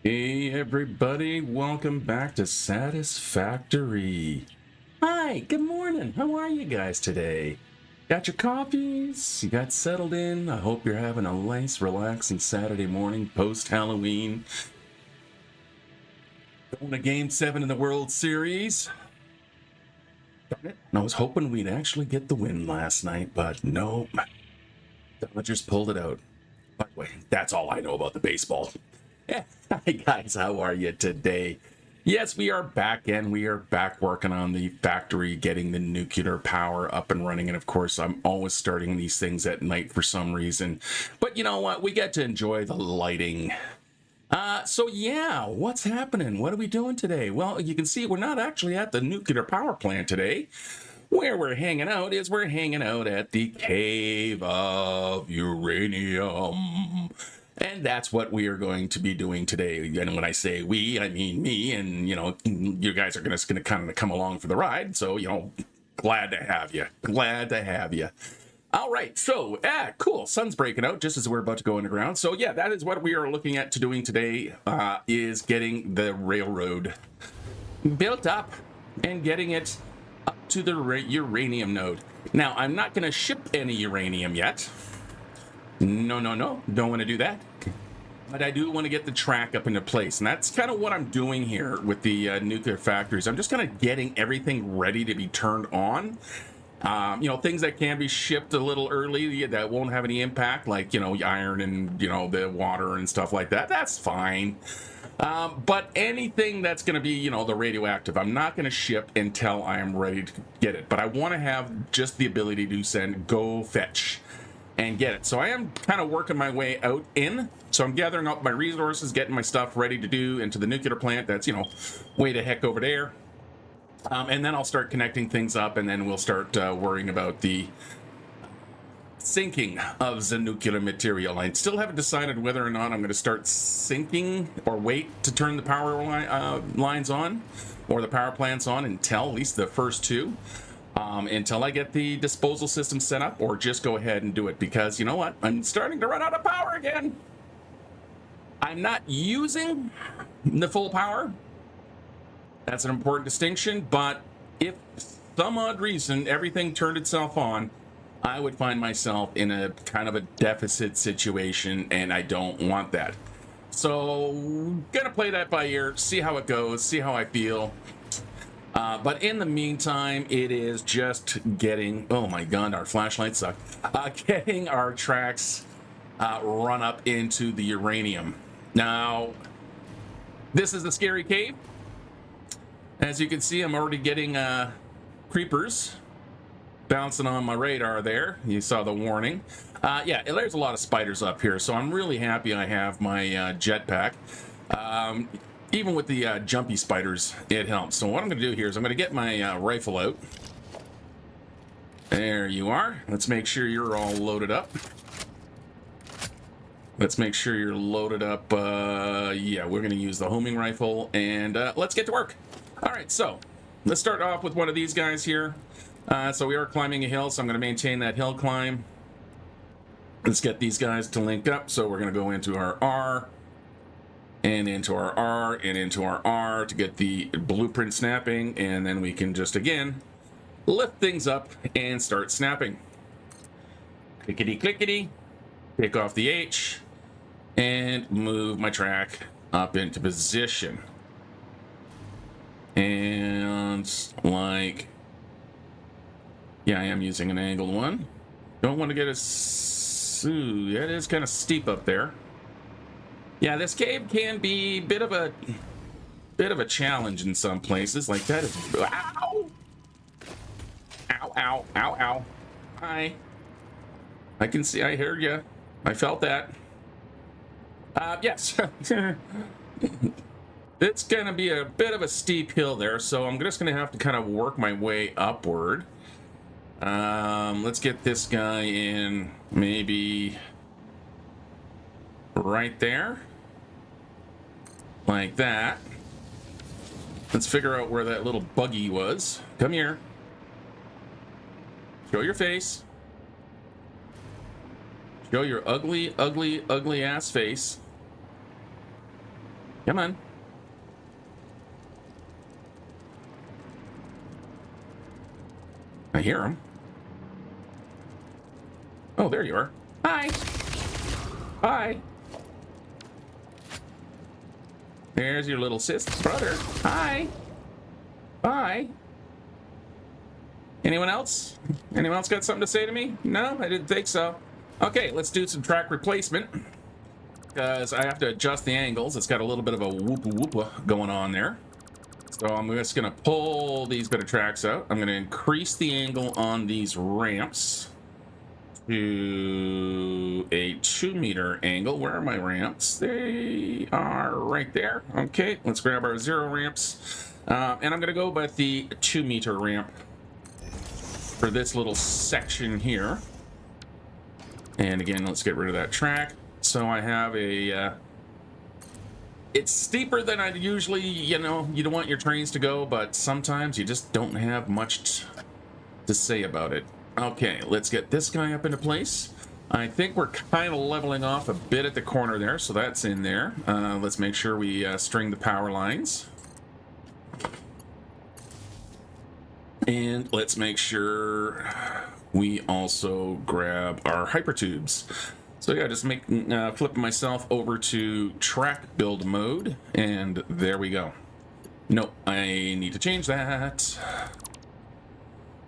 Hey everybody, welcome back to Satisfactory. Hi, good morning. How are you guys today? Got your coffees? You got settled in? I hope you're having a nice, relaxing Saturday morning post-Halloween. Going to Game 7 in the World Series. Darn it. I was hoping we'd actually get the win last night, but no. Dodgers pulled it out. By the way, that's all I know about the baseball. Hi guys, how are you today? Yes, we are back and we are back working on the factory, getting the nuclear power up and running. And of course, I'm always starting these things at night for some reason. But you know what? We get to enjoy the lighting. So yeah, what's happening? What are we doing today? Well, you can see we're not actually at the nuclear power plant today. Where we're hanging out is we're hanging out at the Cave of Uranium. And that's what we are going to be doing today. And when I say we, I mean me. And, you know, you guys are going to kind of come along for the ride. So, you know, glad to have you. Glad to have you. All right. So, cool. Sun's breaking out just as we're about to go underground. So, yeah, that is what we are looking at doing today, is getting the railroad built up and getting it up to the uranium node. Now, I'm not going to ship any uranium yet. No. Don't want to do that. But I do want to get the track up into place. And that's kind of what I'm doing here with the nuclear factories. I'm just kind of getting everything ready to be turned on. You know, things that can be shipped a little early that won't have any impact, like, you know, iron and, you know, the water and stuff like that. That's fine. But anything that's going to be, you know, the radioactive, I'm not going to ship until I am ready to get it. But I want to have just the ability to send go fetch and get it. So I am kind of working my way out in. So I'm gathering up my resources, getting my stuff ready to do into the nuclear plant. That's, you know, way the heck over there. And then I'll start connecting things up, and then we'll start worrying about the sinking of the nuclear material. I still haven't decided whether or not I'm going to start sinking or wait to turn the power lines on or the power plants on until at least the first two. Until I get the disposal system set up, or just go ahead and do it, because you know what? I'm starting to run out of power again. I'm not using the full power. That's an important distinction, but if some odd reason everything turned itself on, I would find myself in a kind of a deficit situation, and I don't want that. So, gonna play that by ear, see how it goes, see how I feel. But in the meantime, it is just getting, oh my god, our flashlights suck, getting our tracks run up into the uranium. Now, this is the scary cave. As you can see, I'm already getting creepers bouncing on my radar there. You saw the warning. Yeah, there's a lot of spiders up here, so I'm really happy I have my jetpack. Even with the jumpy spiders, it helps. So what I'm going to do here is I'm going to get my rifle out. There you are. Let's make sure you're all loaded up. Let's make sure you're loaded up. Yeah, we're going to use the homing rifle, and let's get to work. All right, so let's start off with one of these guys here. So we are climbing a hill, so I'm going to maintain that hill climb. Let's get these guys to link up. So we're going to go into our R, and into our R, and into our R to get the blueprint snapping, and then we can just, again, lift things up and start snapping. Clickety clickety, take off the H, and move my track up into position. And, like, yeah, I am using an angled one. Don't want to get a, ooh, it is kind of steep up there. Yeah, this cave can be a bit of a challenge in some places. Like that is, ow, ow, ow, ow, ow. Hi. I can see. I heard you. I felt that. Yes. It's gonna be a bit of a steep hill there, so I'm just gonna have to kind of work my way upward. Let's get this guy in, maybe right there, like that. Let's figure out where that little buggy was. Come here. Show your face. Show your ugly, ugly, ugly ass face. Come on. I hear him. Oh, there you are. Hi. Hi. There's your little sis brother. Hi. Hi. Anyone else? Anyone else got something to say to me? No, I didn't think so. Okay, let's do some track replacement. Because I have to adjust the angles. It's got a little bit of a whoop going on there. So I'm just going to pull these bit of tracks out. I'm going to increase the angle on these ramps to a 2-meter angle. Where are my ramps? They are right there. Okay, let's grab our 0 ramps. And I'm going to go with the 2-meter ramp for this little section here. And again, let's get rid of that track. So I have a... it's steeper than I'd usually, you don't want your trains to go, but sometimes you just don't have much to say about it. Okay, let's get this guy up into place. I think we're kind of leveling off a bit at the corner there, so that's in there. Let's make sure we string the power lines. And let's make sure we also grab our hypertubes. So yeah, just flipping myself over to track build mode, and there we go. No, I need to change that.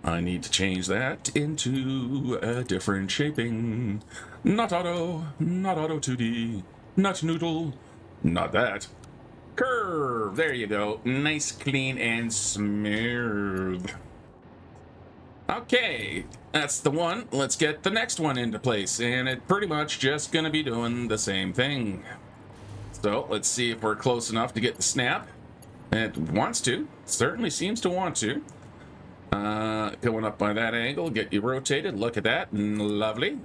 I need to change that into a different shaping. Not auto 2D, not noodle, not that. Curve, there you go. Nice, clean, and smooth. Okay, that's the one. Let's get the next one into place, and it's pretty much just going to be doing the same thing. So let's see if we're close enough to get the snap. It wants to. Certainly seems to want to. Going up by that angle, get you rotated. Look at that. Lovely.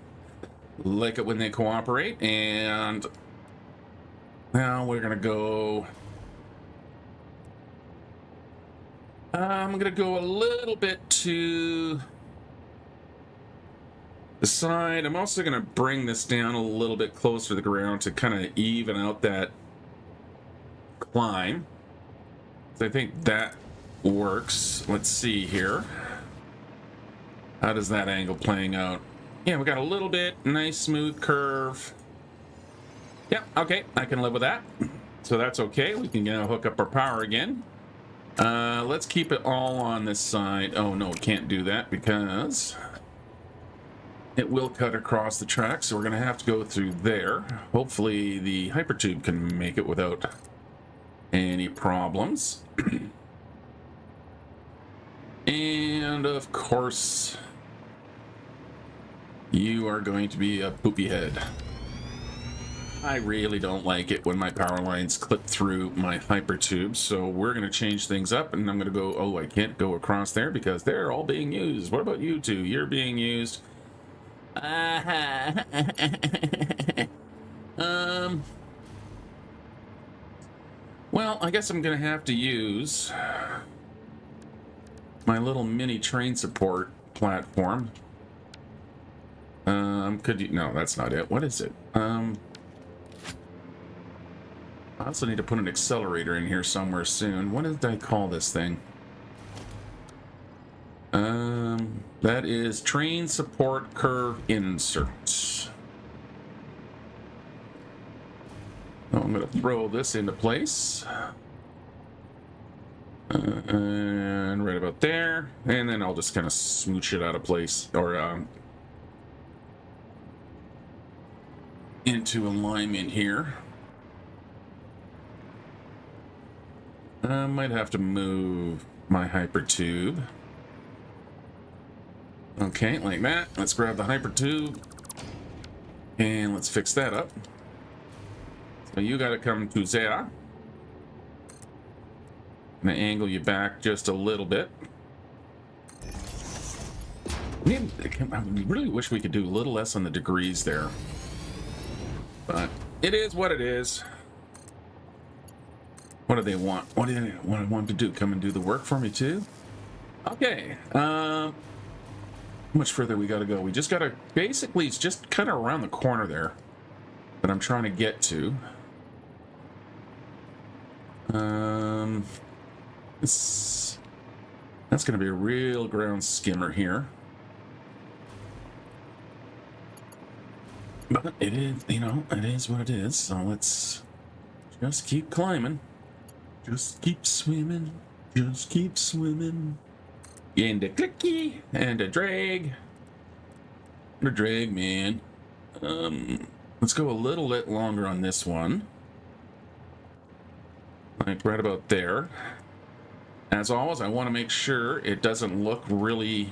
Like it when they cooperate. And now we're going to go... I'm going to go a little bit to the side. I'm also going to bring this down a little bit closer to the ground to kind of even out that climb. So I think that works. Let's see here. How does that angle playing out? Yeah, we got a little bit. Nice smooth curve. Yep, okay, I can live with that. So that's okay. We can hook up our power again. Let's keep it all on this side. Oh no, can't do that because it will cut across the track, so we're gonna have to go through there. Hopefully the hypertube can make it without any problems. And of course, you are going to be a poopy head. I really don't like it when my power lines clip through my hypertube, so we're going to change things up, and I'm going to go, oh, I can't go across there because they're all being used. What about you two? You're being used. Well, I guess I'm going to have to use my little mini train support platform. Could you... No, that's not it. What is it? I also need to put an accelerator in here somewhere soon. What did I call this thing? That is train support curve insert. I'm going to throw this into place. And right about there. And then I'll just kind of smooch it out of place. Or, into alignment here. I might have to move my hypertube. Okay, like that. Let's grab the hypertube. And let's fix that up. So you gotta come to there. I'm gonna angle you back just a little bit. I really wish we could do a little less on the degrees there. But it is what it is. What do they want? What do they want them to do? Come and do the work for me too? Okay. How much further we gotta go? We just gotta... Basically, it's just kind of around the corner there that I'm trying to get to. That's going to be a real ground skimmer here. But it is, it is what it is. So let's just keep climbing. Just keep swimming. Just keep swimming. And a clicky and a drag. And a drag, man. Let's go a little bit longer on this one. Like right about there. As always, I want to make sure it doesn't look really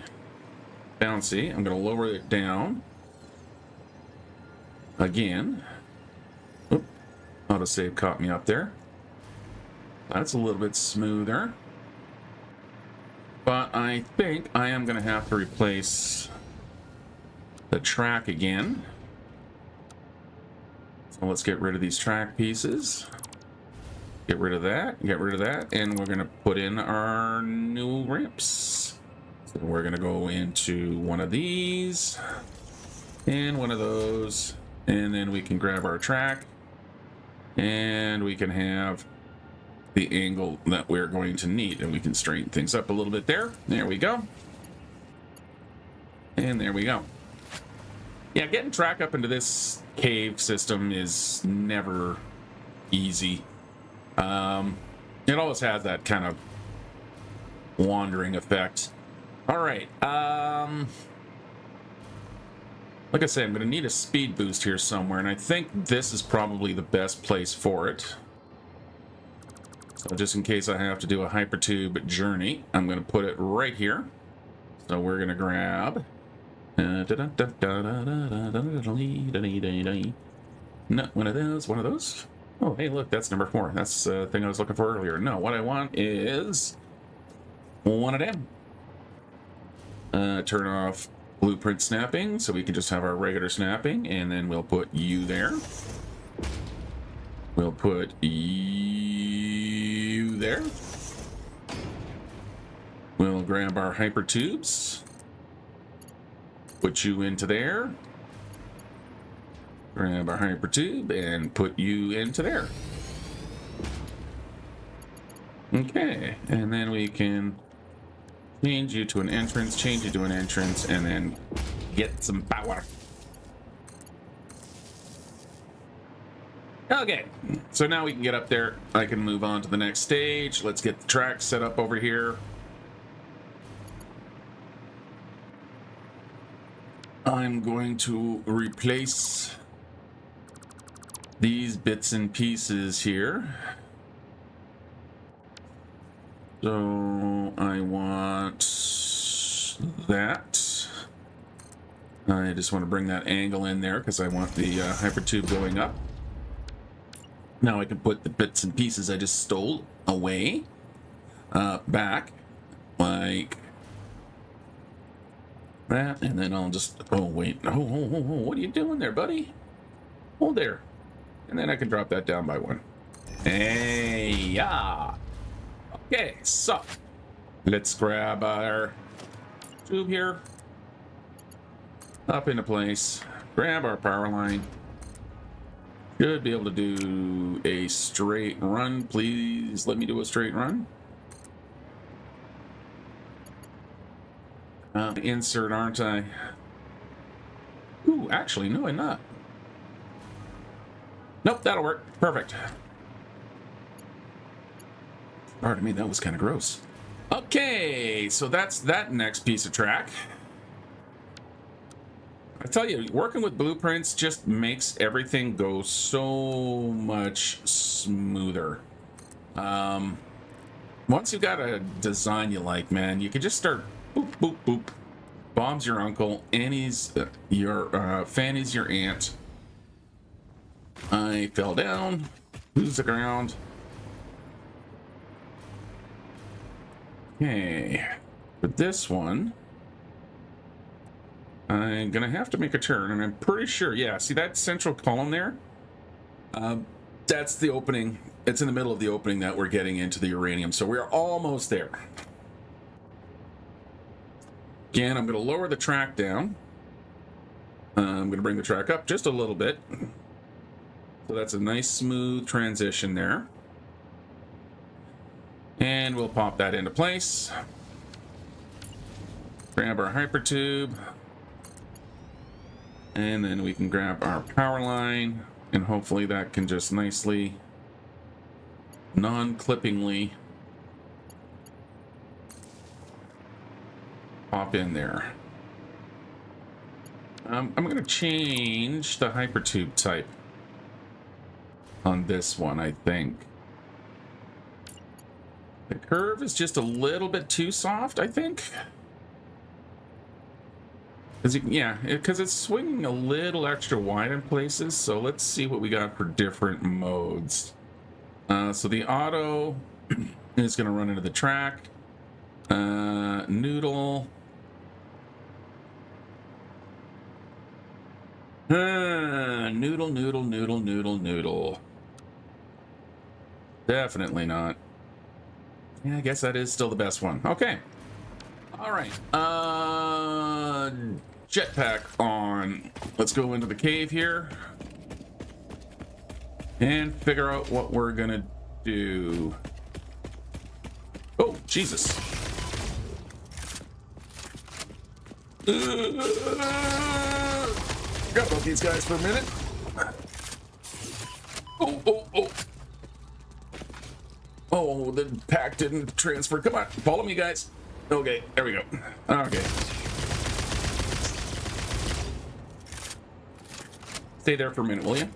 bouncy. I'm going to lower it down. Again. Oop. Autosave caught me up there. That's a little bit smoother. But I think I am going to have to replace the track again. So let's get rid of these track pieces. Get rid of that, and we're going to put in our new ramps. So we're going to go into one of these and one of those, and then we can grab our track and we can have the angle that we're going to need, and we can straighten things up a little bit there. There we go. And there we go. Yeah, getting track up into this cave system is never easy. It always has that kind of wandering effect. All right. Like I say, I'm going to need a speed boost here somewhere, and I think this is probably the best place for it. So just in case I have to do a hypertube journey, I'm going to put it right here. So we're going to grab... No, one of those. Oh, hey, look, that's number 4. That's the thing I was looking for earlier. No, what I want is one of them. Turn off blueprint snapping, so we can just have our regular snapping, and then we'll put you there. We'll put you there. We'll grab our hyper tubes. Put you into there. Grab our hyper tube and put you into there. Okay, and then we can change you to an entrance, and then get some power. Okay, so now we can get up there. I can move on to the next stage. Let's get the track set up over here. I'm going to replace these bits and pieces here. So I want that. I just want to bring that angle in there because I want the hypertube going up. Now I can put the bits and pieces I just stole away, back, like that, and then I'll just, oh wait, oh, what are you doing there, buddy? Hold there. And then I can drop that down by 1. Hey, yeah. Okay, so let's grab our tube here, up into place, grab our power line. Should be able to do a straight run. Please let me do a straight run. Insert, aren't I? Ooh, actually, no, I'm not. Nope, that'll work. Perfect. Pardon me, that was kind of gross. Okay, so that's that next piece of track. I tell you, working with blueprints just makes everything go so much smoother. Once you've got a design you like, man, you can just start boop, boop, boop. Bob's your uncle, Annie's your Fanny's your aunt. I fell down. Lose the ground. Okay, for this one, I'm gonna have to make a turn, and I'm pretty sure, yeah, see that central column there? That's the opening. It's in the middle of the opening that we're getting into the uranium, so we're almost there. Again, I'm gonna lower the track down. I'm gonna bring the track up just a little bit. So that's a nice smooth transition there. And we'll pop that into place. Grab our hypertube. And then we can grab our power line. And hopefully that can just nicely, non-clippingly pop in there. I'm going to change the hypertube type on this one, I think. The curve is just a little bit too soft, I think. Because it's swinging a little extra wide in places. So let's see what we got for different modes. So the auto is going to run into the track. Noodle. Noodle. Definitely not. Yeah, I guess that is still the best one. Okay. All right. Jetpack on. Let's go into the cave here and figure out what we're gonna do. Oh, Jesus. Forgot about these guys for a minute. Oh, the pack didn't transfer. Come on, follow me, guys. Okay, there we go. Okay. Stay there for a minute, will you?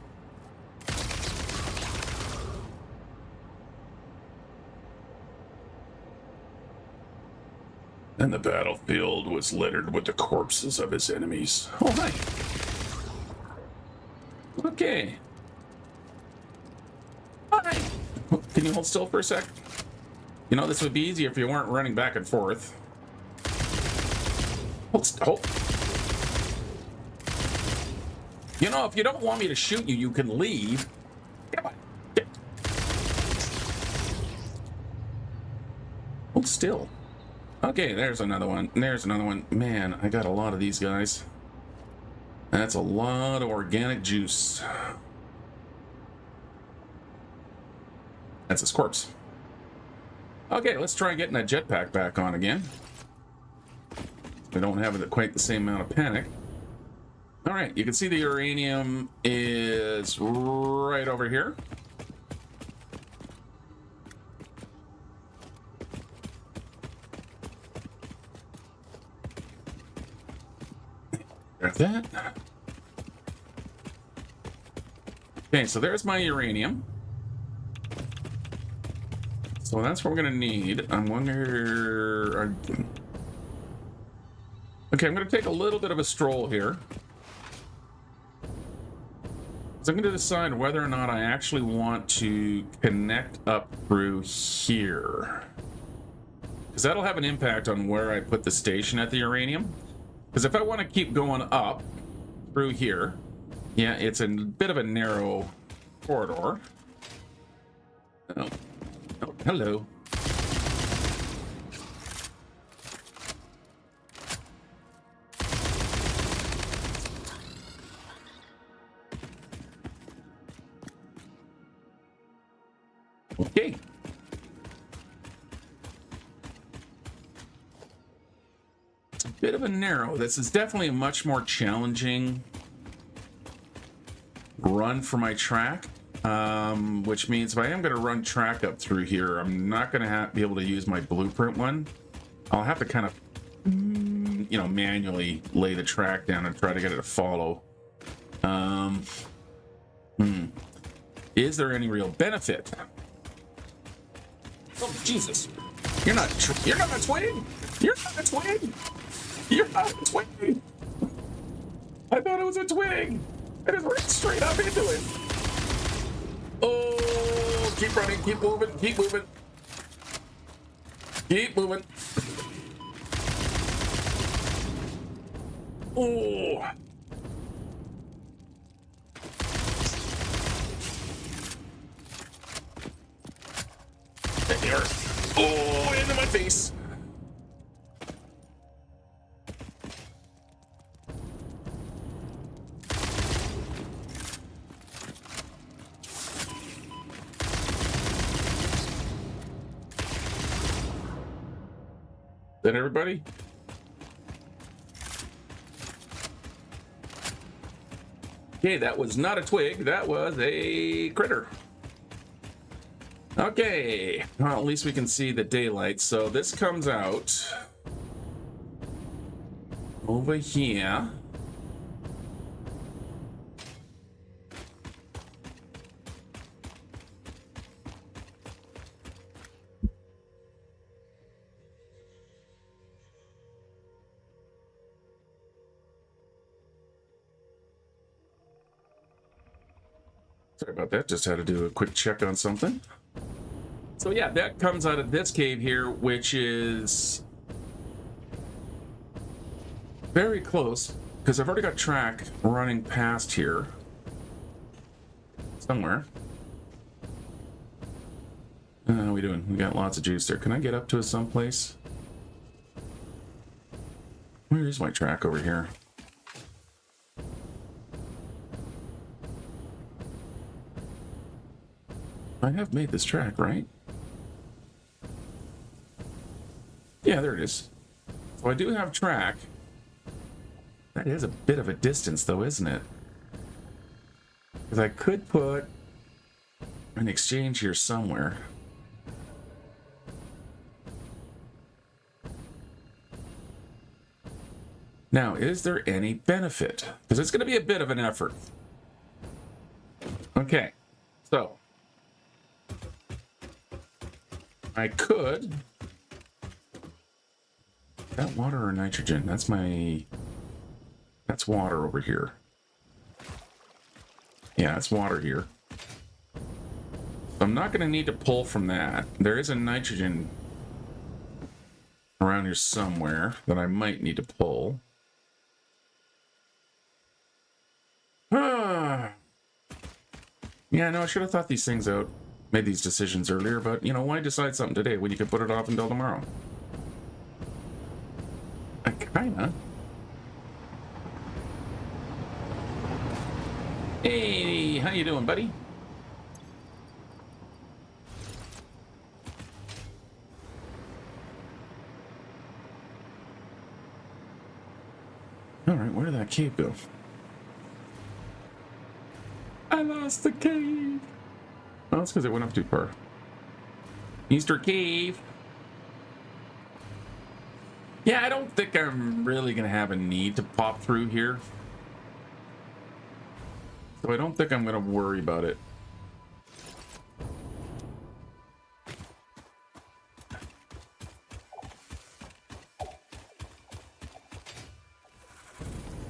And the battlefield was littered with the corpses of his enemies. Oh, hi. Okay. All right. Can you hold still for a sec? You know, this would be easier if you weren't running back and forth. Hold still. You know, if you don't want me to shoot you, you can leave. Come on. Hold still. Okay, there's another one. There's another one. Man, I got a lot of these guys. That's a lot of organic juice. That's his corpse. Okay, let's try getting that jetpack back on again. We don't have quite the same amount of panic. All right, you can see the uranium is right over here. Got that. Okay, so there's my uranium. So that's what we're gonna need. I wonder. Okay, I'm gonna take a little bit of a stroll here. So I'm gonna decide whether or not I actually want to connect up through here, because that'll have an impact on where I put the station at the uranium. Because if I want to keep going up through here, yeah, it's a bit of a narrow corridor. Oh, hello. Okay. It's a bit of a narrow. This is definitely a much more challenging run for my track, which means if I am going to run track up through here, I'm not going to be able to use my blueprint one. I'll have to kind of, you know, manually lay the track down and try to get it to follow. Is there any real benefit? Oh, Jesus. You're not a twig. You're not a twig. You're not a twig. I thought it was a twig. I just ran straight up into it. Oh, keep running, keep moving, keep moving. Keep moving. Oh. There. Oh, into my face. Did everybody? Okay, that was not a twig. That was a critter. Okay. Well, at least we can see the daylight. So this comes out over here. Sorry about that, just had to do a quick check on something. So yeah, that comes out of this cave here, which is very close, because I've already got track running past here. Somewhere. How are we doing? We got lots of juice there. Can I get up to it someplace? Where is my track over here? I have made this track, right? Yeah, there it is. So I do have track. That is a bit of a distance, though, isn't it? Because I could put an exchange here somewhere. Now, is there any benefit? Because it's going to be a bit of an effort. Okay, so I could. That water or nitrogen? That's water over here. Yeah, it's water here. I'm not going to need to pull from that. There is a nitrogen around here somewhere that I might need to pull. Yeah, no, I should have thought these things out, made these decisions earlier, but, you know, why decide something today when you could put it off until tomorrow? I kinda. Hey, how you doing, buddy? Alright, where did that cave go? I lost the cave! Oh, that's because it went up too far. Easter cave! Yeah, I don't think I'm really going to have a need to pop through here. So I don't think I'm going to worry about it.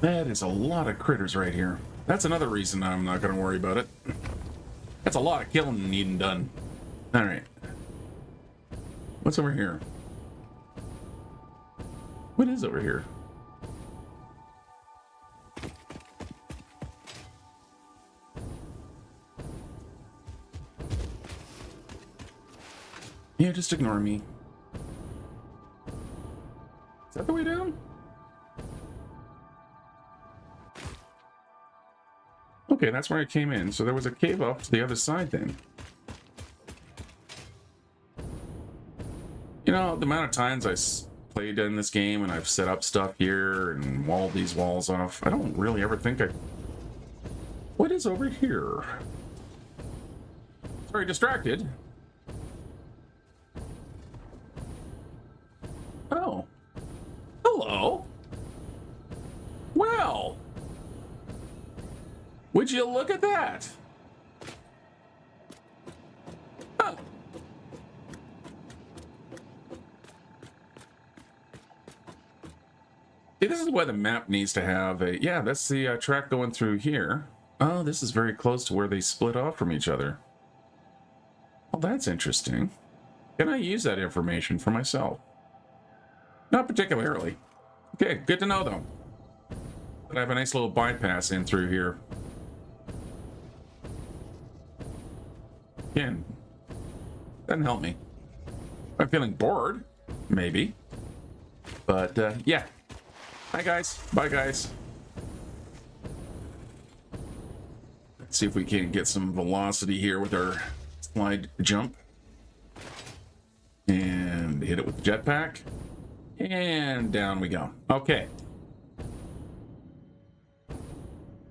That is a lot of critters right here. That's another reason I'm not going to worry about it. That's a lot of killing needing done. Alright. What's over here? What is over here? Yeah, just ignore me. Is that the way down? Okay, that's where I came in. So there was a cave off to the other side then. You know, the amount of times I played in this game and I've set up stuff here and walled these walls off, I don't really ever think I... What is over here? Sorry, distracted. Oh. Hello. Well. Would you look at that? Huh. See, this is why the map needs to have a... Yeah, that's the track going through here. Oh, this is very close to where they split off from each other. Well, that's interesting. Can I use that information for myself? Not particularly. Okay, good to know, though. But I have a nice little bypass in through here. Again, doesn't help me. I'm feeling bored, maybe. But, yeah. Hi, guys. Bye, guys. Let's see if we can get some velocity here with our slide jump. And hit it with the jetpack. And down we go. Okay.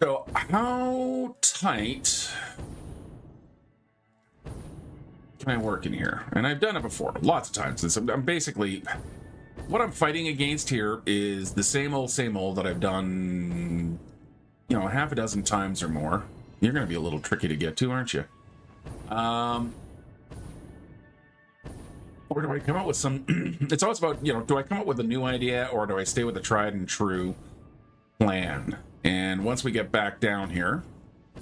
So how tight can I work in here? And I've done it before, lots of times. I'm basically, what I'm fighting against here is the same old that I've done, you know, half a dozen times or more. You're going to be a little tricky to get to, aren't you? Or do I come up with some... It's always about, you know, do I come up with a new idea or do I stay with the tried and true plan? And once we get back down here, a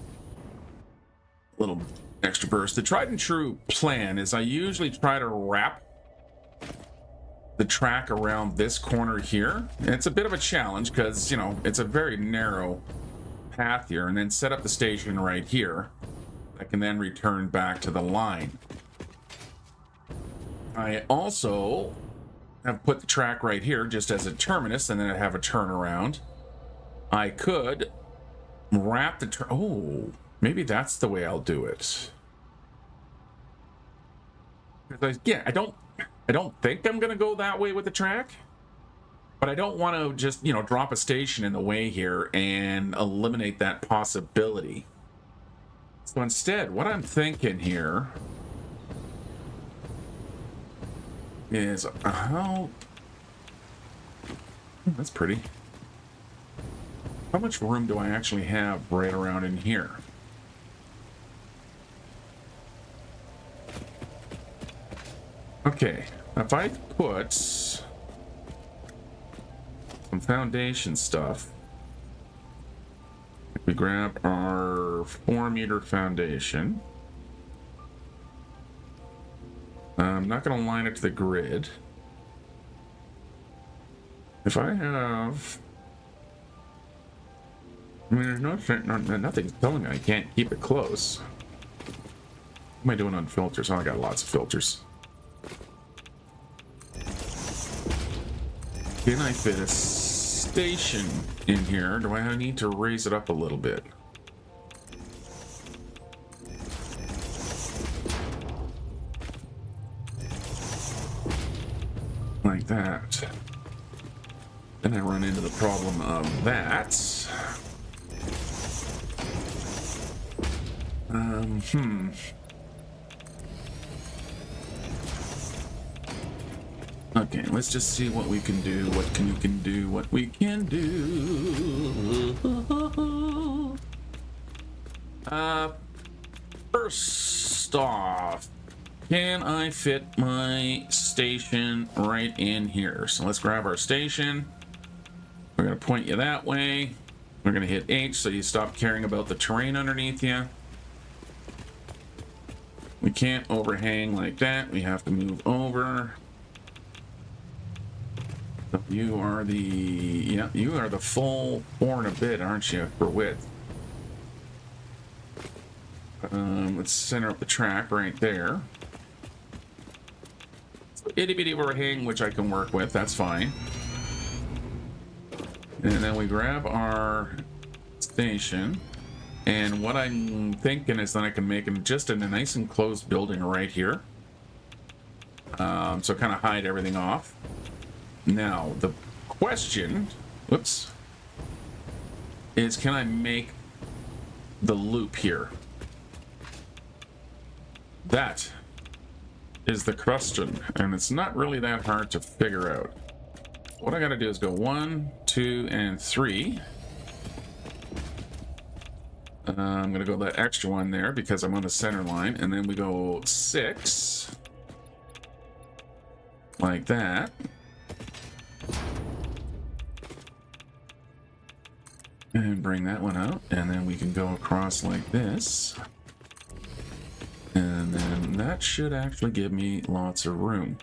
little extra burst. The tried and true plan is I usually try to wrap the track around this corner here. And it's a bit of a challenge because, you know, it's a very narrow path here, and then set up the station right here. I can then return back to the line. I also have put the track right here just as a terminus, and then I have a turnaround. I could wrap the oh, maybe that's the way I'll do it. Because I don't think I'm gonna go that way with the track, but I don't want to just, you know, drop a station in the way here and eliminate that possibility. So instead, what I'm thinking here is how... that's pretty. How much room do I actually have right around in here? Okay, if I put some foundation stuff, we grab our 4-meter foundation. I'm not going to line it to the grid. If I have... I mean, there's nothing's telling me I can't keep it close. What am I doing on filters? Oh, I got lots of filters. Can I fit a station in here? Do I need to raise it up a little bit? Like that. Then I run into the problem of that. Okay, let's just see what we can do, what we can do. First off, can I fit my station right in here? So let's grab our station. We're going to point you that way. We're going to hit H so you stop caring about the terrain underneath you. We can't overhang like that. We have to move over. So you are the... yeah, you are the full 4 and a bit, aren't you, for width? Let's center up the track right there. So itty bitty overhang, which I can work with, that's fine. And then we grab our station. And what I'm thinking is that I can make just a nice enclosed building right here. So kind of hide everything off. Now, the question, whoops, is can I make the loop here? That is the question, and it's not really that hard to figure out. What I gotta do is go 1, 2, and 3. I'm gonna go that extra one there because I'm on the center line, and then we go 6, like that. And bring that one out, and then we can go across like this. And then that should actually give me lots of room.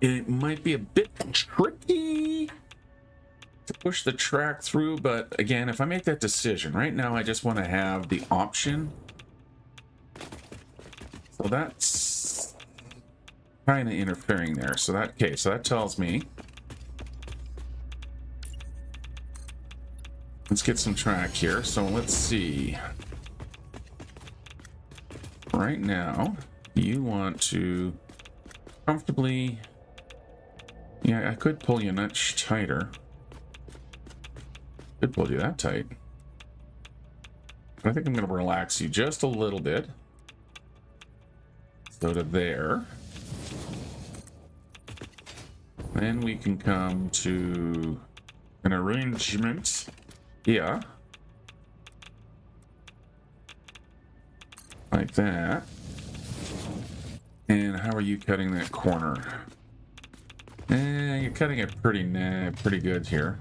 It might be a bit tricky to push the track through, but again, if I make that decision, right now I just want to have the option. So that's kind of interfering there. So that, okay, so that tells me let's get some track here. So let's see. right now, you want to comfortably... Yeah, I could pull you much tighter. Could pull you that tight. I think I'm going to relax you just a little bit. So to there. Then we can come to an arrangement here. Like that. And how are you cutting that corner? You're cutting it pretty good here.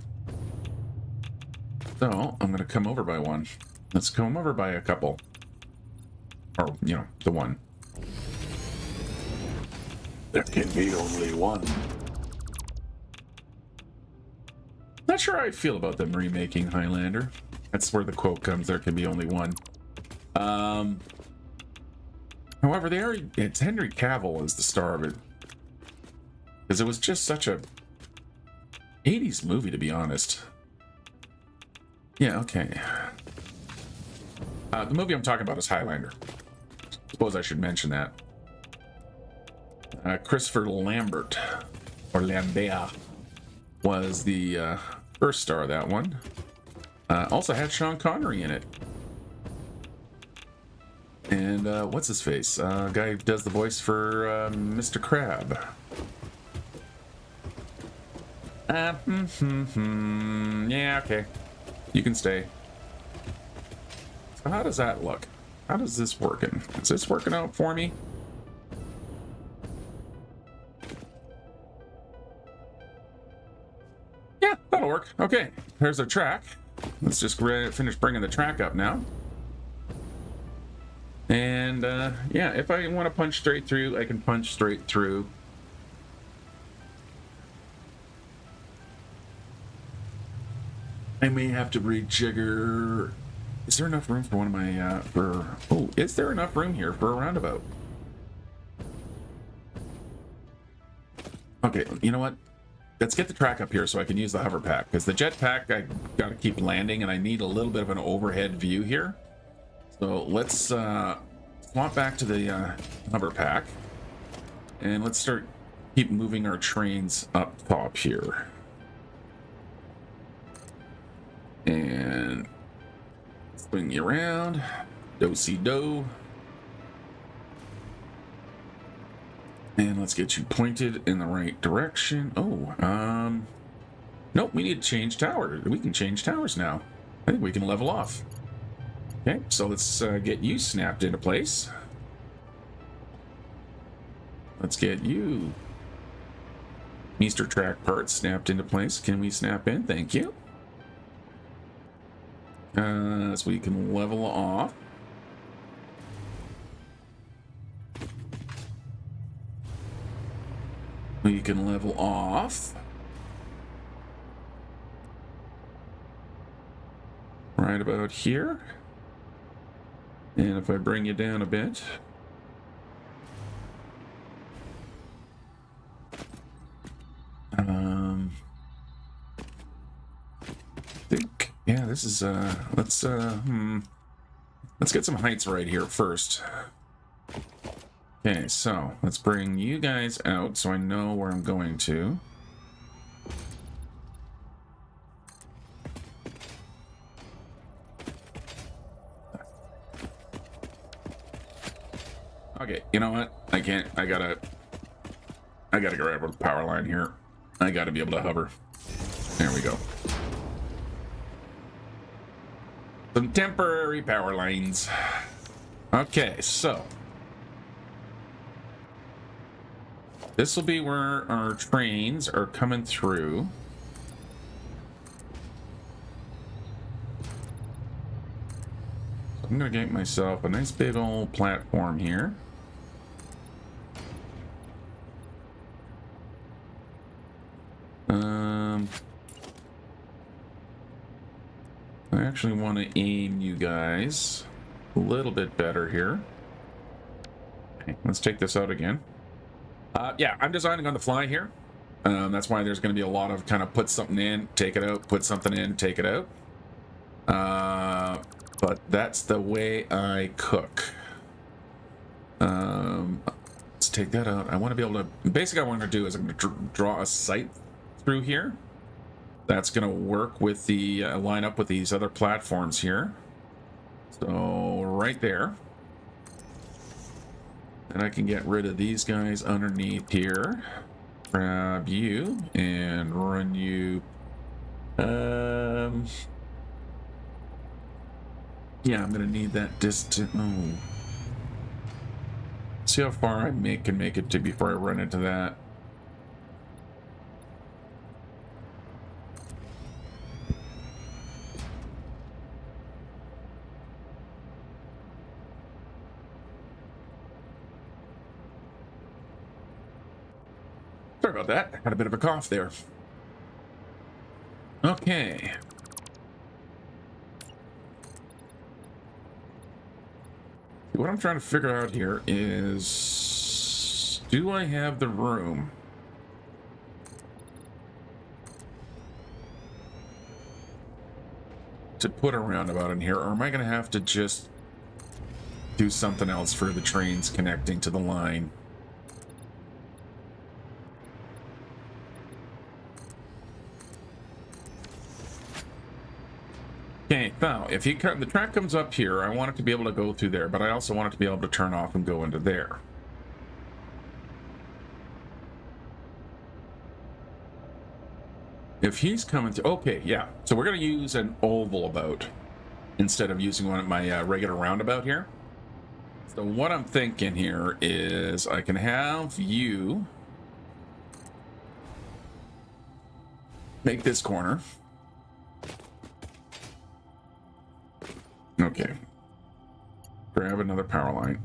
So I'm going to come over by one. Let's come over by a couple. Or, you know, the one. There can be only one. Not sure how I feel about them remaking Highlander. That's where the quote comes, there can be only one. However, it's Henry Cavill is the star of it. Because it was just such a 80s movie, to be honest. Yeah, okay. The movie I'm talking about is Highlander. Suppose I should mention that. Christopher Lambert, or Lambert, was the first star of that one. Also had Sean Connery in it. And what's his face? Guy who does the voice for Mr. Crab. Yeah, okay. You can stay. So how does that look? How does this working? Is this working out for me? Yeah, that'll work. Okay, there's our track. Let's just finish bringing the track up now. And yeah, if I want to punch straight through, I can punch straight through. I may have to rejigger. Is there enough room for one of my oh, is there enough room here for a roundabout? Okay, you know what? Let's get the track up here so I can use the hover pack, because the jetpack I gotta keep landing and I need a little bit of an overhead view here. So let's swap back to the hover pack and let's keep moving our trains up top here. And swing you around, do-si-do. And let's get you pointed in the right direction. Oh, nope, we need to change tower. We can change towers now. I think we can level off. Okay, so let's get you snapped into place. Let's get you, Mr. Track Parts, snapped into place. Can we snap in? Thank you. So we can level off. We can level off. Right about here. And if I bring you down a bit. I think, yeah, this is, let's get some heights right here first. Okay, so let's bring you guys out so I know where I'm going to. Okay, you know what? I can't. I gotta grab a power line here. I gotta be able to hover. There we go. Some temporary power lines. Okay, so this will be where our trains are coming through. So I'm gonna get myself a nice big old platform here. I actually want to aim you guys a little bit better here. Okay, let's take this out again. Yeah, I'm designing on the fly here. That's why there's going to be a lot of kind of put something in, take it out, put something in, take it out. But that's the way I cook. Let's take that out. I want to be able to... Basically, what I'm going to do is I'm going to draw a sight through here. That's going to work with the... line up with these other platforms here. So, right there. And I can get rid of these guys underneath here. Grab you and run you... Yeah, I'm going to need that distance... Oh. See how far I can make it to before I run into that. Sorry about that. Had a bit of a cough there. Okay. What I'm trying to figure out here is, do I have the room? To put a roundabout in here, or am I going to have to just do something else for the trains connecting to the line? Okay, now, if the track comes up here, I want it to be able to go through there, but I also want it to be able to turn off and go into there. If he's coming to... Okay, yeah. So we're going to use an oval about instead of using one of my regular roundabout here. So what I'm thinking here is I can have you make this corner. Okay. Grab another power line.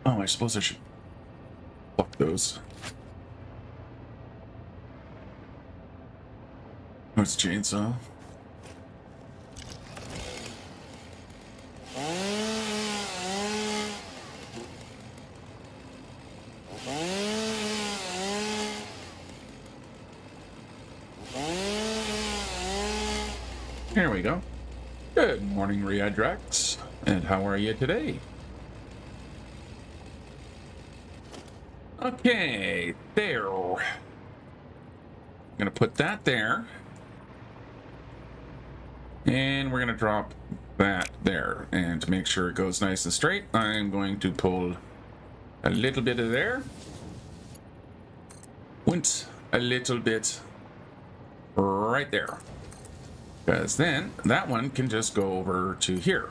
Oh, I suppose I should pluck those. What's chainsaw? Here we go. Good morning, Riadrax. And how are you today? Okay, there. I'm gonna put that there. And we're gonna drop that there. And to make sure it goes nice and straight, I'm going to pull a little bit of there. Went a little bit right there. Because then that one can just go over to here.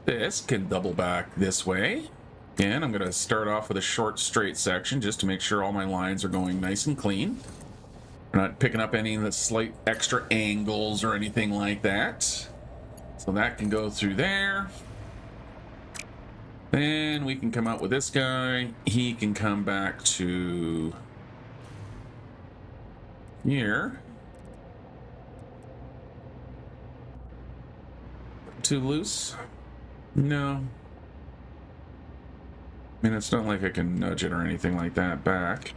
This can double back this way. And I'm going to start off with a short straight section just to make sure all my lines are going nice and clean. We're not picking up any of the slight extra angles or anything like that. So that can go through there. Then we can come out with this guy. He can come back to here. Too loose? No. I mean, it's not like I can nudge it or anything like that back.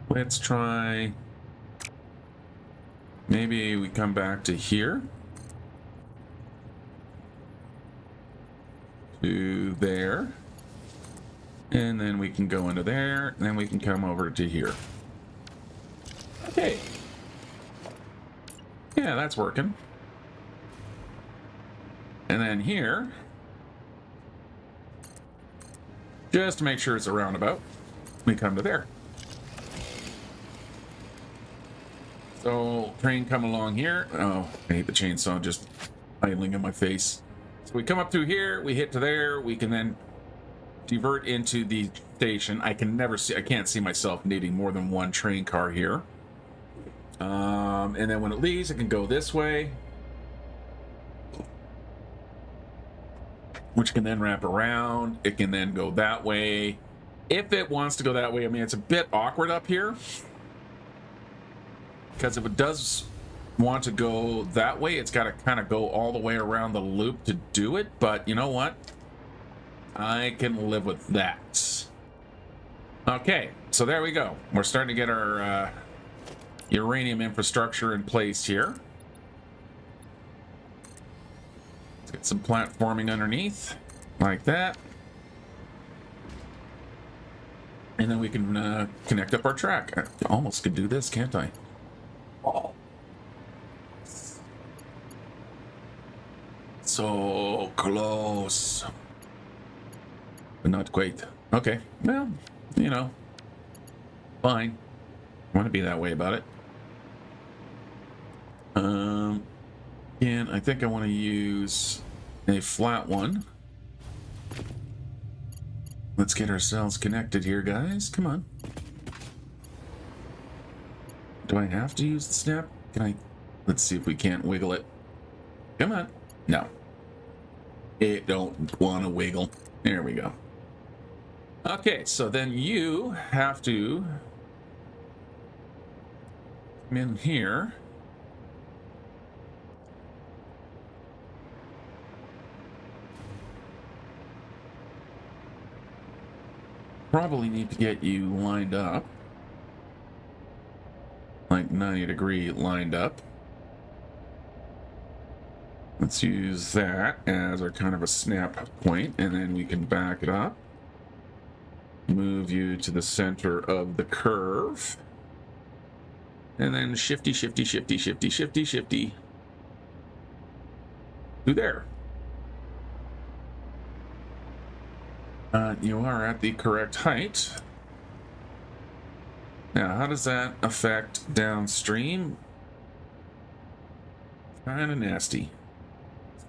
Let's try... Maybe we come back to here. To there. And then we can go into there. And then we can come over to here. Okay. Yeah, that's working. And then here, just to make sure it's a roundabout, we come to there. So, train come along here. Oh, I hate the chainsaw just idling in my face. So we come up through here, we hit to there, we can then divert into the station. I can't see myself needing more than one train car here. And then when it leaves, it can go this way, which can then wrap around. It can then go that way. If it wants to go that way, I mean, it's a bit awkward up here, because if it does want to go that way, it's got to kind of go all the way around the loop to do it. But you know what? I can live with that. Okay, so there we go. We're starting to get our uranium infrastructure in place here. Let's get some platforming underneath, like that. And then we can connect up our track. I almost could do this, can't I? Oh. So close. But not quite. Okay, well, you know, fine. I want to be that way about it. And I think I want to use a flat one. Let's get ourselves connected here, guys. Come on. Do I have to use the snap? Can I? Let's see if we can't wiggle it. Come on. No. It don't want to wiggle. There we go. Okay, so then you have to come in here. Probably need to get you lined up. Like 90-degree lined up. Let's use that as our kind of a snap point, and then we can back it up. Move you to the center of the curve. And then shifty, shifty, shifty, shifty, shifty, shifty. To there. You are at the correct height. Now, how does that affect downstream? Kind of nasty.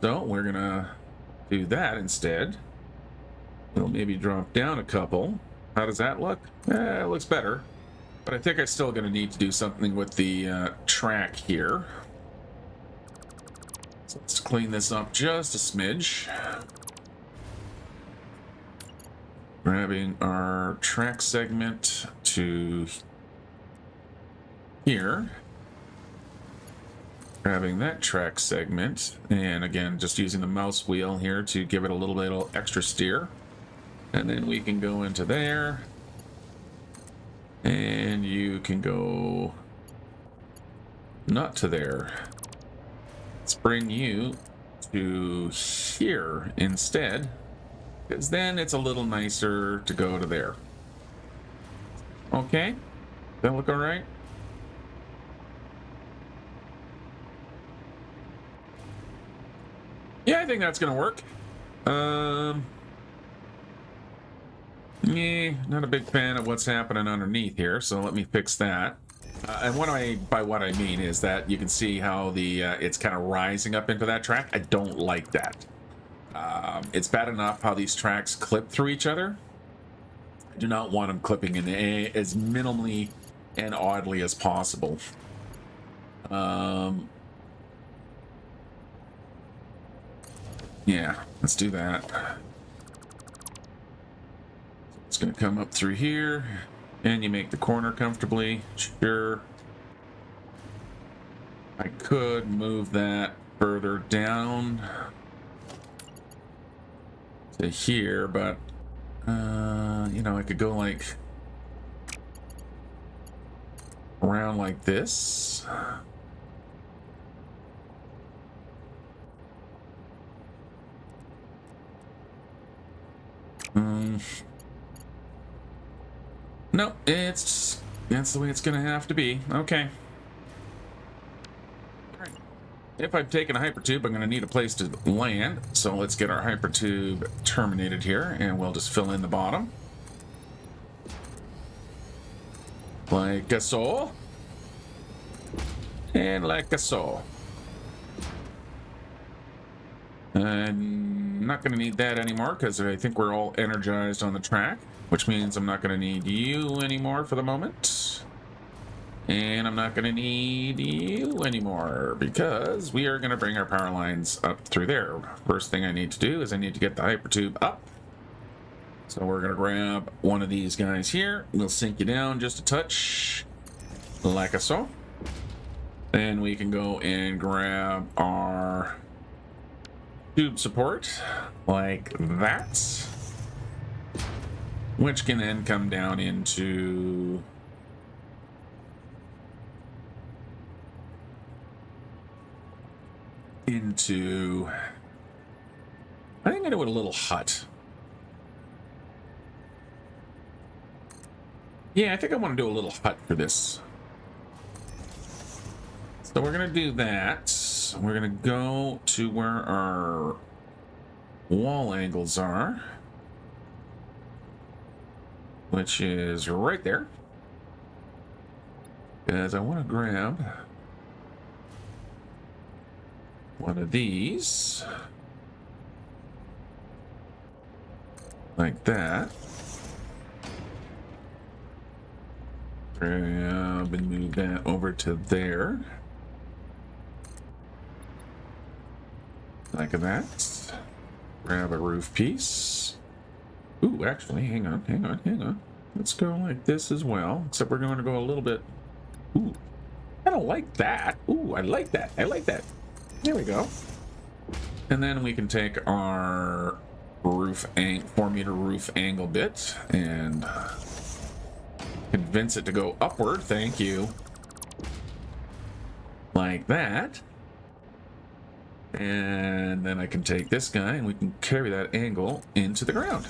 So we're gonna do that instead. We'll maybe drop down a couple. How does that look? It looks better. But I think I'm still gonna need to do something with the track here. So let's clean this up just a smidge. Grabbing our track segment to here. Grabbing that track segment, and again, just using the mouse wheel here to give it a little bit of extra steer. And then we can go into there. And you can go not to there. Let's bring you to here instead, because then it's a little nicer to go to there. Okay, that look all right? Yeah, I think that's gonna work. Yeah, not a big fan of what's happening underneath here, so let me fix that. And by what I mean is that you can see how the it's kind of rising up into that track. I don't like that. It's bad enough how these tracks clip through each other. I do not want them clipping in as minimally and oddly as possible. Yeah, let's do that. It's going to come up through here, and you make the corner comfortably. Sure. I could move that further down to here, but you know, I could go like around like this. No, that's the way it's gonna have to be. Okay. Alright. If I've taken a hypertube, I'm gonna need a place to land. So let's get our hypertube terminated here, and we'll just fill in the bottom. Like a so. And like a so. I'm not going to need that anymore because I think we're all energized on the track, which means I'm not going to need you anymore for the moment. And I'm not going to need you anymore because we are going to bring our power lines up through there. First thing I need to do is I need to get the hypertube up. So we're going to grab one of these guys here. We'll sink you down just a touch, like so. Then we can go and grab our tube support like that, which can then come down into into... I think I'm gonna do a little hut. Yeah, I think I want to do a little hut for this. So we're gonna do that. We're gonna go to where our wall angles are, which is right there. Because I want to grab one of these. Like that. Grab and move that over to there. Like that. Grab a roof piece. Ooh, actually, hang on. Let's go like this as well. Except we're going to go a little bit... Ooh, I don't like that. Ooh, I like that. There we go. And then we can take our roof 4-meter roof angle bit and convince it to go upward. Thank you. Like that. And then I can take this guy and we can carry that angle into the ground.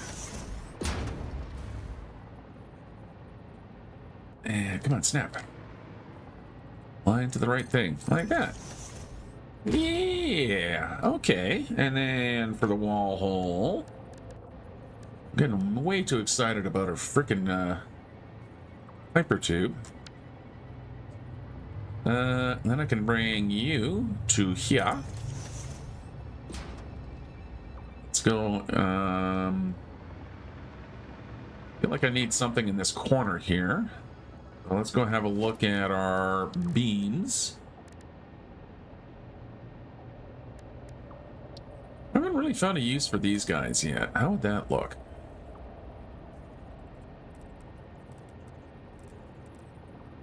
And come on, snap. Line to the right thing. Like that. Yeah. Okay. And then for the wall hole. I'm getting way too excited about a freaking hyper tube. Then I can bring you to here. Let's go. I feel like I need something in this corner here. So let's go have a look at our beams. I haven't really found a use for these guys yet. How would that look?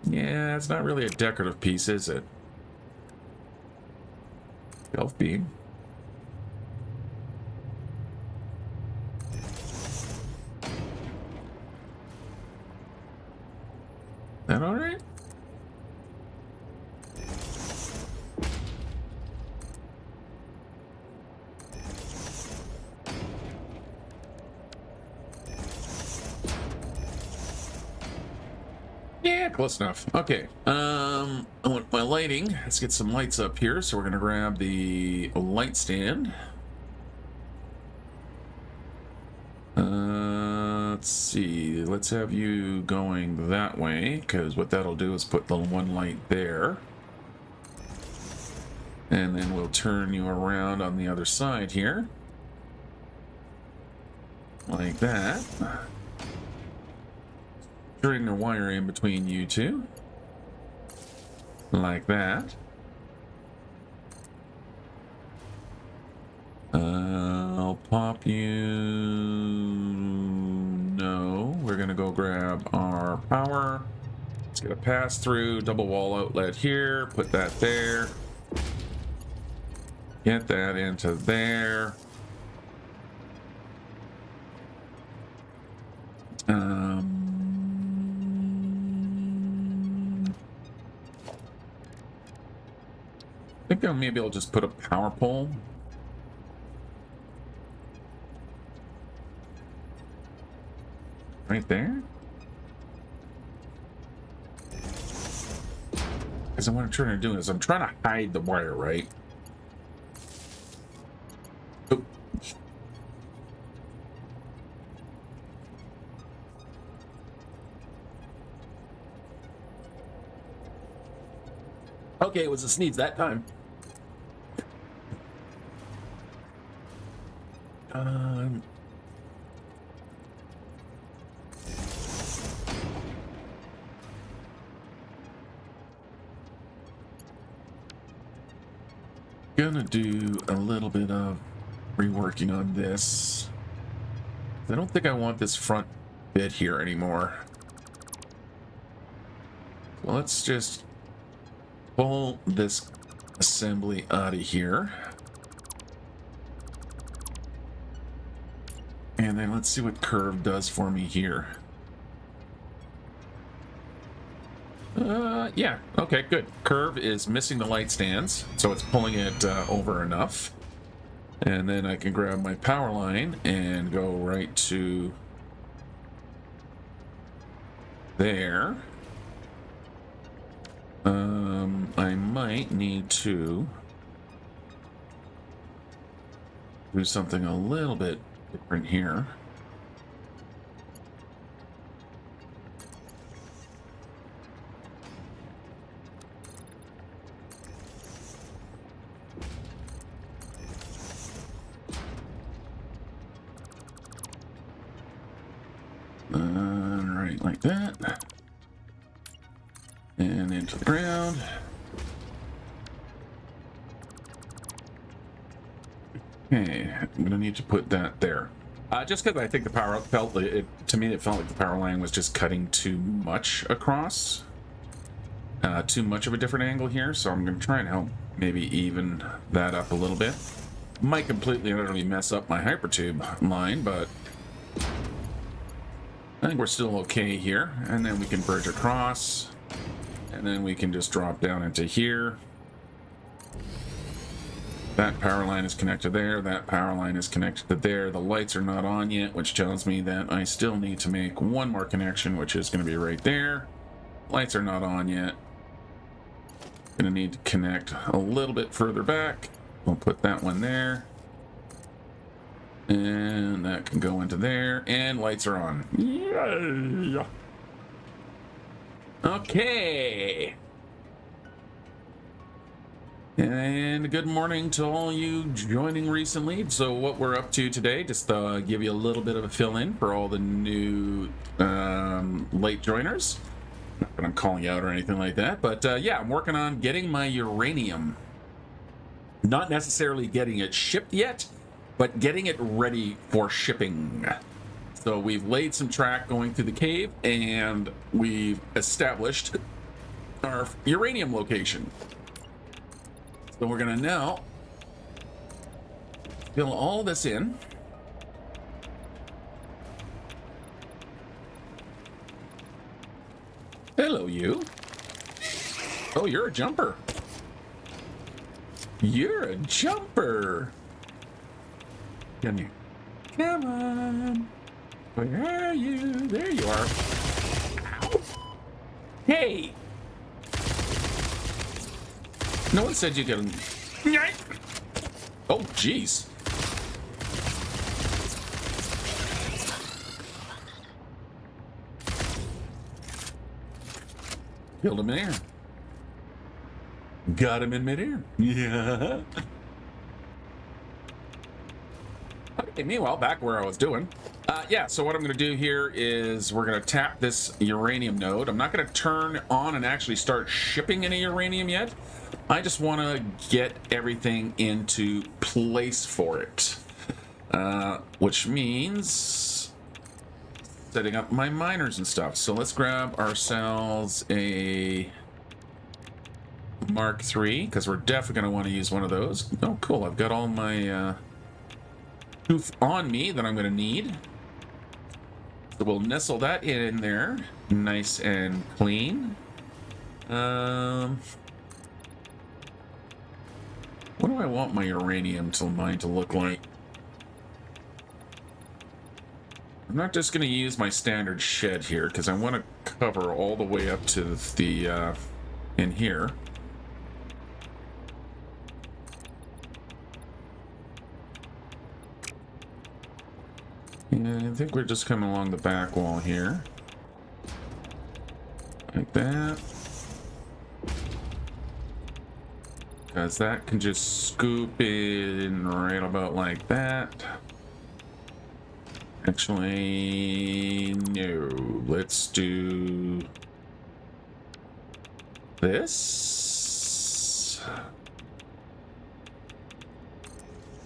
Yeah, it's not really a decorative piece, is it? Shelf beam. That all right? Yeah, close enough. Okay. I want my lighting. Let's get some lights up here. So we're gonna grab the light stand. Let's see. Let's have you going that way, because what that'll do is put the one light there. And then we'll turn you around on the other side here. Like that. String the wire in between you two. Like that. I'll pop you... No, we're gonna go grab our power. Let's get a pass through, double wall outlet here, put that there. Get that into there. I think maybe I'll just put a power pole. Right there. Because what I'm trying to do is I'm trying to hide the wire, right? Oh. Okay, it was a sneeze that time. Gonna do a little bit of reworking on this. I don't think I want this front bit here anymore. So let's just pull this assembly out of here. And then let's see what curve does for me here. Yeah, okay, good. Curve is missing the light stands, so it's pulling it over enough. And then I can grab my power line and go right to there. I might need to do something a little bit different here. Right, like that. And into the ground. Okay, I'm gonna need to put that there. Just because I think the power felt it to me, it felt like the power line was just cutting too much across, too much of a different angle here. So I'm gonna try and help maybe even that up a little bit. Might completely and utterly mess up my hypertube line, but I think we're still okay here. And then we can bridge across, and then we can just drop down into here. That power line is connected there. That power line is connected to there. The lights are not on yet, which tells me that I still need to make one more connection, which is going to be right there. Lights are not on yet. Going to need to connect a little bit further back. We'll put that one there. And that can go into there. And lights are on. Yay! Okay. And good morning to all you joining recently. So what we're up to today, just give you a little bit of a fill-in for all the new late joiners. Not that I'm calling you out or anything like that, but yeah, I'm working on getting my uranium. Not necessarily getting it shipped yet, but getting it ready for shipping. So we've laid some track going through the cave, and we've established our uranium location. So we're gonna now fill all this in. Hello, you. Oh, you're a jumper. You're a jumper. Come here. Come on. Where are you? There you are. Ow. Hey. No one said you could. Oh, jeez. Killed him in air. Got him in midair. Yeah. Okay, meanwhile, back where I was doing. Yeah, so what I'm going to do here is we're going to tap this uranium node. I'm not going to turn on and actually start shipping any uranium yet. I just want to get everything into place for it. Which means setting up my miners and stuff. So let's grab ourselves a Mark III, because we're definitely going to want to use one of those. Oh, cool. I've got all my tooth on me that I'm going to need. So we'll nestle that in there. Nice and clean. What do I want my uranium mine to look like? I'm not just going to use my standard shed here, because I want to cover all the way up to the in here. And I think we're just coming along the back wall here. Like that. Because that can just scoop in right about like that. Actually, no. Let's do this.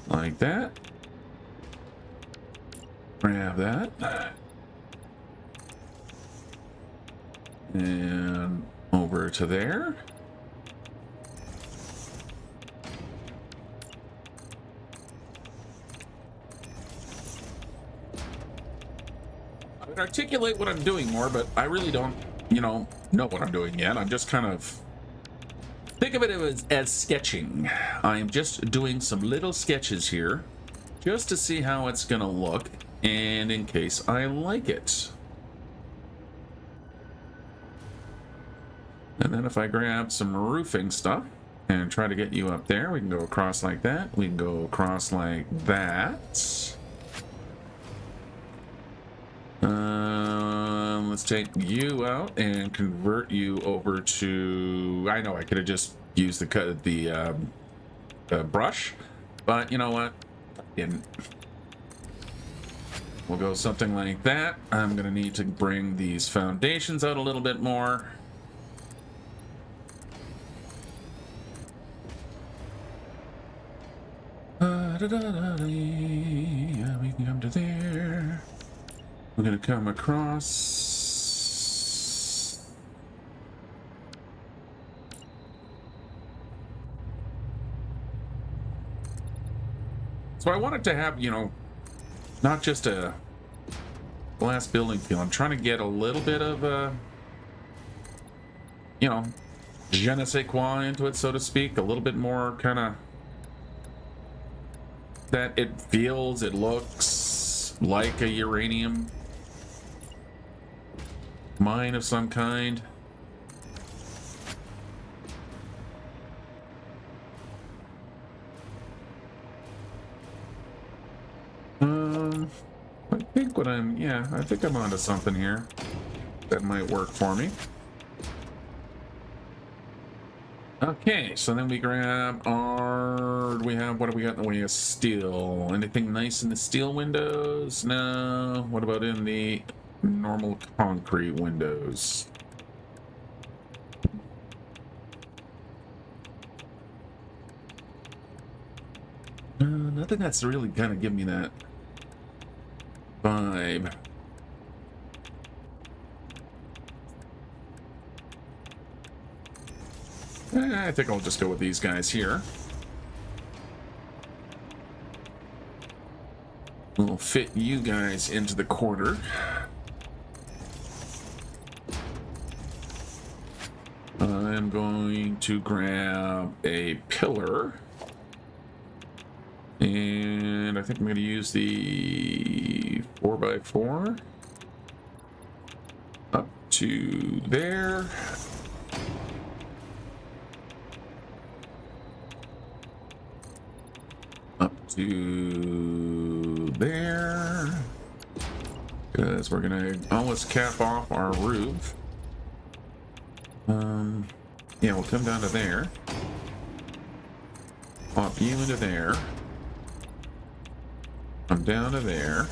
Like that. Grab that. And over to there. I would articulate what I'm doing more, but I really don't, you know, know what I'm doing yet. I'm just kind of... Think of it as sketching. I'm just doing some little sketches here, just to see how it's gonna look, and in case I like it. And then if I grab some roofing stuff and try to get you up there, we can go across like that. We can go across like that. Let's take you out and convert you over to... I know I could have just used the brush, but you know what? I didn't. We'll go something like that. I'm gonna need to bring these foundations out a little bit more. Yeah, we can come to there. We're gonna come across. So I wanted to have, you know, not just a glass building feel. I'm trying to get a little bit of you know, je ne sais quoi into it, so to speak. A little bit more kind of that it feels, it looks like a uranium mine of some kind. I think what I think I'm onto something here that might work for me. Okay, so then we grab our... what do we got in the way of steel? Anything nice in the steel windows? No. What about in the normal concrete windows? Nothing that's really kind of give me that vibe. I think I'll just go with these guys here. We'll fit you guys into the quarter. I'm going to grab a pillar. And I think I'm going to use the 4x4 up to there. Up to there. Because we're going to almost cap off our roof. Yeah, we'll come down to there. Pop you into there. Come down to there.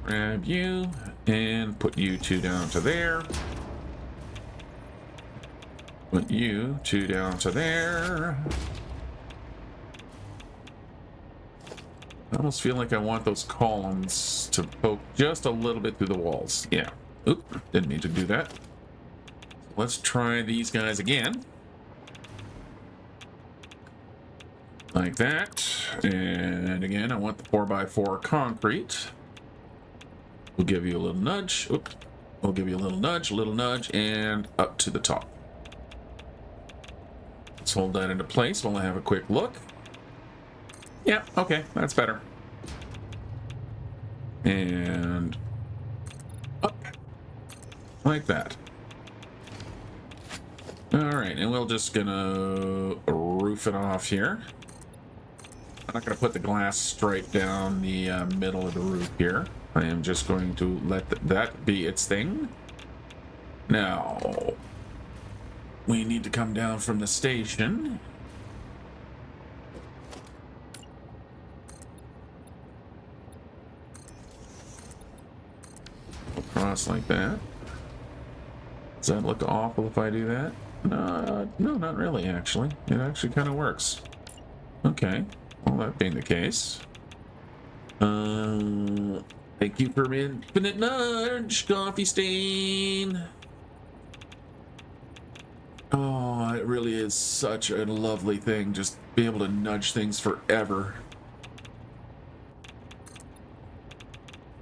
Grab you and put you two down to there. Put you two down to there. I almost feel like I want those columns to poke just a little bit through the walls. Yeah. Oop, didn't mean to do that. Let's try these guys again. Like that. And again, I want the 4x4 concrete. We'll give you a little nudge. Oop. We'll give you a little nudge, and up to the top. Let's hold that into place while I have a quick look. Yeah, okay, that's better. And up. Like that. Alright, and we're just gonna roof it off here. I'm not gonna put the glass stripe down the middle of the roof here. I am just going to let that be its thing. Now, we need to come down from the station. Across like that. Does that look awful if I do that? No, not really, actually. It actually kind of works. Okay. Well, that being the case. Thank you for infinite nudge, Coffee Stain. Oh, it really is such a lovely thing. Just be able to nudge things forever.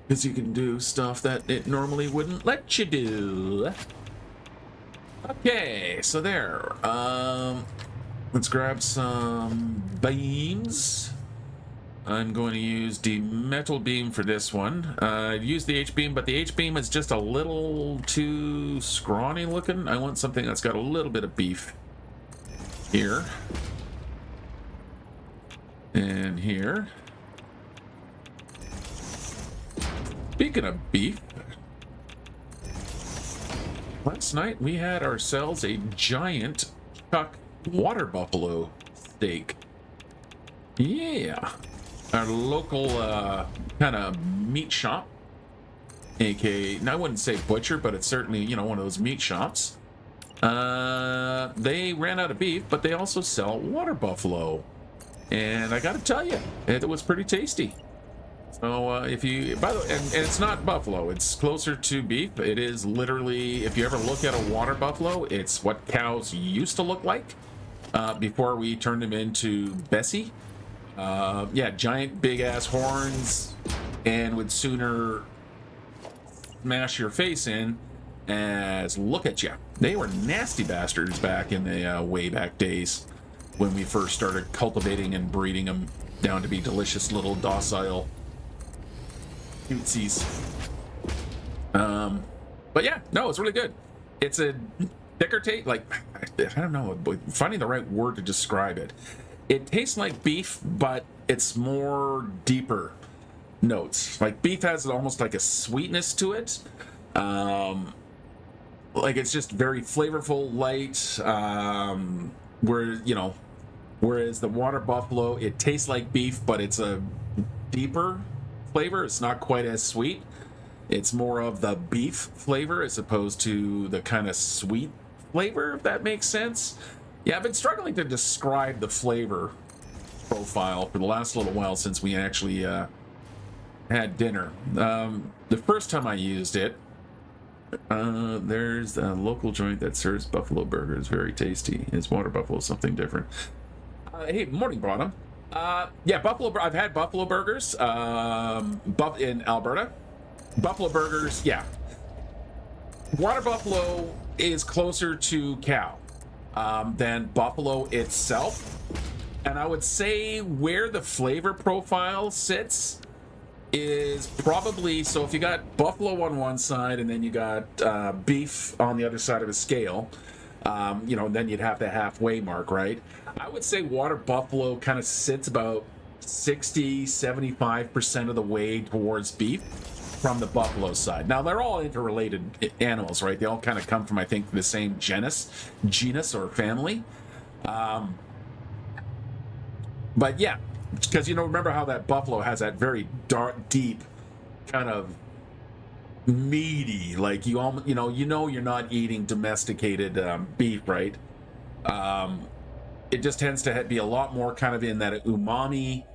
Because you can do stuff that it normally wouldn't let you do. Okay, so there. Let's grab some beams. I'm going to use the metal beam for this one. I'd use the H-beam, but the H-beam is just a little too scrawny looking. I want something that's got a little bit of beef here. And here. Speaking of beef, last night we had ourselves a giant chuck water buffalo steak. Yeah. Our local kind of meat shop, aka, I wouldn't say butcher, but it's certainly, you know, one of those meat shops. They ran out of beef, but they also sell water buffalo. And I gotta tell you, it was pretty tasty. So if you, by the way, and it's not buffalo, it's closer to beef. It is literally, if you ever look at a water buffalo, it's what cows used to look like before we turned them into Bessie. Yeah, giant big ass horns, and would sooner smash your face in as look at you. They were nasty bastards back in the way back days when we first started cultivating and breeding them down to be delicious little docile cutesies. But yeah, no, it's really good. It's a thicker taste, like, I don't know, finding the right word to describe it. It tastes like beef, but it's more deeper notes. Like beef has almost like a sweetness to it. Like it's just very flavorful, light. Whereas the water buffalo, it tastes like beef, but it's a deeper flavor. It's not quite as sweet. It's more of the beef flavor as opposed to the kind of sweet flavor, if that makes sense. Yeah, I've been struggling to describe the flavor profile for the last little while since we actually had dinner. The first time I used it, there's a local joint that serves buffalo burgers. Very tasty. Is water buffalo something different? Hey, morning, Bottom. Yeah, I've had buffalo burgers in Alberta. Buffalo burgers, yeah. Water buffalo is closer to cow than buffalo itself. And I would say where the flavor profile sits is probably, so if you got buffalo on one side and then you got beef on the other side of the scale, then you'd have the halfway mark, right? I would say water buffalo kind of sits about 60-75% of the way towards beef from the buffalo side. Now, they're all interrelated animals, right? They all kind of come from, I think, the same genus or family. But yeah, because, remember how that buffalo has that very dark, deep, kind of meaty, like you're not eating domesticated beef, right? It just tends to be a lot more kind of in that umami,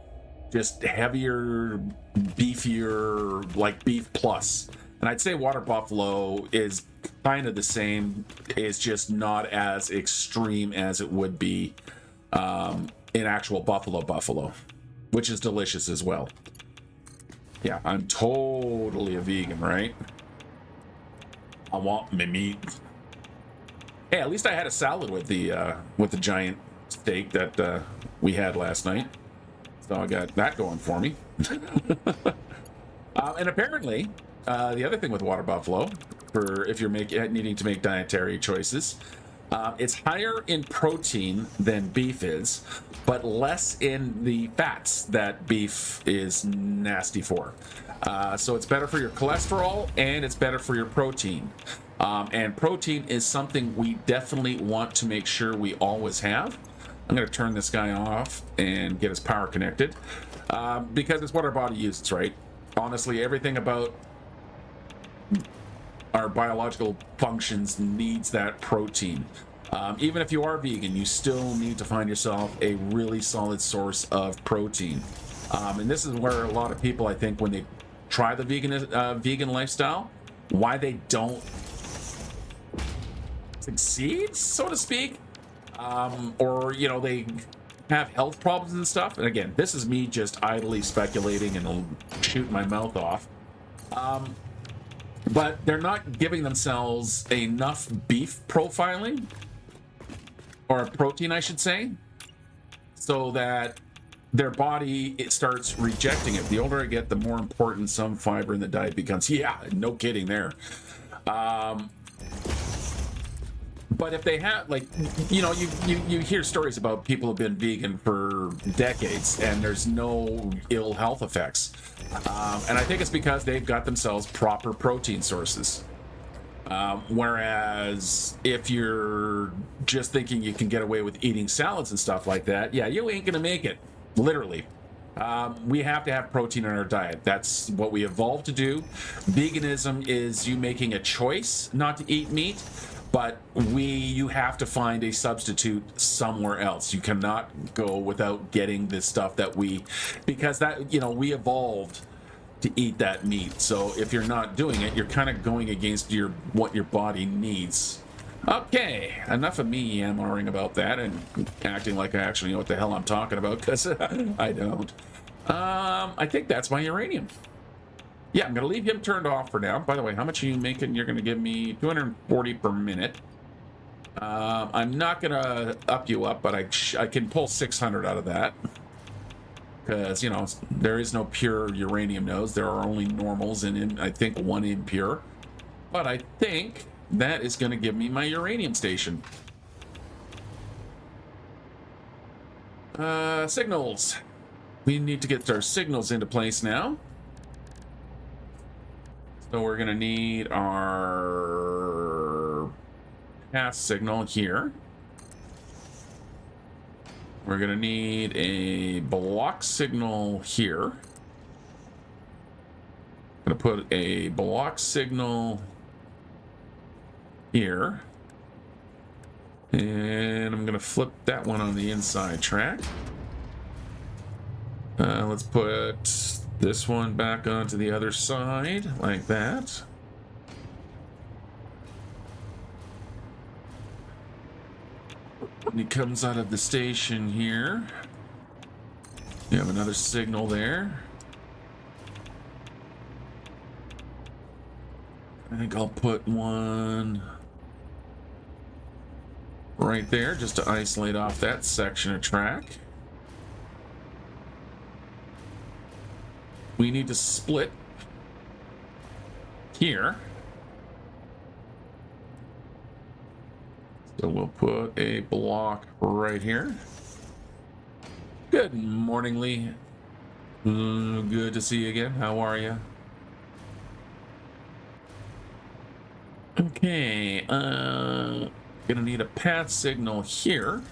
just heavier, beefier, like beef plus. And I'd say water buffalo is kind of the same. It's just not as extreme as it would be in actual buffalo, which is delicious as well. Yeah, I'm totally a vegan, right? I want my meat. Hey, at least I had a salad with the giant steak that we had last night. So I got that going for me. And apparently, the other thing with water buffalo, for if you're needing to make dietary choices, it's higher in protein than beef is, but less in the fats that beef is nasty for. So it's better for your cholesterol and it's better for your protein. And protein is something we definitely want to make sure we always have. I'm going to turn this guy off and get his power connected because it's what our body uses, right? Honestly, everything about our biological functions needs that protein. Even if you are vegan, you still need to find yourself a really solid source of protein. And this is where a lot of people, I think, when they try the vegan lifestyle, why they don't succeed, so to speak, or they have health problems and stuff. And again, this is me just idly speculating and shooting my mouth off. but they're not giving themselves enough beef profiling, or protein, I should say, so that their body, it starts rejecting it. The older I get, the more important some fiber in the diet becomes. Yeah, no kidding there. But if they have, like, you know, you hear stories about people who've been vegan for decades and there's no ill health effects. And I think it's because they've got themselves proper protein sources. Whereas if you're just thinking you can get away with eating salads and stuff like that, yeah, you ain't gonna make it, literally. We have to have protein in our diet. That's what we evolved to do. Veganism is you making a choice not to eat meat, but you have to find a substitute somewhere else. You cannot go without getting this stuff because that, you know, we evolved to eat that meat. So if you're not doing it, you're kind of going against what your body needs. Okay, enough of me yammering about that and acting like I actually know what the hell I'm talking about, because I don't. I think that's my uranium. Yeah, I'm going to leave him turned off for now. By the way, how much are you making? You're going to give me 240 per minute. I'm not going to up you up, but I can pull 600 out of that. Because, you know, there is no pure uranium nodes. There are only normals and, I think, one impure. But I think that is going to give me my uranium station. Signals. We need to get our signals into place now. So we're going to need our pass signal here. We're going to need a block signal here. I'm going to put a block signal here. And I'm going to flip that one on the inside track. Let's put this one back onto the other side, like that. When he comes out of the station here, you have another signal there. I think I'll put one right there just to isolate off that section of track. We need to split here. So we'll put a block right here. Good morning, Lee. Good to see you again. How are you? Okay, gonna need a path signal here.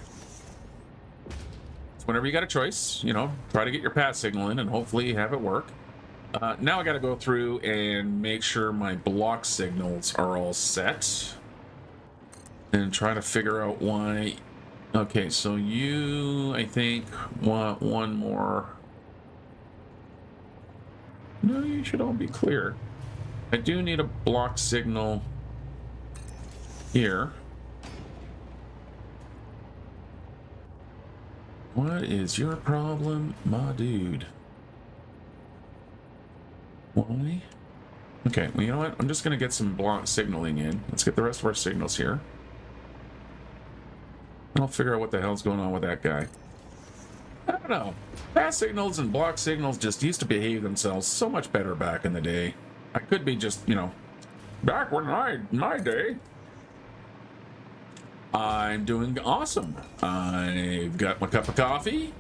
So whenever you got a choice, you know, try to get your path signal in and hopefully have it work. Now I got to go through and make sure my block signals are all set and try to figure out why. Okay, so you, I think, want one more. No, you should all be clear. I do need a block signal here. What is your problem, my dude? Why? Okay, well, you know what? I'm just going to get some block signaling in. Let's get the rest of our signals here. And I'll figure out what the hell's going on with that guy. I don't know. Fast signals and block signals just used to behave themselves so much better back in the day. I could be just, you know, back when my day. I'm doing awesome. I've got my cup of coffee.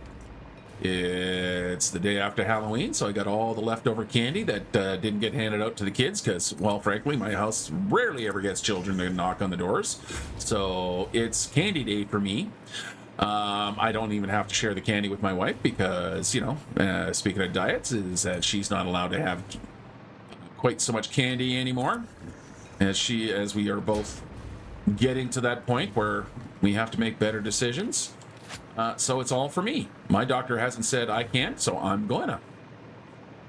It's the day after Halloween, so I got all the leftover candy that didn't get handed out to the kids because, well, frankly, my house rarely ever gets children to knock on the doors. So it's candy day for me. I don't even have to share the candy with my wife because, you know, speaking of diets, is that she's not allowed to have quite so much candy anymore, as we are both getting to that point where we have to make better decisions. So it's all for me. My doctor hasn't said I can't, so I'm gonna.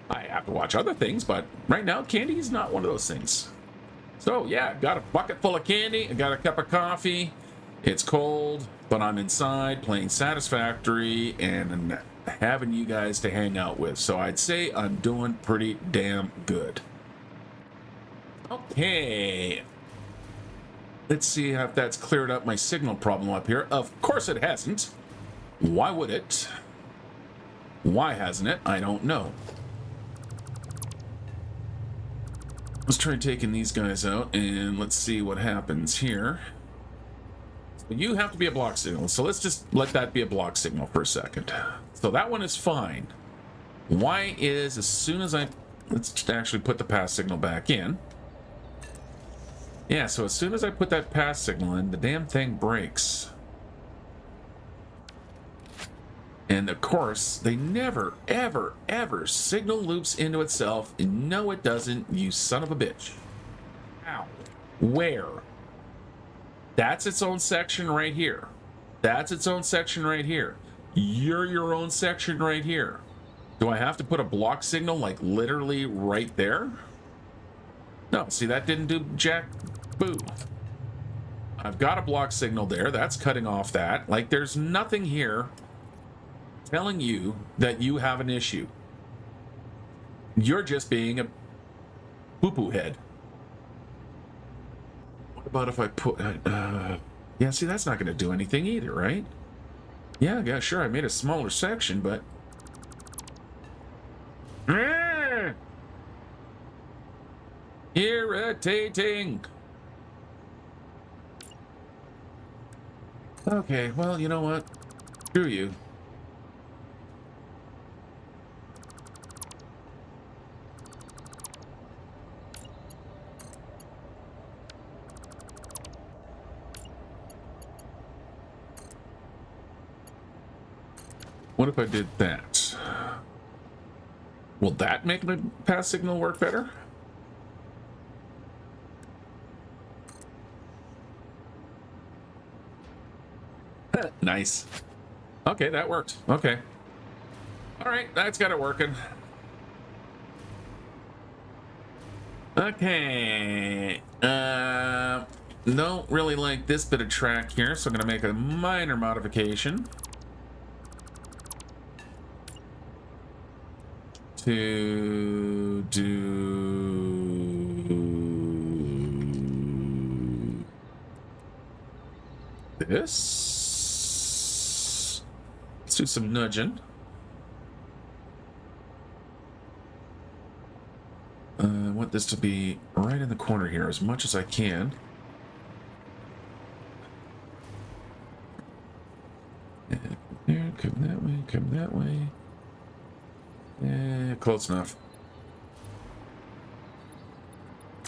I have to watch other things, but right now, candy is not one of those things. So yeah, got a bucket full of candy. I got a cup of coffee. It's cold, but I'm inside playing Satisfactory and having you guys to hang out with. So I'd say I'm doing pretty damn good. Okay. Let's see if that's cleared up my signal problem up here. Of course it hasn't. Why would it? Why hasn't it? I don't know. Let's try taking these guys out and let's see what happens here. You have to be a block signal, so let's just let that be a block signal for a second. So that one is fine. Why is, as soon as let's actually put the pass signal back in. Yeah, so as soon as I put that pass signal in, the damn thing breaks. And of course, they never, ever, ever signal loops into itself. No, it doesn't, you son of a bitch. Ow. Where? That's its own section right here. That's its own section right here. You're your own section right here. Do I have to put a block signal like literally right there? No, see, that didn't do jack boo. I've got a block signal there. That's cutting off that. Like, there's nothing here telling you that you have an issue. You're just being a poo-poo head. What about if I put... yeah, see, that's not going to do anything either, right? Yeah, sure, I made a smaller section, but... Irritating! Okay, well, you know what? Screw you. What if I did that? Will that make my pass signal work better? Nice. Okay, that worked. Okay. All right, that's got it working. Okay. Don't really like this bit of track here, so I'm going to make a minor modification. To do this. Let's do some nudging. I want this to be right in the corner here as much as I can. And here, come that way, come that way. Yeah, close enough.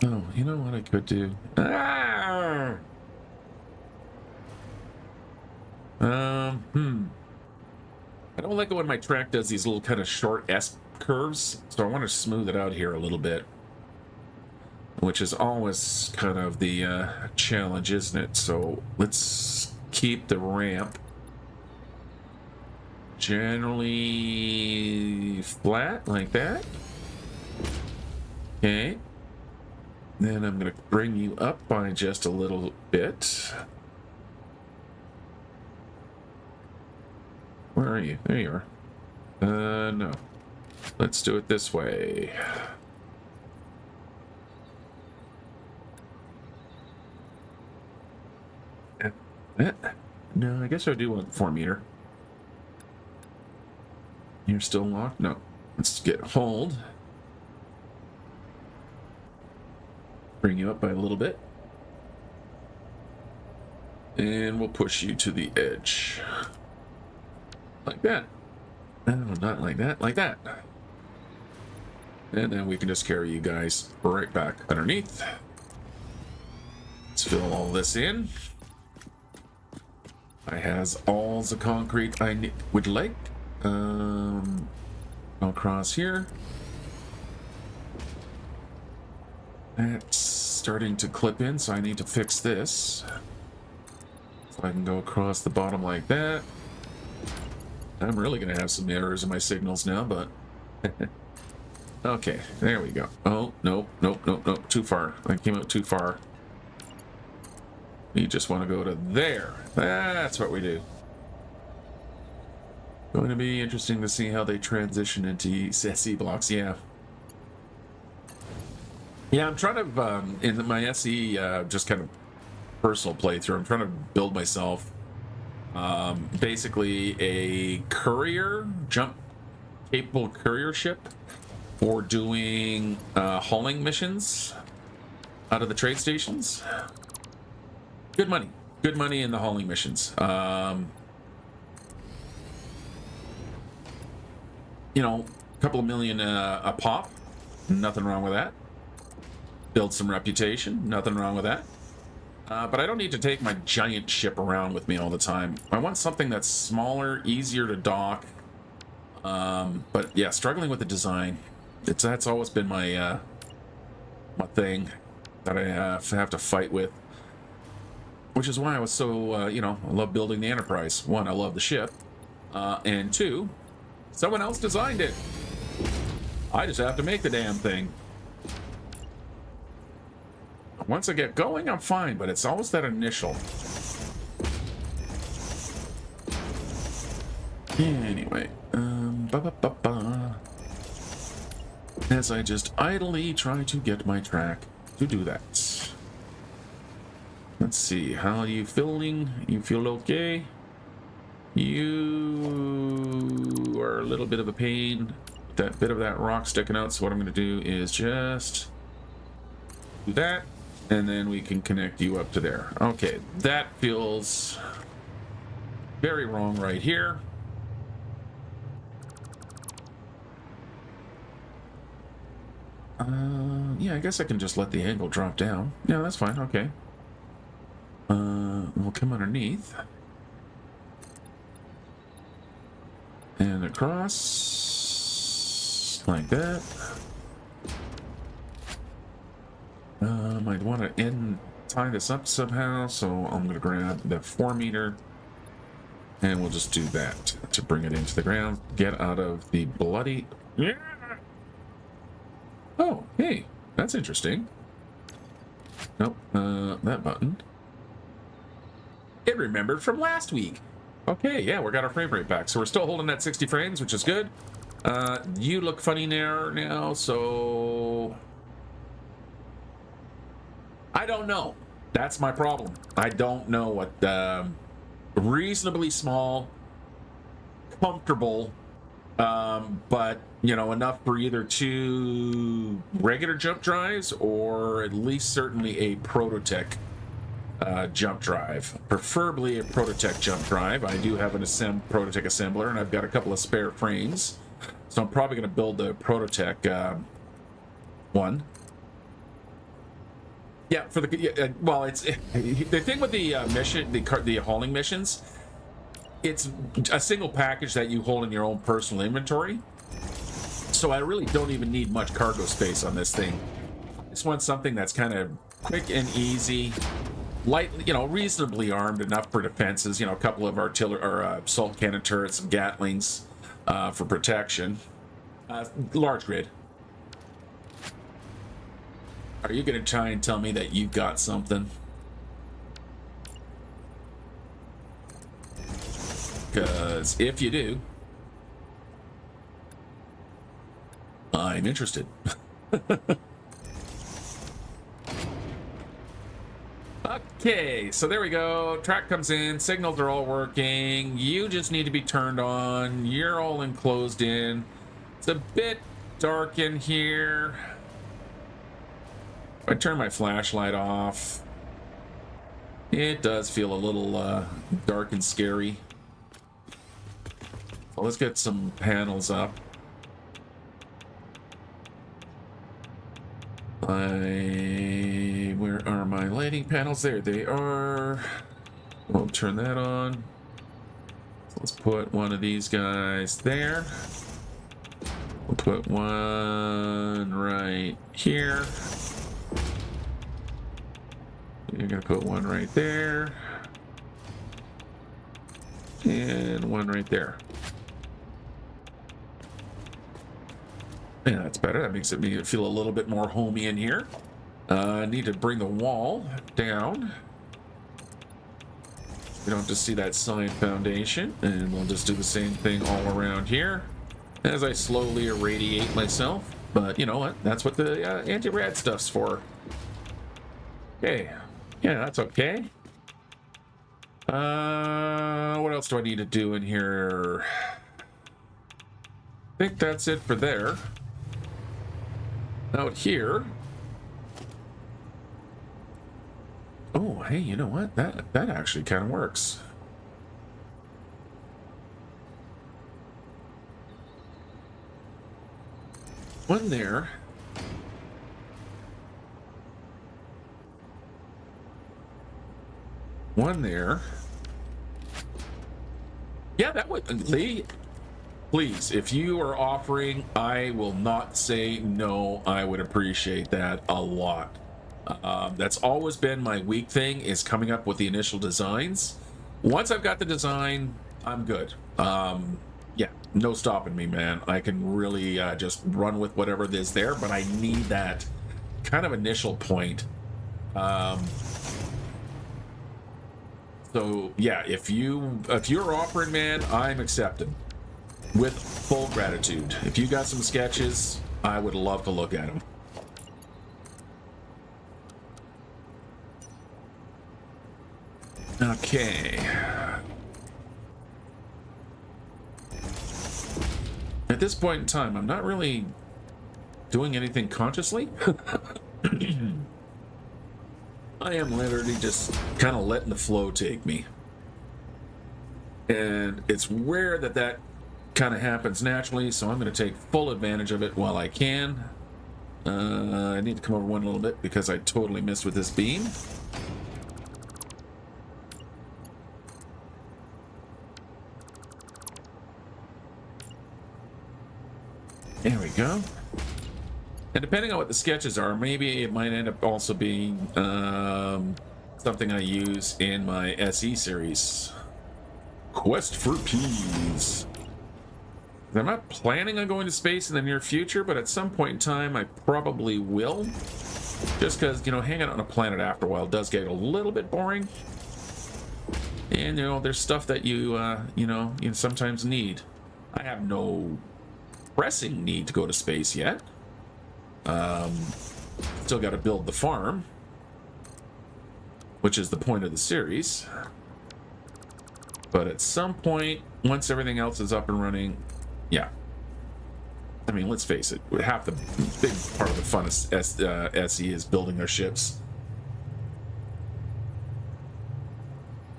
Oh, you know what I could do? Ah! I don't like it when my track does these little kind of short S curves, so I want to smooth it out here a little bit, which is always kind of the challenge, isn't it? So let's keep the ramp generally flat like that. Okay. Then I'm going to bring you up by just a little bit. Where are you? There you are. No. Let's do it this way. No, I guess I do want 4 meter. You're still locked? No. Let's get hold. Bring you up by a little bit. And we'll push you to the edge. Like that. No, not like that. Like that. And then we can just carry you guys right back underneath. Let's fill all this in. I has all the concrete I would like. Across here. That's starting to clip in, so I need to fix this. So I can go across the bottom like that. I'm really gonna have some errors in my signals now, but okay, there we go. Oh, nope, nope, nope, nope, too far. I came out too far. You just want to go to there. That's what we do. Going to be interesting to see how they transition into C blocks, yeah. Yeah, I'm trying to, in my SE, just kind of personal playthrough, I'm trying to build myself basically a courier, jump capable courier ship for doing hauling missions out of the trade stations. Good money in the hauling missions. You know, a couple of million a pop, nothing wrong with that. Build some reputation, nothing wrong with that. But I don't need to take my giant ship around with me all the time. I want something that's smaller, easier to dock. But yeah, struggling with the design. That's always been my my thing that I have to fight with. Which is why I was so, you know, I love building the Enterprise. One, I love the ship. And two, someone else designed it. I just have to make the damn thing. Once I get going, I'm fine, but it's always that initial. Anyway, as I just idly try to get my track to do that. Let's see, how are you feeling? You feel okay? You are a little bit of a pain. That bit of that rock sticking out, so what I'm going to do is just do that. And then we can connect you up to there. Okay, that feels very wrong right here. Yeah, I guess I can just let the angle drop down. Yeah, that's fine, okay. We'll come underneath. And across. Like that. I'd want to tie this up somehow, so I'm going to grab the 4 meter and we'll just do that to bring it into the ground. Get out of the bloody... Yeah. Oh, hey, that's interesting. Nope, that button. It remembered from last week. Okay, yeah, we got our frame rate back, so we're still holding that 60 frames, which is good. You look funny now, so... I don't know. That's my problem. I don't know what reasonably small, comfortable, but you know, enough for either 2 regular jump drives or at least certainly a Prototech jump drive, preferably a Prototech jump drive. I do have an Prototech assembler, and I've got a couple of spare frames, so I'm probably going to build the Prototech one. Yeah, for the well, it's the thing with the mission, the hauling missions. It's a single package that you hold in your own personal inventory, so I really don't even need much cargo space on this thing. I just want something that's kind of quick and easy, light, you know, reasonably armed enough for defenses. You know, a couple of artillery or assault cannon turrets, some Gatlings for protection. Large grid. Are you going to try and tell me that you've got something? Because if you do, I'm interested. Okay, so there we go. Track comes in, signals are all working. You just need to be turned on. You're all enclosed in. It's a bit dark in here. If I turn my flashlight off, it does feel a little dark and scary. So let's get some panels up. Where are my lighting panels? There they are. We'll turn that on. So let's put one of these guys there. We'll put one right here. You're gonna put one right there. And one right there. Yeah, that's better. That makes me feel a little bit more homey in here. I need to bring the wall down. We don't have to see that side foundation. And we'll just do the same thing all around here as I slowly irradiate myself. But you know what? That's what the anti-rad stuff's for. Okay. Yeah, that's okay. What else do I need to do in here? I think that's it for there. Out here. Oh, hey, you know what? That actually kind of works. One there. One there. Yeah, that would... Lee, please, if you are offering, I will not say no. I would appreciate that a lot. That's always been my weak thing, is coming up with the initial designs. Once I've got the design, I'm good. Yeah, no stopping me, man. I can really just run with whatever is there, but I need that kind of initial point. So yeah, if you're offering, man, I'm accepting with full gratitude. If you got some sketches, I would love to look at them. Okay. At this point in time, I'm not really doing anything consciously. I am literally just kind of letting the flow take me. And it's rare that kind of happens naturally, so I'm going to take full advantage of it while I can. I need to come over one a little bit because I totally missed with this beam. There we go. And depending on what the sketches are, maybe it might end up also being something I use in my SE series. Quest for Peas. I'm not planning on going to space in the near future, but at some point in time, I probably will. Just because, you know, hanging out on a planet after a while does get a little bit boring. And, you know, there's stuff that you sometimes need. I have no pressing need to go to space yet. Still got to build the farm, which is the point of the series. But at some point, once everything else is up and running, yeah. I mean, let's face it, half the big part of the fun of SE is building their ships.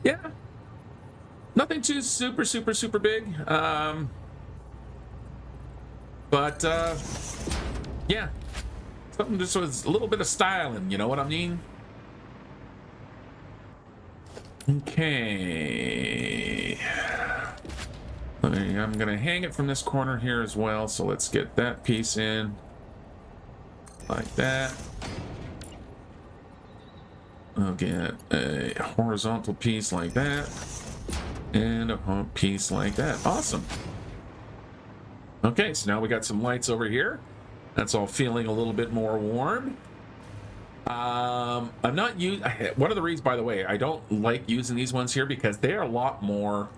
Yeah. Nothing too super big. But yeah. Something just was a little bit of styling, you know what I mean? Okay. I'm gonna hang it from this corner here as well, so let's get that piece in. Like that. I'll get a horizontal piece like that. And a piece like that. Awesome. Okay, so now we got some lights over here. That's all feeling a little bit more warm. I'm not using... One of the reasons, by the way, I don't like using these ones here because they are a lot more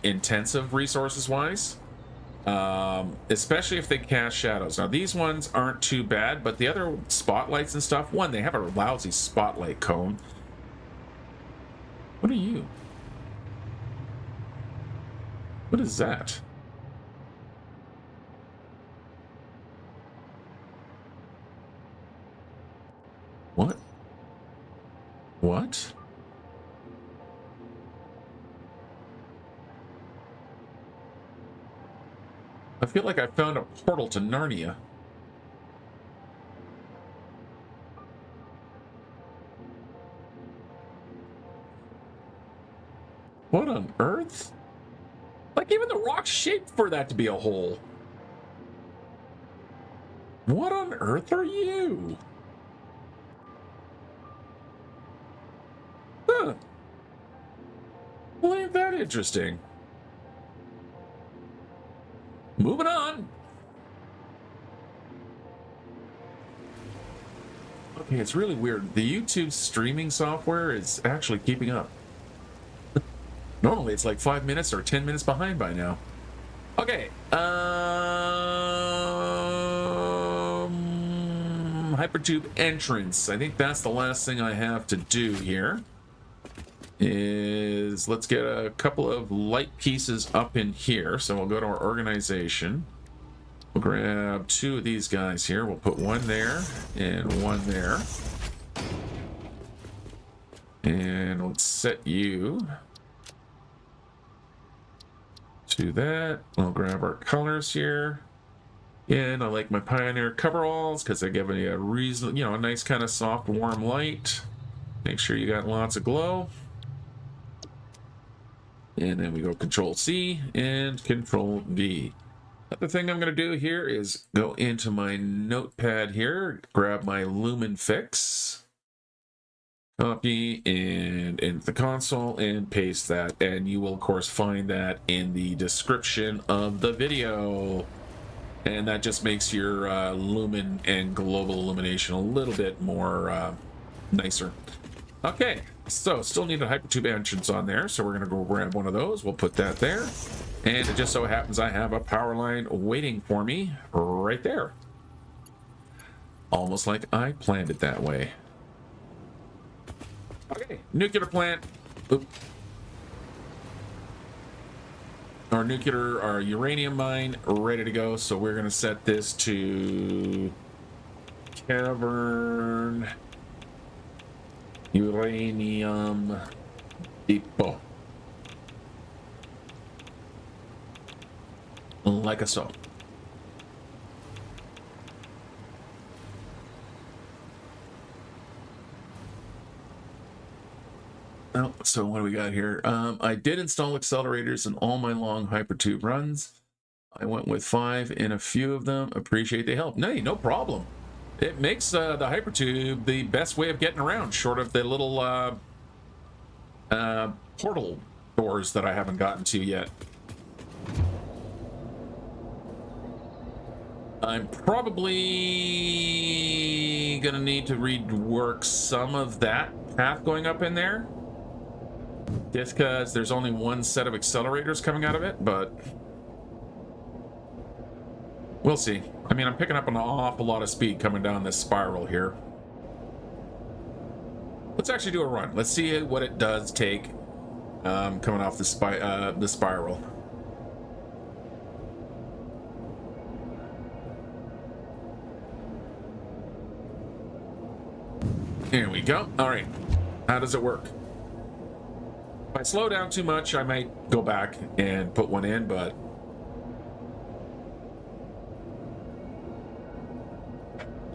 intensive resources-wise. Especially if they cast shadows. Now, these ones aren't too bad, but the other spotlights and stuff, one, they have a lousy spotlight cone. What are you? What is that? What? What? I feel like I found a portal to Narnia. What on earth? Like, even the rock's shaped for that to be a hole. What on earth are you? Huh. Well, ain't that interesting? Moving on. Okay, it's really weird. The YouTube streaming software is actually keeping up. Normally it's like 5 minutes or 10 minutes behind by now. Okay. hypertube entrance. I think that's the last thing I have to do here. Is let's get a couple of light pieces up in here. So we'll go to our organization. We'll grab 2 of these guys here. We'll put one there and one there. And let's set you to that. We'll grab our colors here. And I like my Pioneer coveralls because they give me a reason, a nice kind of soft, warm light. Make sure you got lots of glow. And then we go Control C and Control V. Other thing I'm going to do here is go into my notepad here, grab my Lumen Fix, copy, and into the console and paste that. And you will, of course, find that in the description of the video. And that just makes your lumen and global illumination a little bit more nicer. Okay, so still need a hypertube entrance on there, so we're going to go grab one of those. We'll put that there. And it just so happens I have a power line waiting for me right there. Almost like I planned it that way. Okay, nuclear plant. Oop. Our uranium mine ready to go. So we're going to set this to cavern uranium depot. Like so. Oh, so what do we got here? I did install accelerators in all my long hypertube runs. I went with 5 in a few of them. Appreciate the help. No problem. It makes the hypertube the best way of getting around, short of the little portal doors that I haven't gotten to yet. I'm probably gonna need to rework some of that path going up in there, just because there's only one set of accelerators coming out of it, but we'll see. I mean, I'm picking up an awful lot of speed coming down this spiral here. Let's actually do a run. Let's see what it does take coming off the spiral. Here we go. All right. How does it work? If I slow down too much, I might go back and put one in, but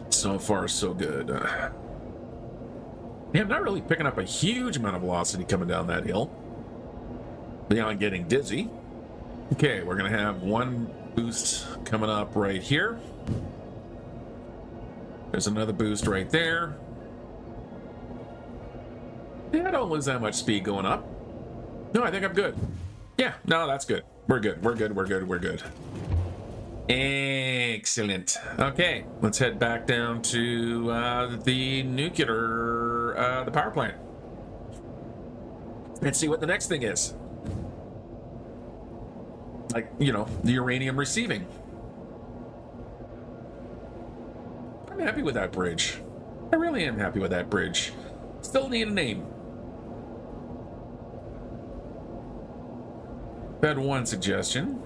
so far, so good. Yeah, I'm not really picking up a huge amount of velocity coming down that hill, beyond getting dizzy. Okay, we're going to have one boost coming up right here. There's another boost right there. Yeah, I don't lose that much speed going up. No, I think I'm good. Yeah, no, that's good. We're good. We're good. We're good. We're good. Excellent. Okay, let's head back down to the nuclear, the power plant. Let's see what the next thing is. Like, the uranium receiving. I'm happy with that bridge. I really am happy with that bridge. Still need a name. Had one suggestion.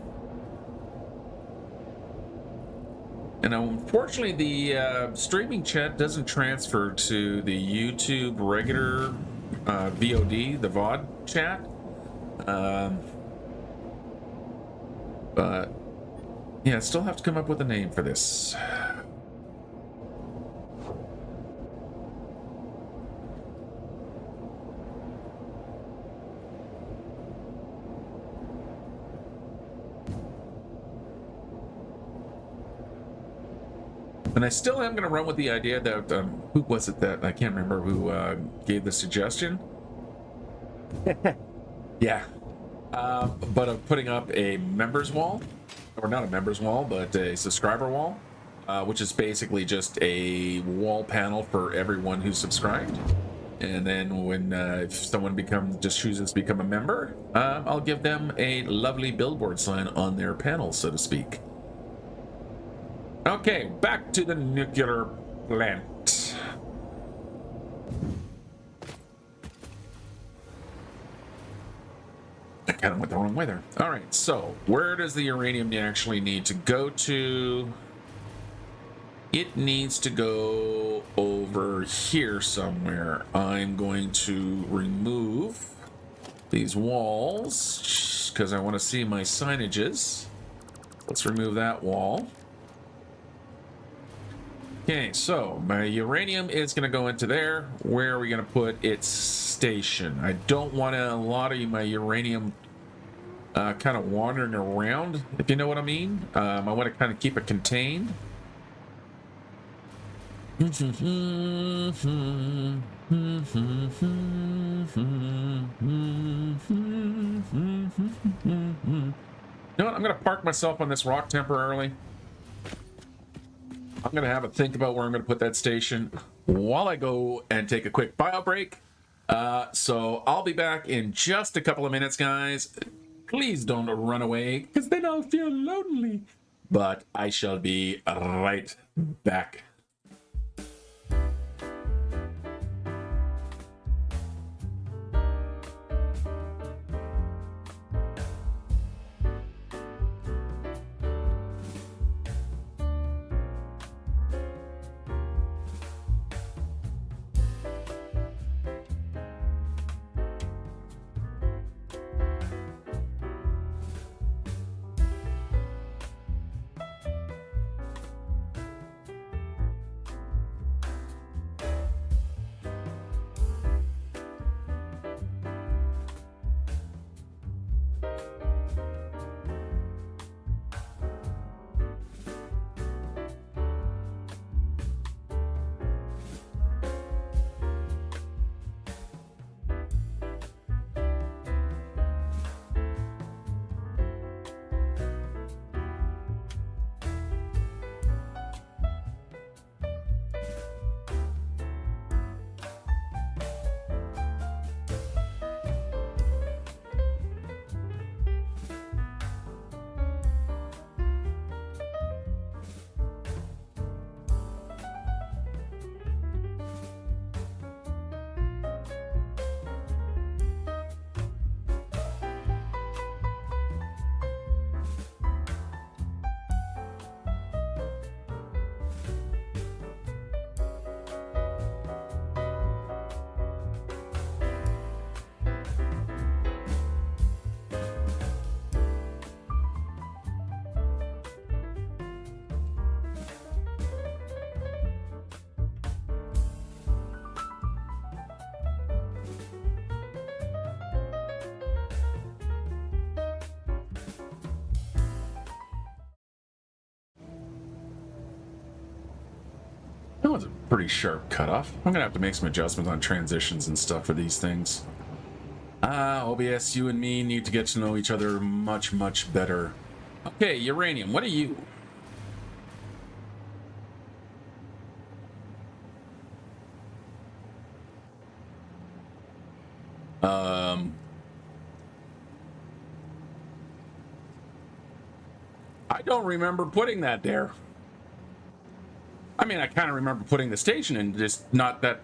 And unfortunately, the streaming chat doesn't transfer to the YouTube regular VOD, the VOD chat. But yeah, still have to come up with a name for this. And I still am going to run with the idea that, who was it that, I can't remember who gave the suggestion. Yeah. But of putting up a members wall, or not a members wall, but a subscriber wall, which is basically just a wall panel for everyone who's subscribed. And then when if someone just chooses to become a member, I'll give them a lovely billboard sign on their panel, so to speak. Okay, back to the nuclear plant. I kind of went the wrong way there. All right, so where does the uranium actually need to go to? It needs to go over here somewhere. I'm going to remove these walls because I want to see my signages. Let's remove that wall. Okay, so my uranium is going to go into there. Where are we going to put its station? I don't want a lot of my uranium kind of wandering around, if you know what I mean. I want to kind of keep it contained. You know what? I'm going to park myself on this rock temporarily. I'm going to have a think about where I'm going to put that station while I go and take a quick bio break. So I'll be back in just a couple of minutes, guys. Please don't run away, because then I'll feel lonely. But I shall be right back. That was a pretty sharp cutoff. I'm gonna have to make some adjustments on transitions and stuff for these things. OBS, you and me need to get to know each other much, much better. Okay, uranium, what are you? I don't remember putting that there. I mean, I kind of remember putting the station in, just not that.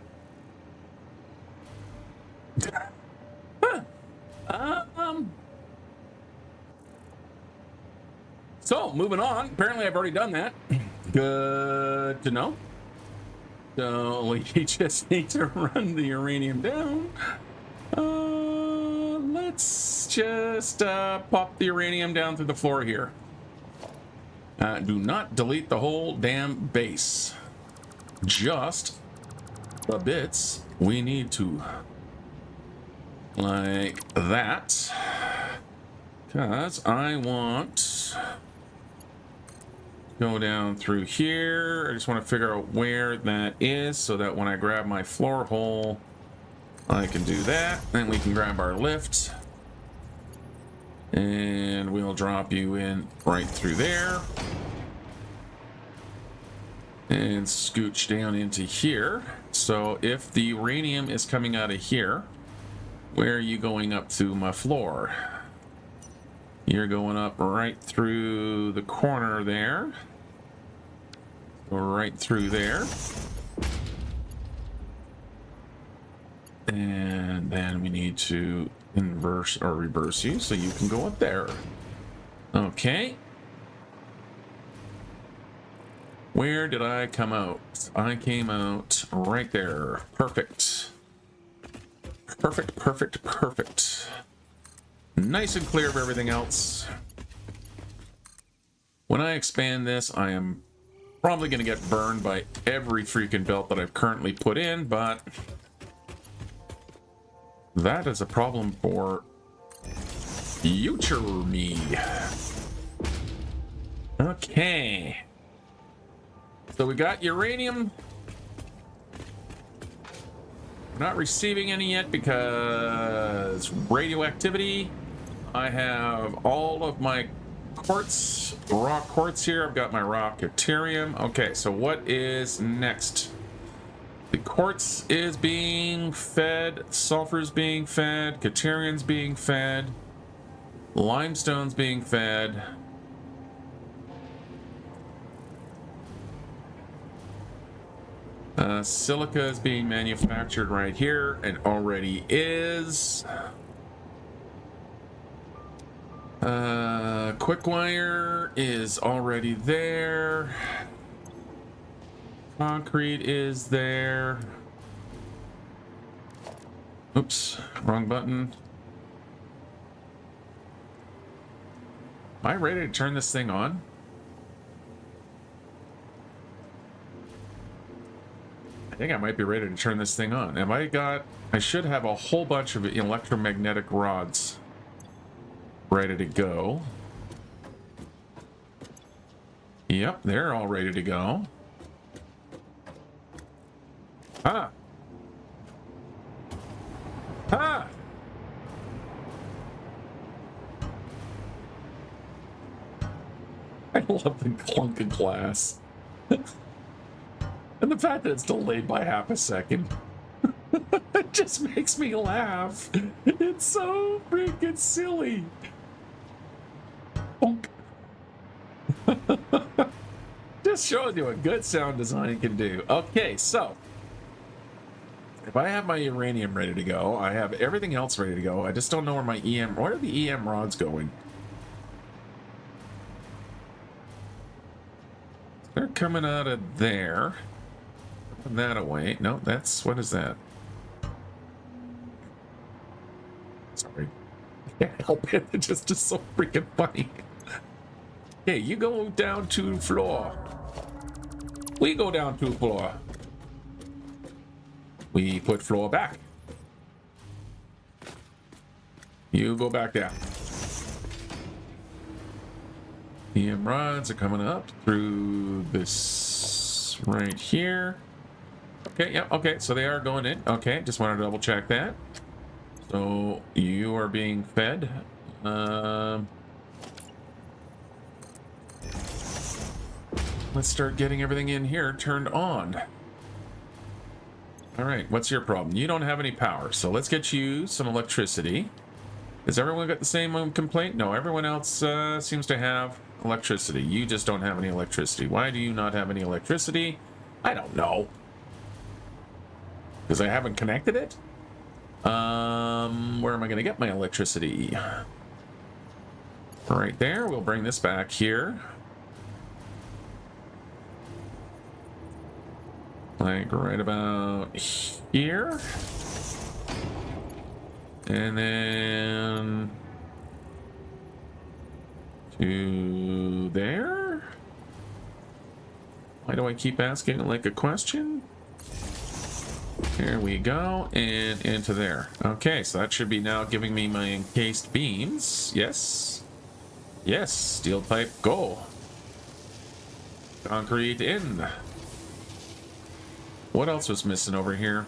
So, moving on. Apparently, I've already done that. Good to know. So, we just need to run the uranium down. Let's just pop the uranium down through the floor here. Do not delete the whole damn base. Just the bits we need to. Like that. Because I want... Go down through here. I just want to figure out where that is so that when I grab my floor hole, I can do that. Then we can grab our lift. And we'll drop you in right through there. And scooch down into here. So if the uranium is coming out of here, where are you going up through my floor? You're going up right through the corner there. Go right through there. And then we need to inverse or reverse you so you can go up there. Okay. Where did I come out? I came out right there. Perfect. Perfect, perfect, perfect. Nice and clear of everything else. When I expand this, I am probably going to get burned by every freaking belt that I've currently put in, but that is a problem for future me. Okay. So we got uranium. We're not receiving any yet because radioactivity. I have all of my quartz, raw quartz here. I've got my raw deuterium. Okay, so what is next? The quartz is being fed, sulfur's being fed, deuterium's being fed, limestone's being fed. Silica is being manufactured right here and already is. Quick wire is already there. Concrete is there. Oops, wrong button. Am I ready to turn this thing on? I think I might be ready to turn this thing on. I should have a whole bunch of electromagnetic rods ready to go. Yep, they're all ready to go. Ah! Ah! I love the clunk of glass. And the fact that it's delayed by half a second. It just makes me laugh. It's so freaking silly. Bonk. Just shows you what good sound design can do. Okay, so if I have my uranium ready to go, I have everything else ready to go. I just don't know where my EM... Where are the EM rods going? They're coming out of there. Put that away. No, that's... What is that? Sorry. I can't help it. It's just so freaking funny. Okay, you go down to the floor. We go down to the floor. We put floor back. You go back down. EM rods are coming up through this right here. Okay, yeah, okay, so they are going in. Okay, just wanted to double check that. So you are being fed. Let's start getting everything in here turned on. All right, what's your problem? You don't have any power, so let's get you some electricity. Has everyone got the same complaint? No, everyone else seems to have electricity. You just don't have any electricity. Why do you not have any electricity? I don't know. Because I haven't connected it? Where am I going to get my electricity? Right there. We'll bring this back here. Like right about here. And then to there. Why do I keep asking it like a question? Here we go, and into there. Okay, so that should be now giving me my encased beams. Yes. Yes, steel pipe, go. Concrete in. What else was missing over here?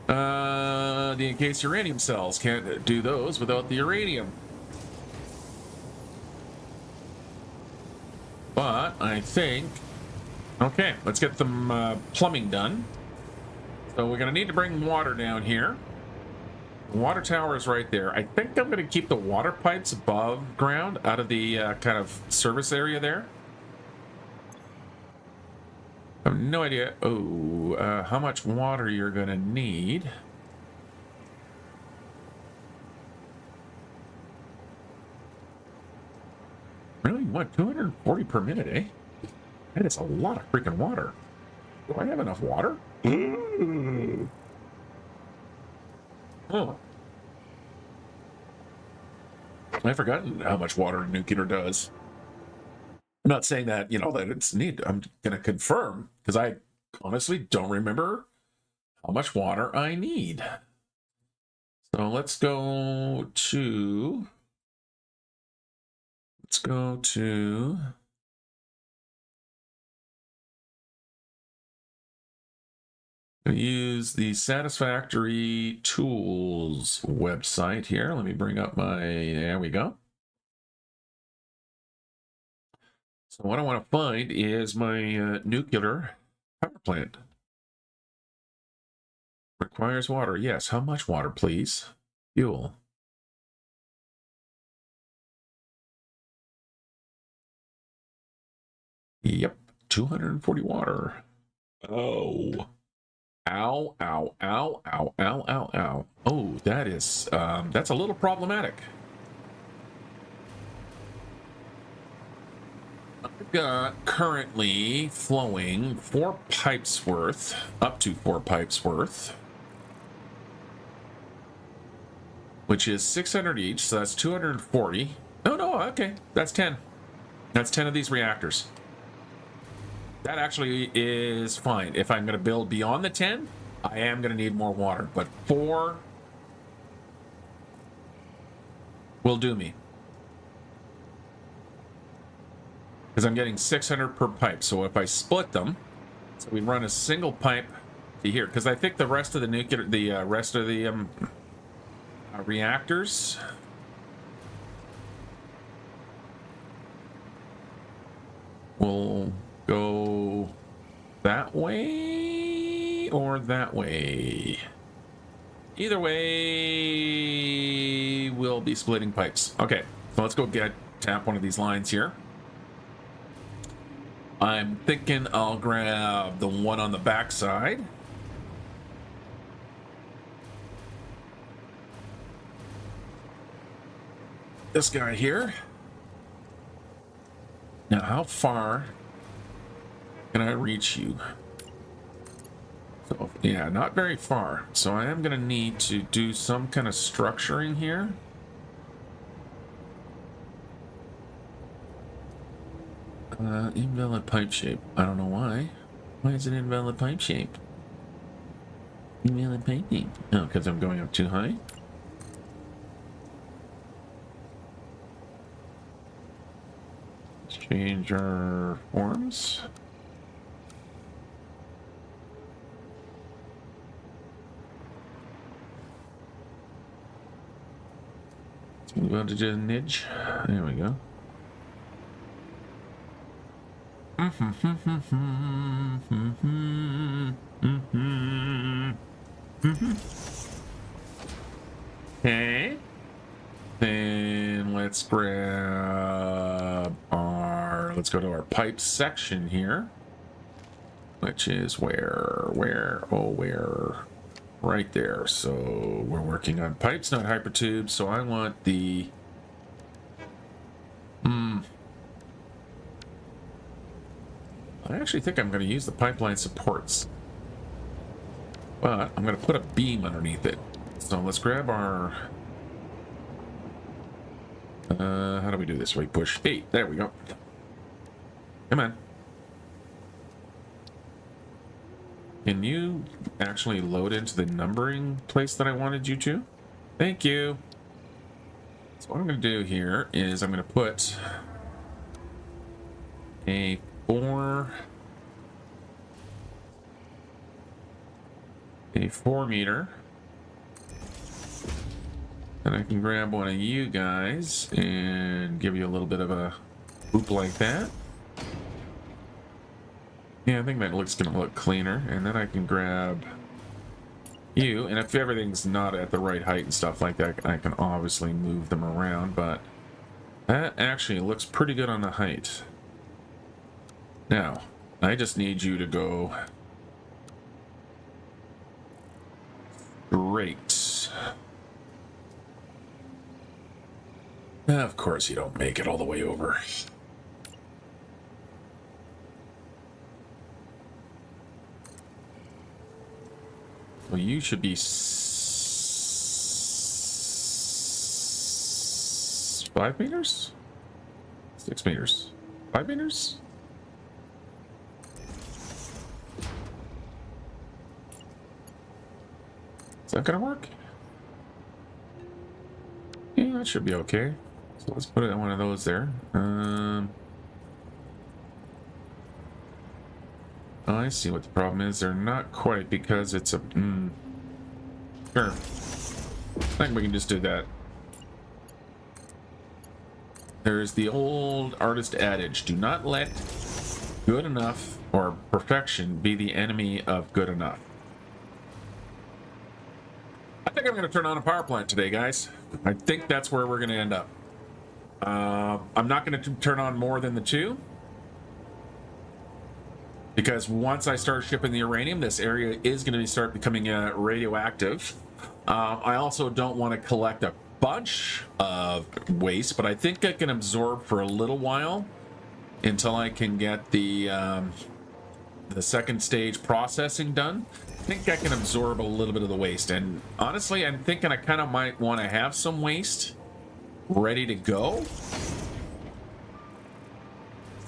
The encased uranium cells. Can't do those without the uranium. But I think... Okay, let's get some plumbing done. So we're going to need to bring water down here. The water tower is right there. I think I'm going to keep the water pipes above ground out of the kind of service area there. I have no idea. Oh, how much water you're gonna need. Really? What? 240 per minute, eh? That is a lot of freaking water. Do I have enough water? Oh. I've forgotten how much water a nuclear does. I'm not saying that, you know, that it's neat. I'm going to confirm because I honestly don't remember how much water I need. So let's go to use the Satisfactory Tools website here. Let me bring up there we go. So what I want to find is my nuclear power plant. Requires water. Yes. How much water, please? Fuel. Yep. 240 water. Oh. Ow, ow, ow, ow, ow, ow, ow. Oh, that's a little problematic. I've got currently flowing 4 pipes worth, up to 4 pipes worth, which is 600 each, so that's 240. No, okay, that's 10. That's 10 of these reactors. That actually is fine. If I'm going to build beyond the 10, I am going to need more water, but 4 will do me. Because I'm getting 600 per pipe, so if I split them, so we run a single pipe to here, because I think the rest of the nuclear, the rest of the reactors will go that way or that way. Either way, we'll be splitting pipes. Okay, so let's go tap one of these lines here. I'm thinking I'll grab the one on the back side. This guy here. Now, how far can I reach you? So, yeah, not very far. So I am going to need to do some kind of structuring here. Invalid pipe shape. I don't know why. Why is it invalid pipe shape? Invalid pipe shape. Oh, because I'm going up too high. Let's change our forms. Let's move on to the nidge. There we go. Okay. Then let's grab let's go to our pipe section here, which is where, right there. So we're working on pipes, not hypertubes. So I want the, I actually think I'm going to use the pipeline supports, but I'm going to put a beam underneath it. So let's grab our, how do we do this? We push 8. There we go. Come on. Can you actually load into the numbering place that I wanted you to? Thank you. So what I'm going to do here is I'm going to put a 4 meter, and I can grab one of you guys and give you a little bit of a loop like that. Yeah, I think that looks gonna look cleaner, and then I can grab you, and if everything's not at the right height and stuff like that, I can obviously move them around, but that actually looks pretty good on the height. Now, I just need you to go straight. Of course you don't make it all the way over. Well, you should be 5 meters? 6 meters? 5 meters? Is that gonna work? Yeah, that should be okay. So let's put it in one of those there. Oh, I see what the problem is. They're not quite because it's a... Sure. I think we can just do that. There's the old artist adage, do not let good enough or perfection be the enemy of good enough. I think I'm going to turn on a power plant today, guys. I think that's where we're going to end up. I'm not going to turn on more than the 2. Because once I start shipping the uranium, this area is going to start becoming radioactive. I also don't want to collect a bunch of waste, but I think I can absorb for a little while until I can get the second stage processing done. I think I can absorb a little bit of the waste, and honestly, I'm thinking I kind of might want to have some waste ready to go,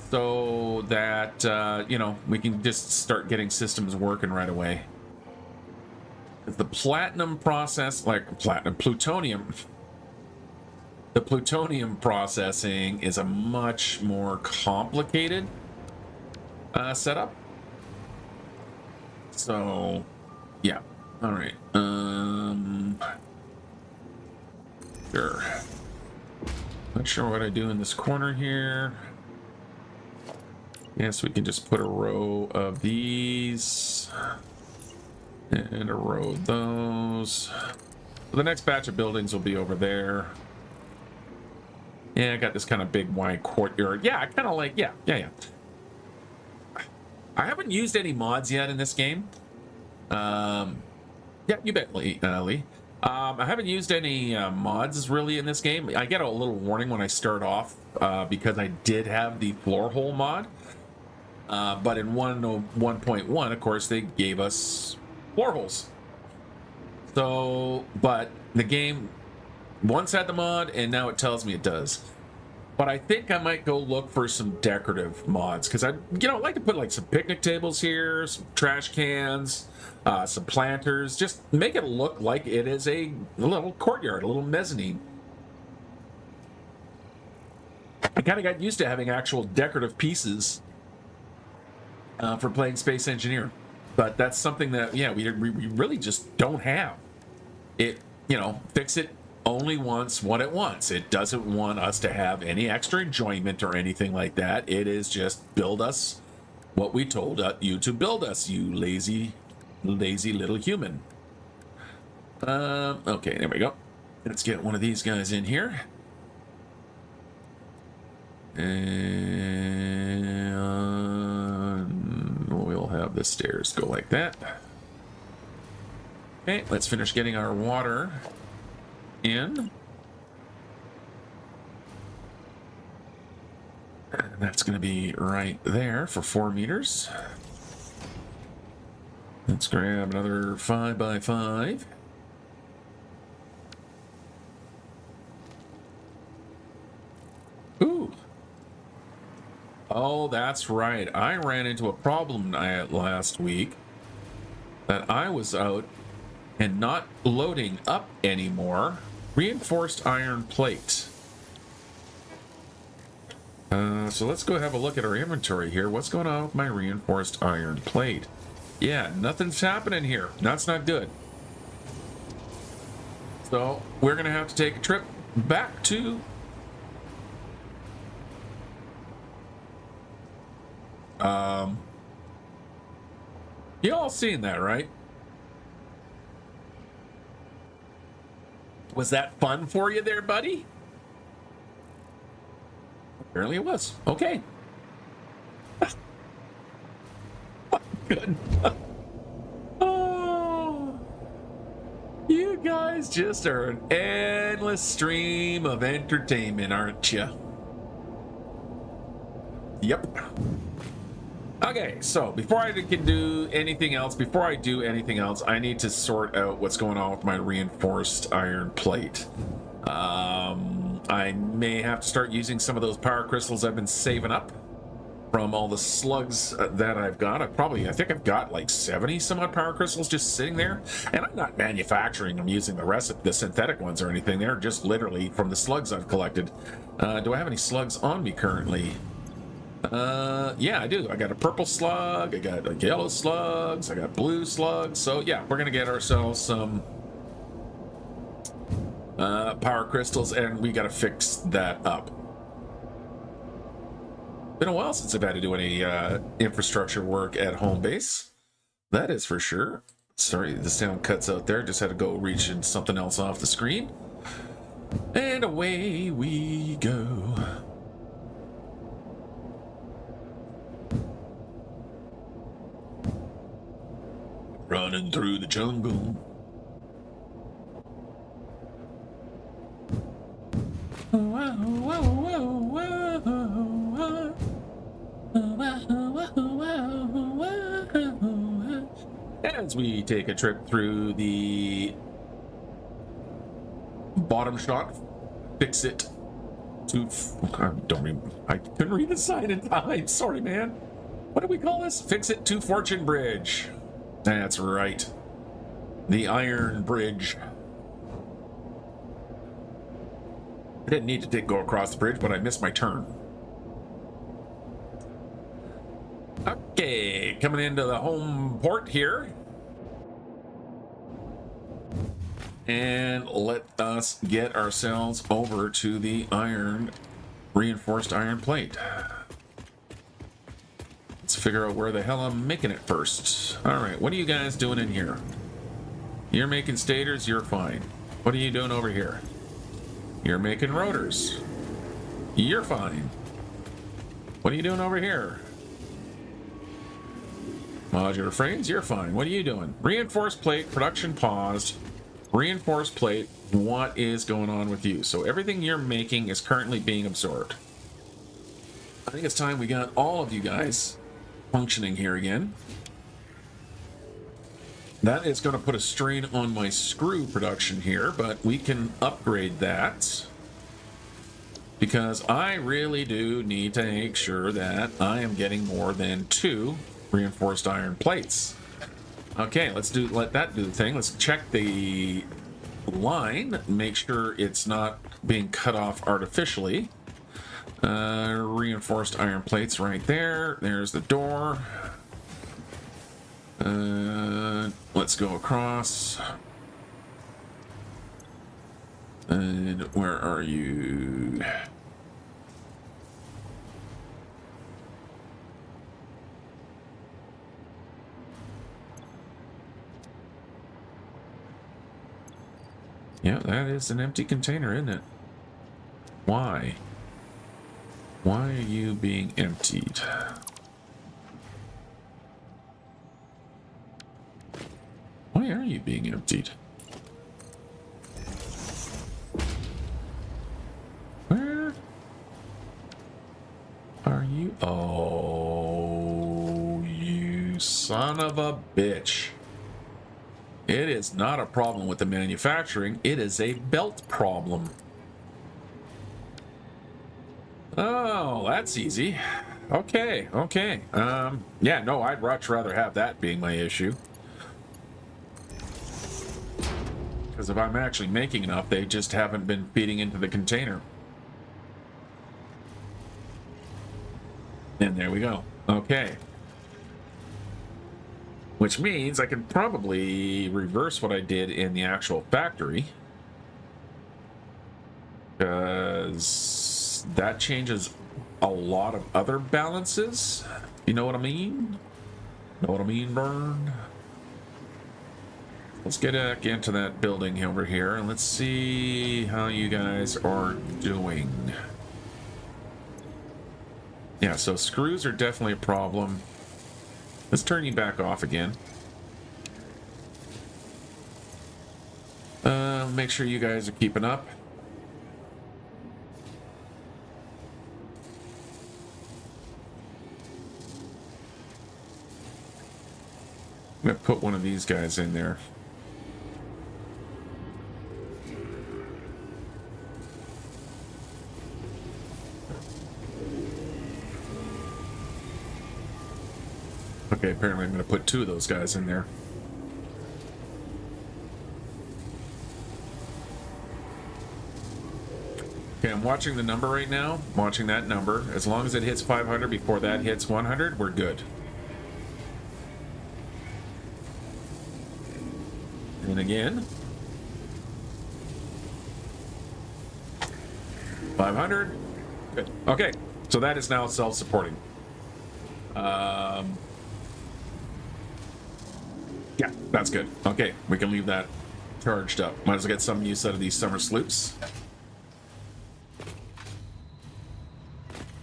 so that you know, we can just start getting systems working right away. The platinum process, like plutonium. The plutonium processing is a much more complicated setup. So, yeah. All right. Sure. Not sure what I do in this corner here. Yes, we can just put a row of these and a row of those. The next batch of buildings will be over there. Yeah, I got this kind of big wide courtyard. Yeah, I kind of like, yeah. I haven't used any mods yet in this game. Yeah, you bet, Lee. I haven't used any mods really in this game. I get a little warning when I start off because I did have the floor hole mod. But in 1.1, of course, they gave us floor holes. So, but the game once had the mod, and now it tells me it does. But I think I might go look for some decorative mods, because I'd like to put like some picnic tables here, some trash cans, some planters, just make it look like it is a little courtyard, a little mezzanine. I kind of got used to having actual decorative pieces for playing Space Engineer, but that's something that, yeah, we really just don't have. It, fix it only wants what it wants. It doesn't want us to have any extra enjoyment or anything like that. It is just build us what we told you to build us, you lazy little human. Okay, there we go. Let's get one of these guys in here. And we'll have the stairs go like that. Okay, let's finish getting our water in. And that's going to be right there for 4 meters. Let's grab another 5x5. Ooh. Oh, that's right. I ran into a problem last week that I was out and not loading up anymore reinforced iron plate. So let's go have a look at our inventory here. What's going on with my reinforced iron plate? Yeah, nothing's happening here. That's not good. So we're gonna have to take a trip back to you all seen that, right? Was that fun for you there, buddy? Apparently it was. Okay. Good. Oh, you guys just are an endless stream of entertainment, aren't you? Yep. Okay, so before I can do anything else, I need to sort out what's going on with my reinforced iron plate. I may have to start using some of those power crystals I've been saving up from all the slugs that I've got. I think I've got like 70 some odd power crystals just sitting there, and I'm not manufacturing them using the synthetic ones or anything. They're just literally from the slugs I've collected. Do I have any slugs on me currently? Yeah, I do. I got a purple slug, I got like yellow slugs, I got blue slugs. So yeah, we're gonna get ourselves some power crystals, and we gotta fix that up. Been a while since I've had to do any infrastructure work at home base. That is for sure. Sorry, the sound cuts out there. Just had to go reach something else off the screen. And away we go. Running through the jungle. As we take a trip through the bottom shot, fix it to. I couldn't read the sign in time. Sorry, man. What do we call this? Fix it to Fortune Bridge. That's right. The Iron Bridge. I didn't need to go across the bridge, but I missed my turn. Okay, coming into the home port here. And let us get ourselves over to the reinforced iron plate. Let's figure out where the hell I'm making it first. All right, what are you guys doing in here? You're making stators, you're fine. What are you doing over here? You're making rotors. You're fine. What are you doing over here? Modular frames, you're fine. What are you doing? Reinforced plate, production paused. Reinforced plate, what is going on with you? So everything you're making is currently being absorbed. I think it's time we got all of you guys functioning here again. That is going to put a strain on my screw production here, but we can upgrade that because I really do need to make sure that I am getting more than 2 reinforced iron plates. Okay, let that do the thing. Let's check the line, make sure it's not being cut off artificially. Reinforced iron plates right there. There's the door. Let's go across. And where are you? Yeah, that is an empty container, isn't it? Why? Why are you being emptied? Why are you being emptied? Where are you? Oh, you son of a bitch. It is not a problem with the manufacturing, it is a belt problem. Oh, that's easy. Okay. Yeah, no, I'd much rather have that being my issue. Because if I'm actually making enough, they just haven't been feeding into the container. And there we go. Okay. Which means I can probably reverse what I did in the actual factory. Because that changes a lot of other balances. You know what I mean? Know what I mean, Burn? Let's get back into that building over here and let's see how you guys are doing. Yeah, so screws are definitely a problem. Let's turn you back off again. Make sure you guys are keeping up. I'm gonna put one of these guys in there. Okay, apparently I'm gonna put two of those guys in there. Okay, I'm watching the number right now. I'm watching that number. As long as it hits 500 before that hits 100, we're good. And again. 500. Good. Okay, so that is now self-supporting. Yeah, that's good. Okay, we can leave that charged up. Might as well get some use out of these summer sloops.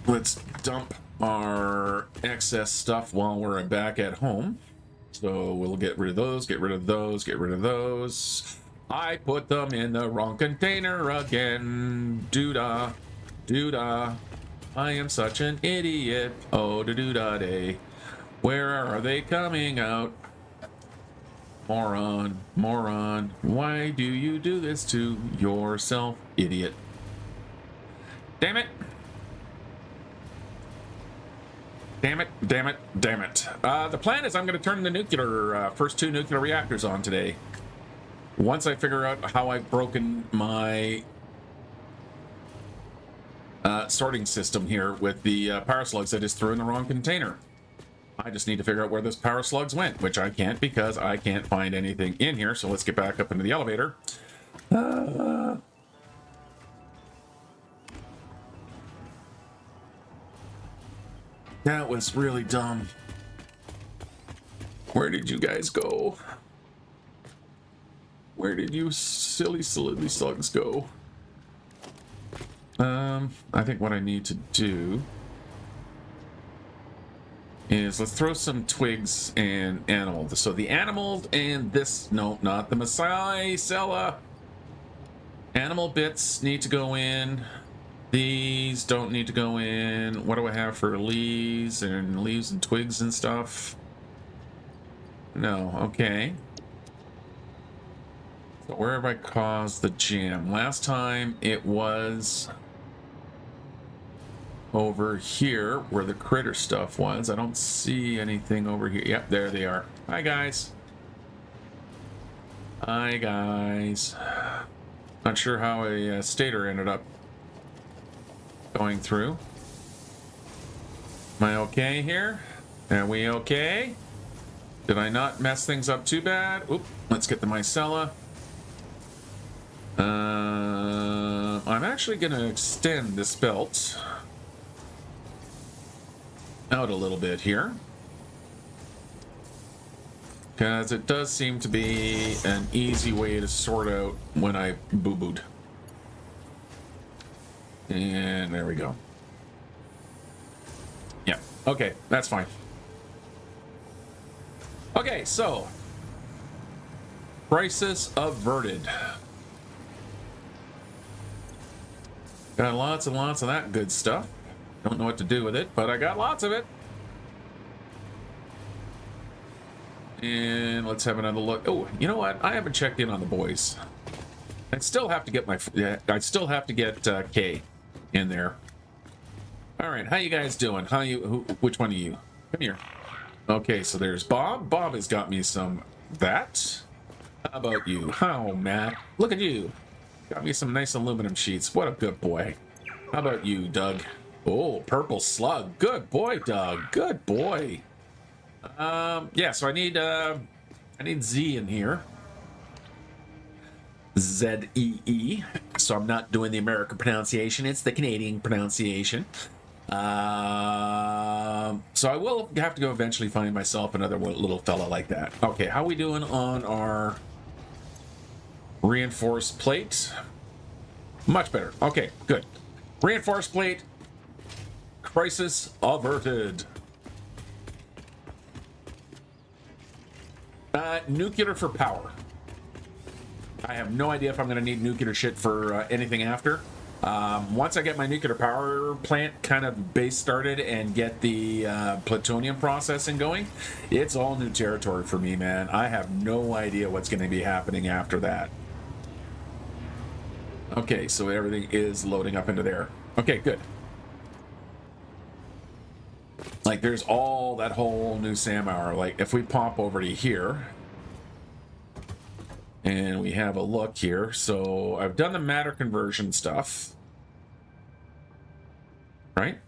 Let's dump our excess stuff while we're back at home. So we'll get rid of those, get rid of those, get rid of those. I put them in the wrong container again. Doo-da, doo-da. I am such an idiot. Oh, da-doo-da-day. Where are they coming out? Moron, moron. Why do you do this to yourself, idiot? Damn it. Damn it, damn it, damn it. The plan is I'm going to turn the nuclear, first two nuclear reactors on today. Once I figure out how I've broken my sorting system here with the power slugs I just threw in the wrong container. I just need to figure out where those power slugs went, which I can't because I can't find anything in here. So let's get back up into the elevator. That was really dumb. Where did you guys go? Where did you silly slugs go? I think what I need to do is let's throw some twigs and animal. So the animal and this, no, not the Messiah. Animal bits need to go in. These don't need to go in. What do I have for leaves and twigs and stuff? No, okay. So where have I caused the jam? Last time it was over here where the critter stuff was. I don't see anything over here. Yep, there they are. Hi, guys. Hi, guys. Not sure how a stator ended up going through. Am I okay here? Are we okay? Did I not mess things up too bad? Oop, let's get the micella. I'm actually going to extend this belt out a little bit here, because it does seem to be an easy way to sort out when I boo-booed. And there we go. Yeah, okay, that's fine. Okay, so crisis averted. Got lots and lots of that good stuff. Don't know what to do with it, but I got lots of it. And let's have another look. Oh, you know what? I haven't checked in on the boys. I still have to get Kay in there. All right, how you guys doing? Which one of you? Come here. Okay, so there's Bob. Bob has got me some that. How about you? Oh, Matt, look at you. Got me some nice aluminum sheets. What a good boy. How about you, Doug? Oh, purple slug. Good boy, Doug. Good boy. Yeah, so I need Z in here. Z-E-E. So I'm not doing the American pronunciation. It's the Canadian pronunciation. So I will have to go eventually find myself another little fella like that. Okay, how are we doing on our reinforced plate? Much better. Okay, good. Reinforced plate. Crisis averted. Nuclear for power. I have no idea if I'm going to need nuclear shit for anything after. Once I get my nuclear power plant kind of base started and get the plutonium processing going, it's all new territory for me, man. I have no idea what's going to be happening after that. Okay, so everything is loading up into there. Okay, good. Like, there's all that whole new SAM hour. Like, if we pop over to here and we have a look here. So I've done the matter conversion stuff, right?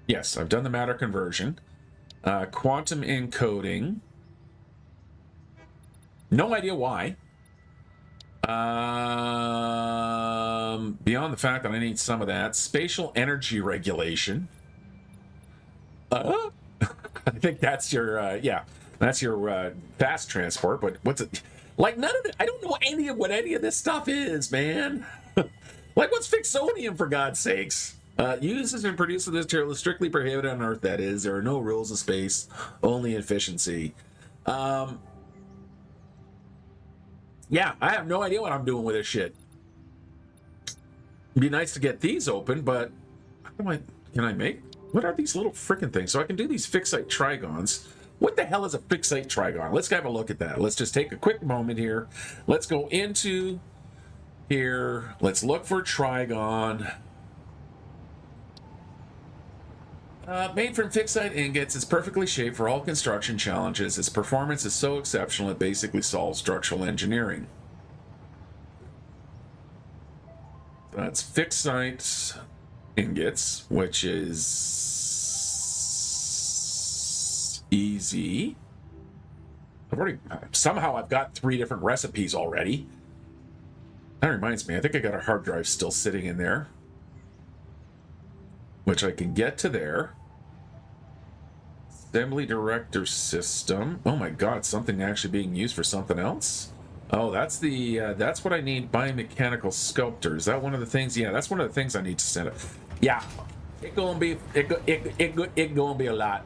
Yes, I've done the matter conversion. Quantum encoding. No idea why. Beyond the fact that I need some of that. Spatial energy regulation. I think that's your, yeah, that's your fast transport, but what's it? Like, none of it, I don't know any of what any of this stuff is, man. Like, what's Fixonium, for God's sakes? Uses and produces this material is strictly prohibited on Earth, that is. There are no rules of space, only efficiency. Yeah, I have no idea what I'm doing with this shit. It'd be nice to get these open, but how do can I make? What are these little freaking things? So I can do these fixite trigons. What the hell is a fixite trigon? Let's have a look at that. Let's just take a quick moment here. Let's go into here. Let's look for trigon. Made from fixite ingots, it's perfectly shaped for all construction challenges. Its performance is so exceptional it basically solves structural engineering. That's fixite ingots, which is easy. Somehow I've got 3 different recipes already. That reminds me, I think I got a hard drive still sitting in there, which I can get to there. Assembly director system. Oh my god, something actually being used for something else? Oh, that's the that's what I need. Biomechanical sculptor. Is that one of the things? Yeah, that's one of the things I need to set up. Yeah, it gonna be it gonna be a lot.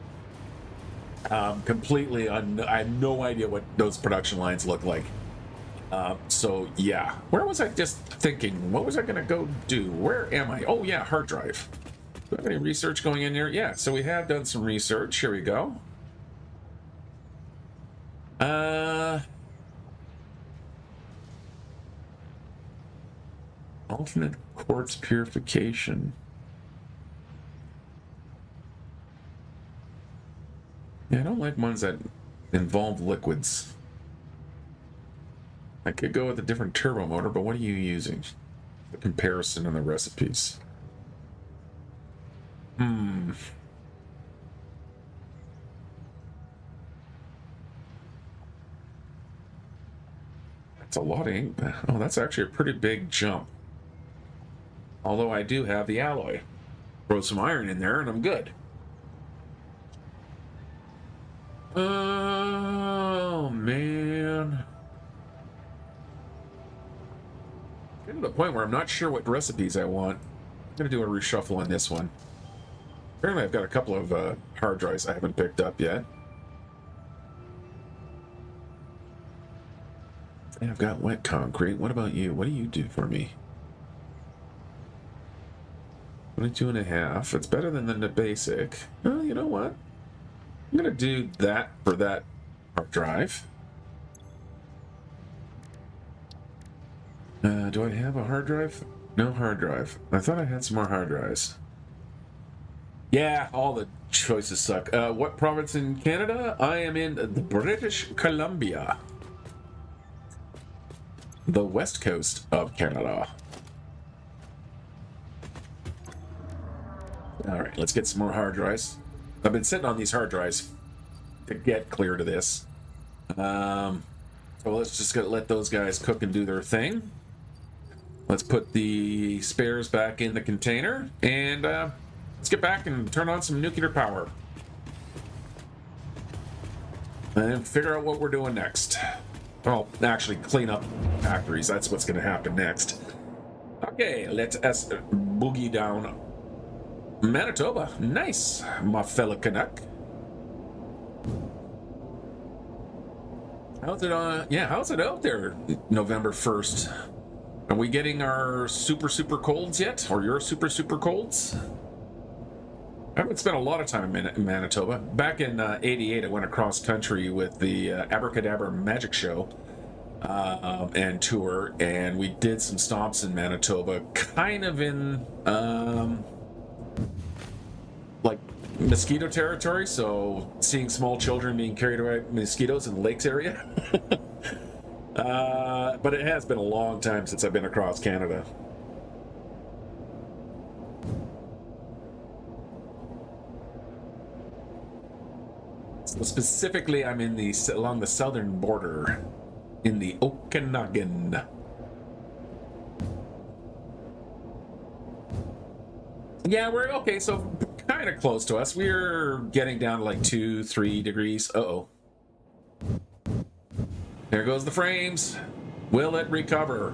Completely I have no idea what those production lines look like. So yeah, where was I just thinking? What was I gonna go do? Where am I? Oh yeah, hard drive. Do I have any research going in there? Yeah, so we have done some research. Here we go. Alternate quartz purification. Yeah, I don't like ones that involve liquids. I could go with a different turbo motor, but what are you using? The comparison in the recipes. That's a lot of ink. Oh, that's actually a pretty big jump. Although I do have the alloy. Throw some iron in there and I'm good. Oh, man. Getting to the point where I'm not sure what recipes I want. I'm going to do a reshuffle on this one. Apparently I've got a couple of hard drives I haven't picked up yet. And I've got wet concrete. What about you? What do you do for me? 22.5. It's better than the basic. Oh, you know what? I'm going to do that for that hard drive. Do I have a hard drive? No hard drive. I thought I had some more hard drives. Yeah, all the choices suck. What province in Canada? I am in the British Columbia. The west coast of Canada. Alright, let's get some more hard drives. I've been sitting on these hard drives to get clear to this. So let's just let those guys cook and do their thing. Let's put the spares back in the container, and let's get back and turn on some nuclear power. And figure out what we're doing next. Well, actually clean up factories. That's what's going to happen next. Okay, let us boogie down Manitoba. Nice, my fellow Canuck. How's it yeah, how's it out there November 1st? Are we getting our super colds yet? Or your super colds? I haven't spent a lot of time in Manitoba. Back in '88, I went across country with the Abracadabra Magic Show and tour, and we did some stops in Manitoba, kind of in like mosquito territory, so seeing small children being carried away by mosquitoes in the lakes area. But it has been a long time since I've been across Canada. So specifically, I'm in along the southern border, in the Okanagan. Yeah, we're okay, so kind of close to us. We're getting down to like 2-3 degrees. Uh-oh. There goes the frames. Will it recover?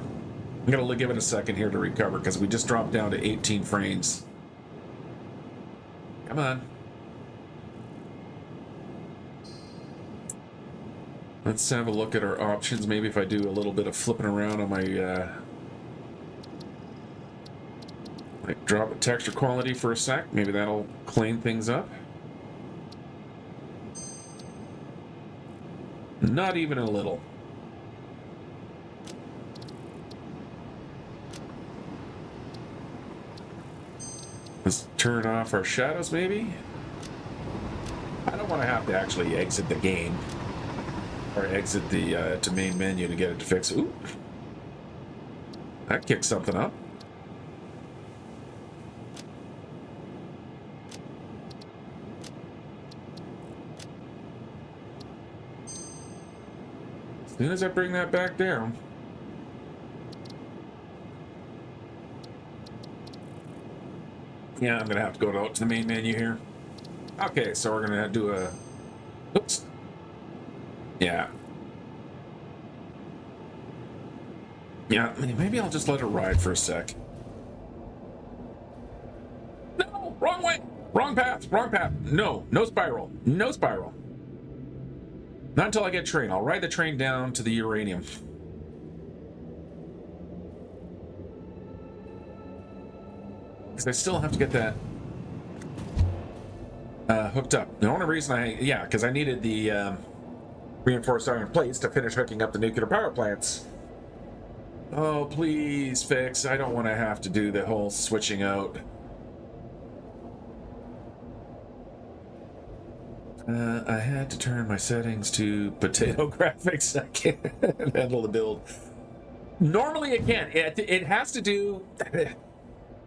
I'm gonna give it a second here to recover because we just dropped down to 18 frames. Come on. Let's have a look at our options. Maybe if I do a little bit of flipping around on my like drop a texture quality for a sec. Maybe that'll clean things up. Not even a little. Let's turn off our shadows, maybe. I don't want to have to actually exit the game or exit the to main menu to get it to fix. Ooh, that kicked something up. As soon as I bring that back down. Yeah, I'm gonna have to go out to the main menu here. Okay, so we're gonna do a. Oops. Yeah. Yeah, maybe I'll just let it ride for a sec. No, wrong way, wrong path, wrong path. No, no spiral, no spiral. Not until I get train. I'll ride the train down to the Uranium. Because I still have to get that hooked up. The only reason because I needed the reinforced iron plates to finish hooking up the nuclear power plants. Oh, please fix. I don't want to have to do the whole switching out. I had to turn my settings to potato graphics. I can't handle the build. Normally it can. It has to do...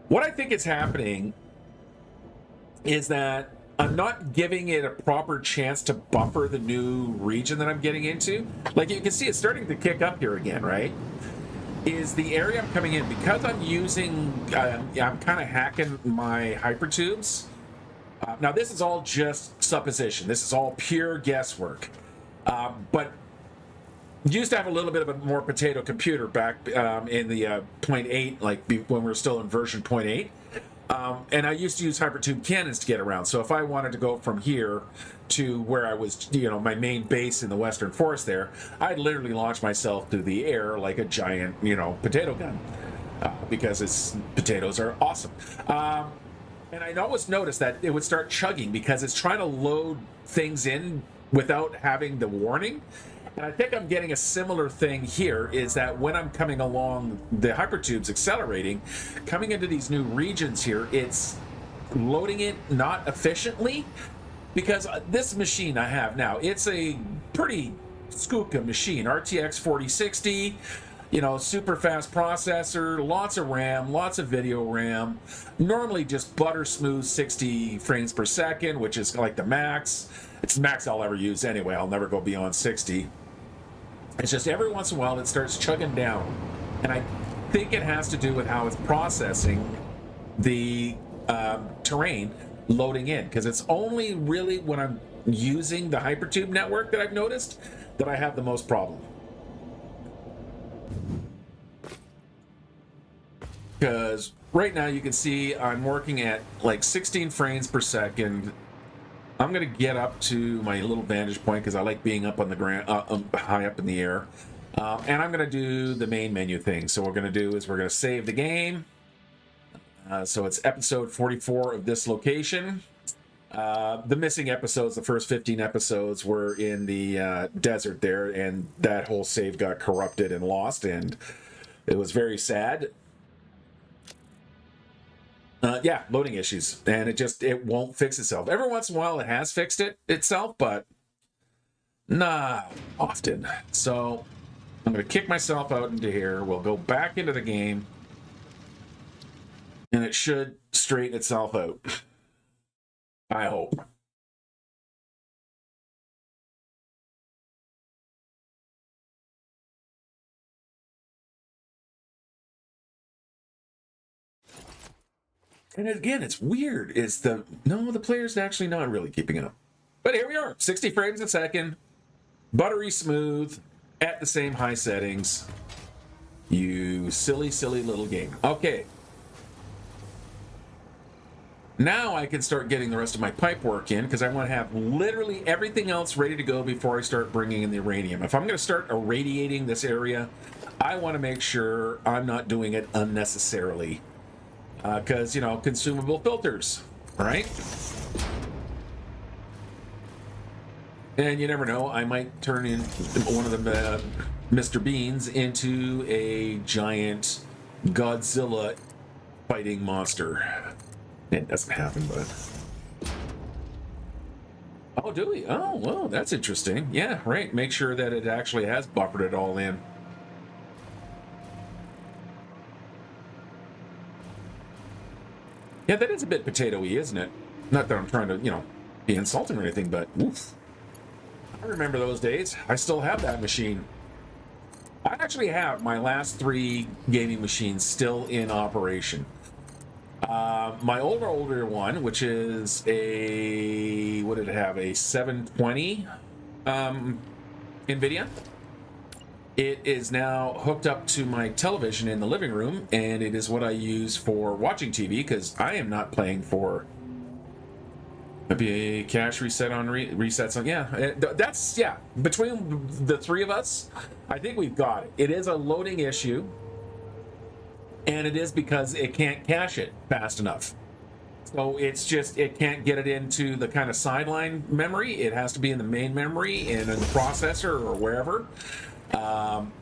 What I think is happening is that I'm not giving it a proper chance to bumper the new region that I'm getting into. Like you can see, it's starting to kick up here again, right? Is the area I'm coming in, because I'm using, I'm kind of hacking my hypertubes. Now this is all just supposition. This is all pure guesswork. But used to have a little bit of a more potato computer back in the 0.8, like when we were still in version 0.8. And I used to use hypertube cannons to get around. So if I wanted to go from here to where I was, my main base in the Western Forest there, I'd literally launch myself through the air like a giant, potato gun. Because potatoes are awesome. And I always noticed that it would start chugging because it's trying to load things in without having the warning. And I think I'm getting a similar thing here, is that when I'm coming along the hypertubes accelerating, coming into these new regions here, it's loading it not efficiently, because this machine I have now, it's a pretty skooka machine, RTX 4060, super fast processor, lots of RAM, lots of video RAM, normally just butter smooth 60 frames per second, which is like the max. It's the max I'll ever use anyway. I'll never go beyond 60. It's just every once in a while it starts chugging down. And I think it has to do with how it's processing the terrain loading in. Because it's only really when I'm using the hypertube network that I've noticed that I have the most problem. Because right now you can see I'm working at like 16 frames per second I'm gonna get up to my little vantage point because I like being up on the ground, high up in the air. And I'm gonna do the main menu thing. So what we're gonna do is we're gonna save the game. So it's episode 44 of this location. The missing episodes, the first 15 episodes, were in the desert there, and that whole save got corrupted and lost, and it was very sad. Yeah, loading issues, and it won't fix itself. Every once in a while, it has fixed itself, but not often. So I'm going to kick myself out into here. We'll go back into the game, and it should straighten itself out. I hope. And again, it's weird. The player's actually not really keeping up. But here we are, 60 frames a second, buttery smooth, at the same high settings. You silly, silly little game. Okay. Now I can start getting the rest of my pipe work in because I want to have literally everything else ready to go before I start bringing in the uranium. If I'm going to start irradiating this area, I want to make sure I'm not doing it unnecessarily. Because, consumable filters, right? And you never know, I might turn in one of the Mr. Beans into a giant Godzilla fighting monster. It doesn't happen, but... Oh, do we? Oh, well, that's interesting. Yeah, right. Make sure that it actually has buffered it all in. Yeah, that is a bit potato-y, isn't it? Not that I'm trying to, be insulting or anything, but oof. I remember those days. I still have that machine. I actually have my last 3 gaming machines still in operation. My older one, which is what did it have? A 720 NVIDIA. It is now hooked up to my television in the living room, and it is what I use for watching TV because I am not playing for maybe a cache reset on resets on. Yeah, between the 3 of us, I think we've got it. It is a loading issue, and it is because it can't cache it fast enough. So it can't get it into the kind of sideline memory. It has to be in the main memory and in the processor or wherever.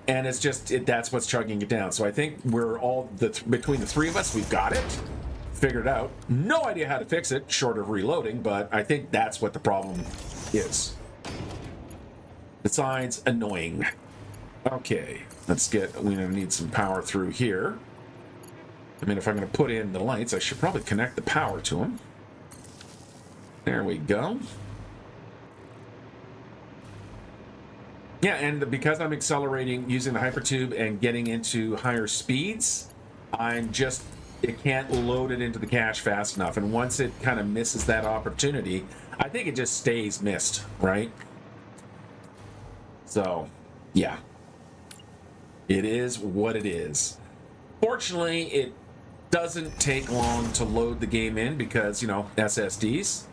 And that's what's chugging it down. So I think we're all between the 3 of us, we've got it figured out. No idea how to fix it short of reloading, but I think that's what the problem is. Besides annoying. Okay, we're gonna need some power through here. I mean, if I'm gonna put in the lights, I should probably connect the power to them. There we go. Yeah, and because I'm accelerating using the hypertube and getting into higher speeds, it can't load it into the cache fast enough. And once it kind of misses that opportunity, I think it just stays missed, right? So, yeah. It is what it is. Fortunately, it doesn't take long to load the game in because, SSDs.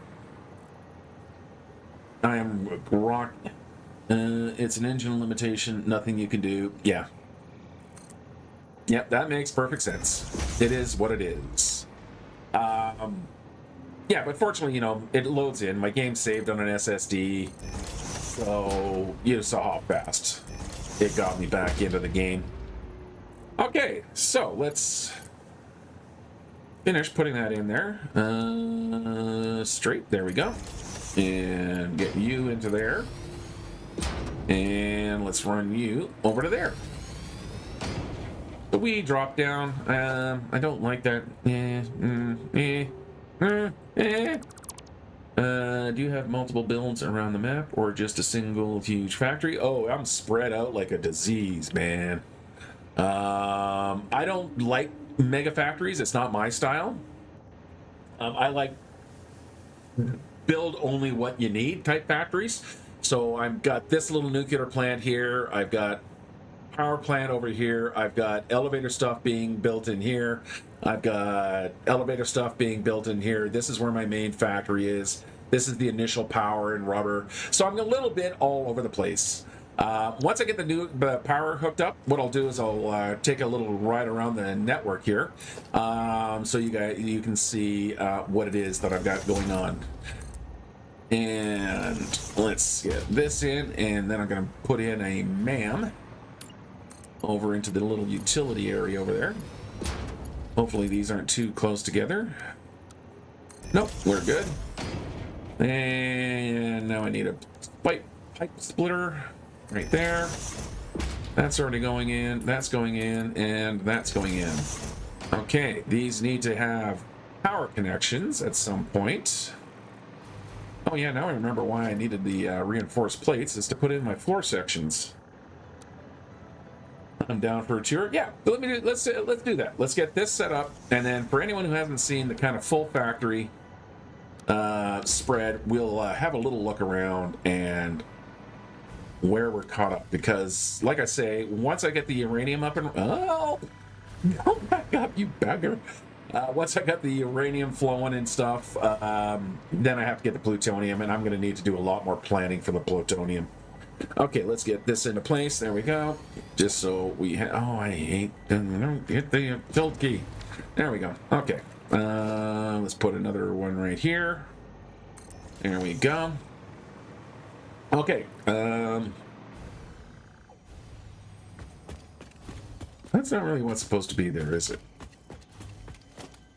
I am rock. It's an engine limitation. Nothing you can do. Yeah. Yep, that makes perfect sense. It is what it is. Yeah, but fortunately, it loads in. My game's saved on an SSD. So, you saw how fast it got me back into the game. Okay, so let's finish putting that in there. Straight. There we go. And get you into there. And let's run you over to there. So we drop down. I don't like that. Do you have multiple builds around the map or just a single huge factory? Oh, I'm spread out like a disease, man. I don't like mega factories. It's not my style. I like build only what you need type factories. So I've got this little nuclear plant here. I've got power plant over here. I've got elevator stuff being built in here. I've got elevator stuff being built in here. This is where my main factory is. This is the initial power and rubber. So I'm a little bit all over the place. Once I get the power hooked up, what I'll do is I'll take a little ride around the network here, so you can see what it is that I've got going on. And let's get this in, and then I'm going to put in a MAM over into the little utility area over there. Hopefully these aren't too close together. Nope, we're good. And now I need a pipe splitter right there. That's already going in, that's going in, and that's going in. Okay, these need to have power connections at some point. Oh yeah, now I remember why I needed the reinforced plates, is to put in my floor sections. I'm down for a tour. Yeah, let's do that. Let's get this set up, and then for anyone who hasn't seen the kind of full factory spread, we'll have a little look around and where we're caught up, because like I say, once I get the uranium up and go back up, you bugger. Once I got the uranium flowing and stuff, then I have to get the plutonium, and I'm going to need to do a lot more planning for the plutonium. Okay, let's get this into place. There we go. Just so we have... Oh, I hate... Hit the tilt key. There we go. Okay. Let's put another one right here. There we go. Okay. That's not really what's supposed to be there, is it?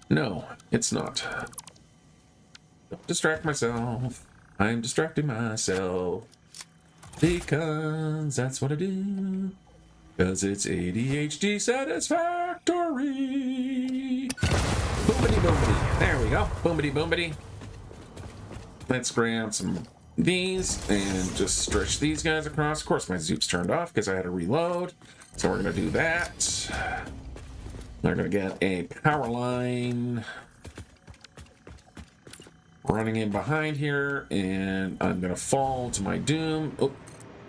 No, it's not. Don't distract myself. I'm distracting myself. Because that's what I do. Because it's ADHD Satisfactory. Boomity boomity. There we go. Boomity boomity. Let's grab some of these and just stretch these guys across. Of course, my zoop's turned off because I had to reload. So we're going to do that. They're going to get a power line running in behind here, and I'm going to fall to my doom. Oh,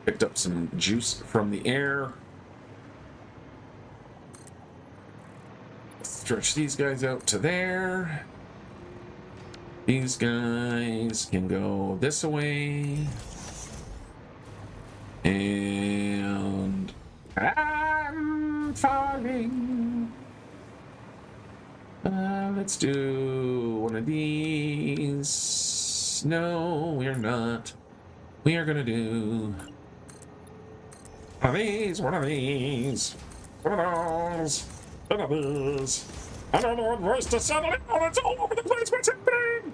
picked up some juice from the air. Stretch these guys out to there. These guys can go this way. And I'm falling. Let's do one of these. No, we're not. We are gonna do one of these, one of these, one of those, one of these. I don't know what voice to settle it on. It's all over the place. What's happening?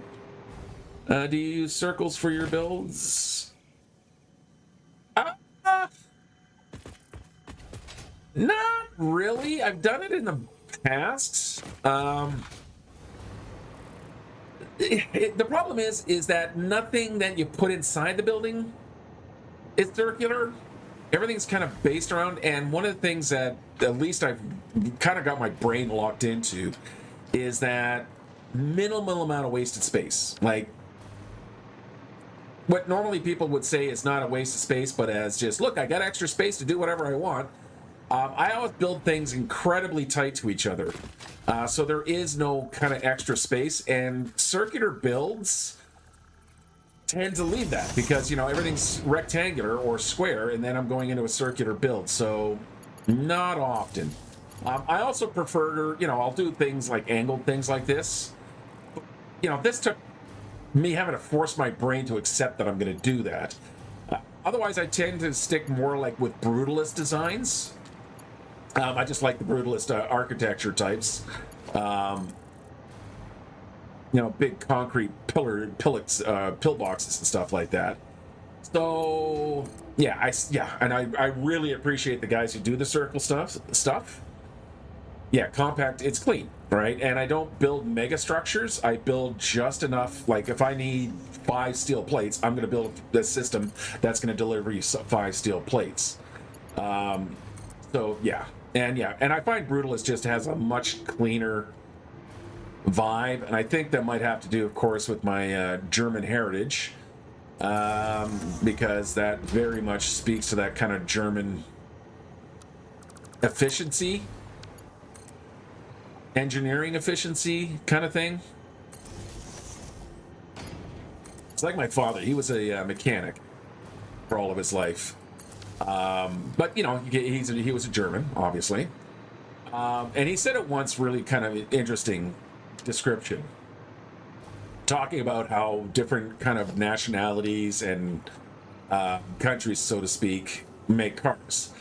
Do you use circles for your builds? Not really. I've done it in the past. The problem is that nothing that you put inside the building is circular. Everything's kind of based around, and one of the things that at least I've kind of got my brain locked into is that minimal amount of wasted space. Like, what normally people would say is not a waste of space, but as just, look, I got extra space to do whatever I want. I always build things incredibly tight to each other. So there is no kind of extra space, and circular builds tend to leave that because, you know, everything's rectangular or square, and then I'm going into a circular build. So not often. I also prefer, you know, I'll do things like angled things like this. You know, this took me having to force my brain to accept that I'm going to do that. Otherwise, I tend to stick more like with brutalist designs. I just like the brutalist architecture types. You know, big concrete pillboxes and stuff like that. So yeah, and I really appreciate the guys who do the circle stuff. Yeah, compact. It's clean, right? And I don't build mega structures. I build just enough. Like if I need 5 steel plates, I'm going to build a system that's going to deliver you 5 steel plates. So yeah. And I find Brutalist just has a much cleaner vibe, and I think that might have to do, of course, with my German heritage, because that very much speaks to that kind of German efficiency, engineering efficiency kind of thing. It's like my father. He was a mechanic for all of his life. But, you know, he was a German, obviously. And he said it once, really kind of interesting description, talking about how different kind of nationalities and countries, so to speak, make cars.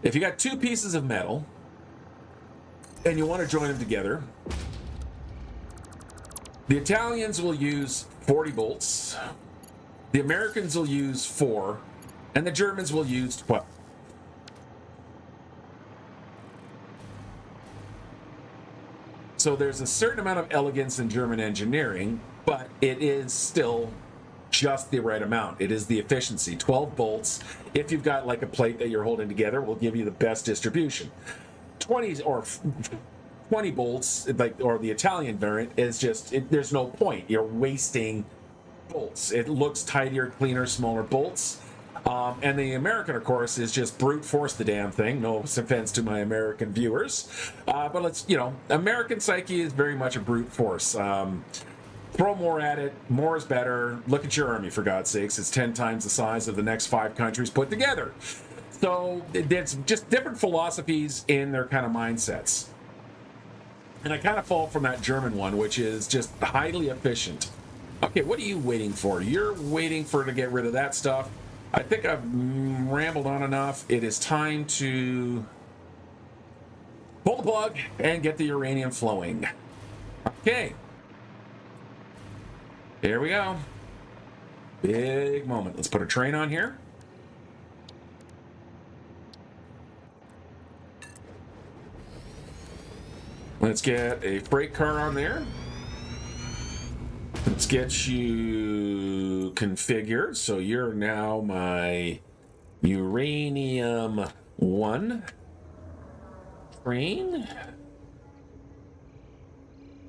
If you got two pieces of metal and you want to join them together, the Italians will use 40 bolts, the Americans will use 4, and the Germans will use 12. So there's a certain amount of elegance in German engineering, but it is still just the right amount. It is the efficiency. 12 bolts, if you've got like a plate that you're holding together, will give you the best distribution. 20 bolts, like, or the Italian variant, is just, there's no point. You're wasting bolts. It looks tidier, cleaner, smaller bolts. And the American, of course, is just brute force the damn thing. No offense to my American viewers. But let's, you know, American psyche is very much a brute force. Throw more at it. More is better. Look at your army, for God's sakes. It's 10 times the size of the next 5 countries put together. So it's just different philosophies in their kind of mindsets. And I kind of fall from that German one, which is just highly efficient. Okay, what are you waiting for? You're waiting for to get rid of that stuff. I think I've rambled on enough. It is time to pull the plug and get the uranium flowing. Okay. Here we go. Big moment. Let's put a train on here. Let's get a freight car on there. Let's get you configured. So you're now my Uranium 1 train.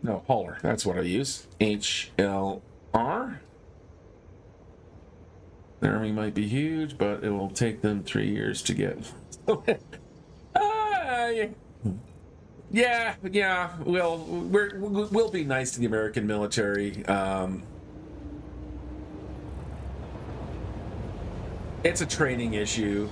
No, hauler. That's what I use. HLR. Their army might be huge, but it will take them 3 years to get. Yeah. We'll be nice to the American military. It's a training issue.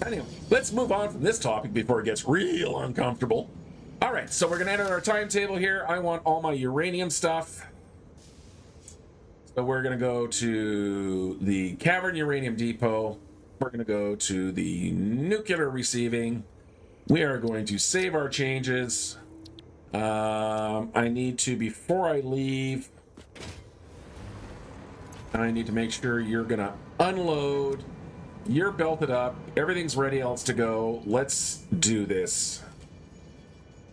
Anyway, let's move on from this topic before it gets real uncomfortable. All right, so we're going to enter our timetable here. I want all my uranium stuff. So we're going to go to the Cavern Uranium Depot. We're going to go to the nuclear receiving. We are going to save our changes. I need to, before I leave, I need to make sure you're going to unload. You're belted up. Everything's ready else to go. Let's do this.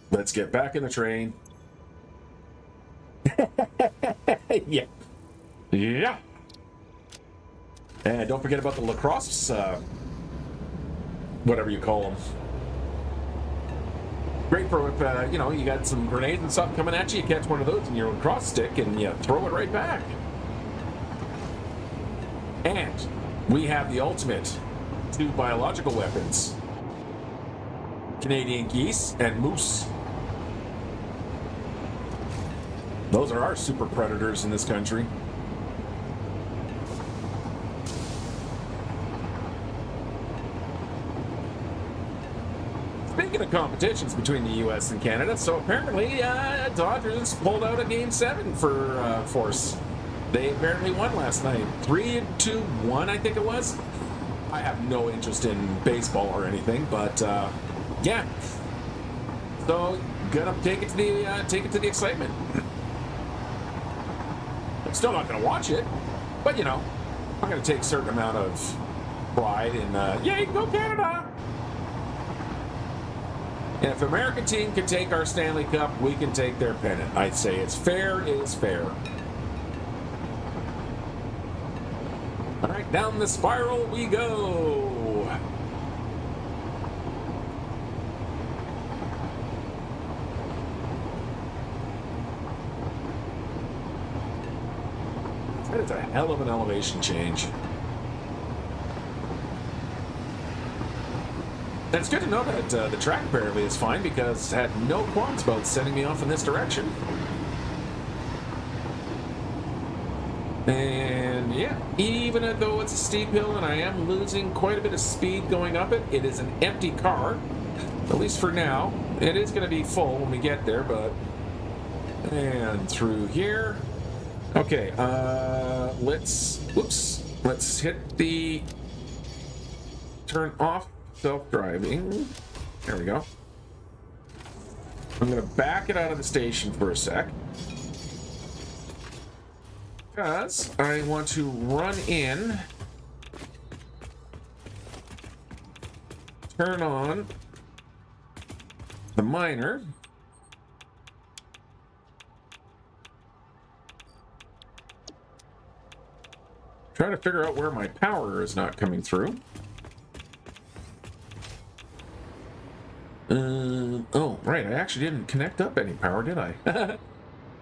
Let's get back in the train. Yeah. Yeah. And don't forget about the lacrosse, whatever you call them. Great for if, you know, you got some grenades and stuff coming at you. You catch one of those in your lacrosse stick and you throw it right back. And we have the ultimate 2 biological weapons. Canadian geese and moose. Those are our super predators in this country. Speaking of competitions between the U.S. and Canada, so apparently Dodgers pulled out a Game 7 for Force. They apparently won last night. 3-2-1, I think it was. I have no interest in baseball or anything, but yeah. So gonna take it to the excitement. I'm still not gonna watch it, but you know, I'm gonna take a certain amount of pride in yay, go Canada! And if the American team can take our Stanley Cup, we can take their pennant. I'd say it's fair is fair. All right, down the spiral we go. That is a hell of an elevation change. And it's good to know that the track apparently is fine, because I had no qualms about sending me off in this direction. And yeah, even though it's a steep hill and I am losing quite a bit of speed going up it, it is an empty car, at least for now. It is going to be full when we get there, but... And through here. Okay, let's hit the turn off self-driving. There we go. I'm going to back it out of the station for a sec, because I want to run in, turn on the miner, try to figure out where my power is not coming through. Oh, right, I actually didn't connect up any power, did I?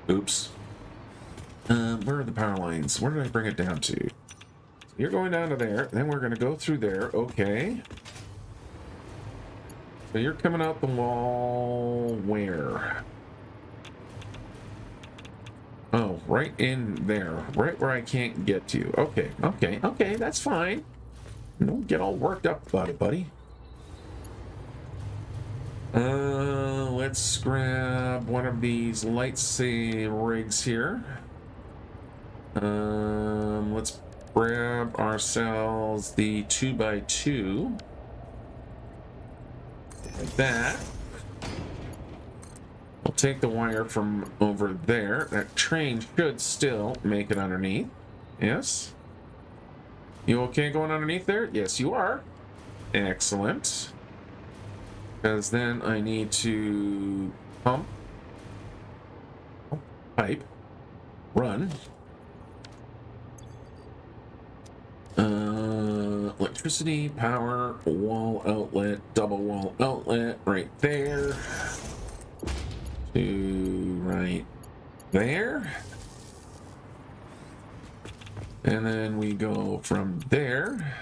Oops. Where are the power lines? Where did I bring it down to? You're going down to there, then we're going to go through there, okay. So you're coming out the wall where? Oh, right in there, right where I can't get to. Okay, that's fine. Don't get all worked up about it, buddy. Let's grab one of these lights rigs here. Let's grab ourselves the 2x2. Like that. We'll take the wire from over there. That train should still make it underneath. Yes? You okay going underneath there? Yes, you are. Excellent. Because then I need to pump, pipe, run. Electricity, power, wall outlet, double wall outlet, right there. To right there. And then we go from there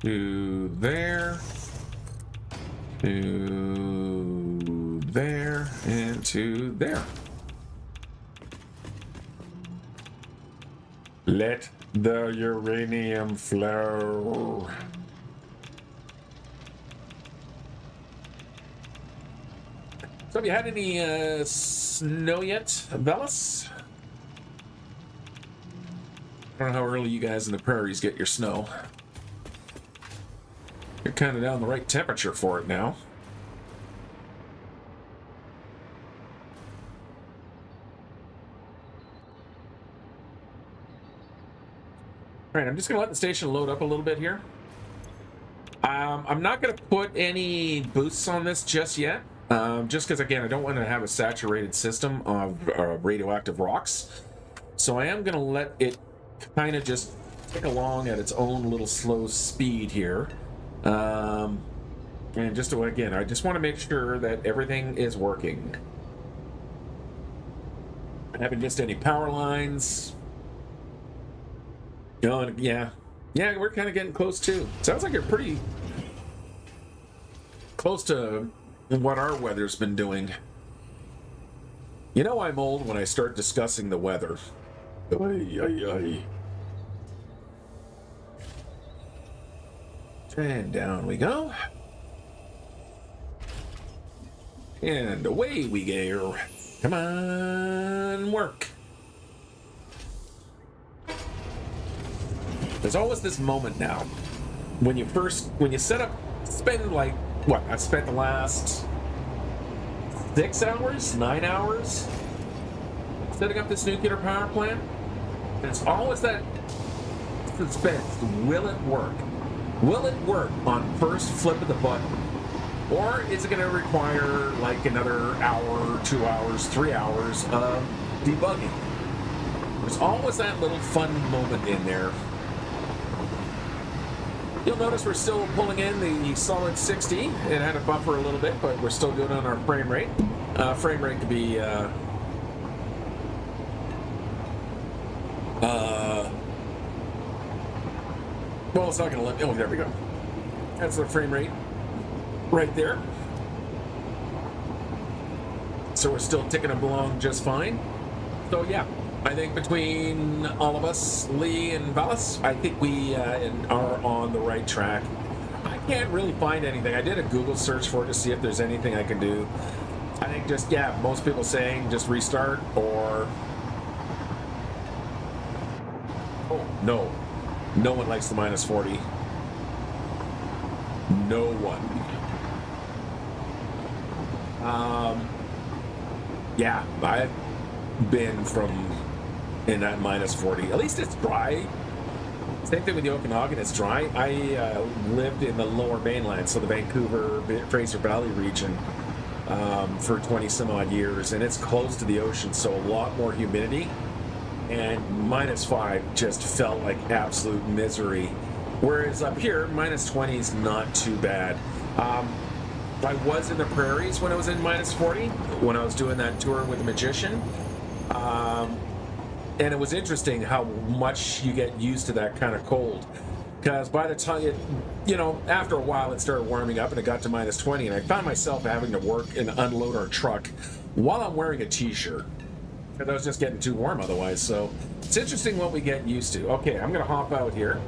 to there. To there and to there. Let the uranium flow. So have you had any snow yet, Velas? I don't know how early you guys in the prairies get your snow. You're kind of down the right temperature for it now. All right, I'm just going to let the station load up a little bit here. I'm not going to put any boosts on this just yet. Just because, again, I don't want to have a saturated system of radioactive rocks. So I am going to let it kind of just tick along at its own little slow speed here. And just to, again, I just want to make sure that everything is working. I haven't missed any power lines. Oh, yeah, we're kind of getting close too. Sounds like you're pretty close to what our weather's been doing. You know I'm old when I start discussing the weather. And down we go. And away we go. Come on, work. There's always this moment now when you set up, spend like, what, I've spent the last 6 hours, 9 hours setting up this nuclear power plant. And it's always that suspense. Will it work? Will it work on first flip of the button? Or is it going to require like another hour, 2 hours, 3 hours of debugging? There's always that little fun moment in there. You'll notice we're still pulling in the solid 60. It had to buffer a little bit, but we're still good on our frame rate. Frame rate could be well, it's not going to let. Oh, there we go. That's the frame rate right there. So we're still ticking along just fine. So yeah, I think between all of us, Lee and Vallis, I think we are on the right track. I can't really find anything. I did a Google search for it to see if there's anything I can do. I think just, yeah, most people saying just restart or... Oh, no. No one likes the minus 40. No one. Yeah, I've been in that minus 40. At least it's dry. Same thing with the Okanagan, it's dry. I lived in the lower mainland, so the Vancouver, Fraser Valley region, for 20 some odd years, and it's close to the ocean, so a lot more humidity. And minus 5 just felt like absolute misery. Whereas up here, minus 20 is not too bad. I was in the prairies when I was in minus 40, when I was doing that tour with the Magician. And it was interesting how much you get used to that kind of cold. Because by the time, after a while it started warming up and it got to minus 20, and I found myself having to work and unload our truck while I'm wearing a t-shirt. Because I was just getting too warm otherwise. So it's interesting what we get used to. Okay, I'm going to hop out here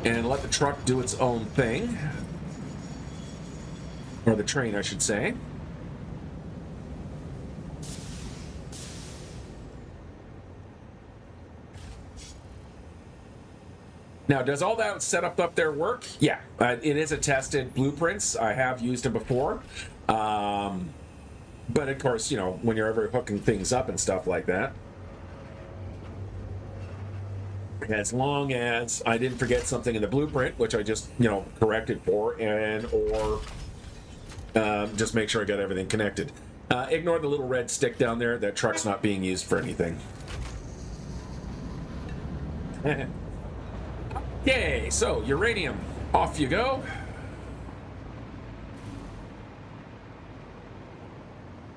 and let the truck do its own thing. Or the train, I should say. Now, does all that setup up there work? Yeah, it is a tested blueprints. I have used it before. But of course, when you're ever hooking things up and stuff like that, as long as I didn't forget something in the blueprint, which I just, corrected for, or just make sure I got everything connected. Ignore the little red stick down there. That truck's not being used for anything. Okay, so uranium, off you go.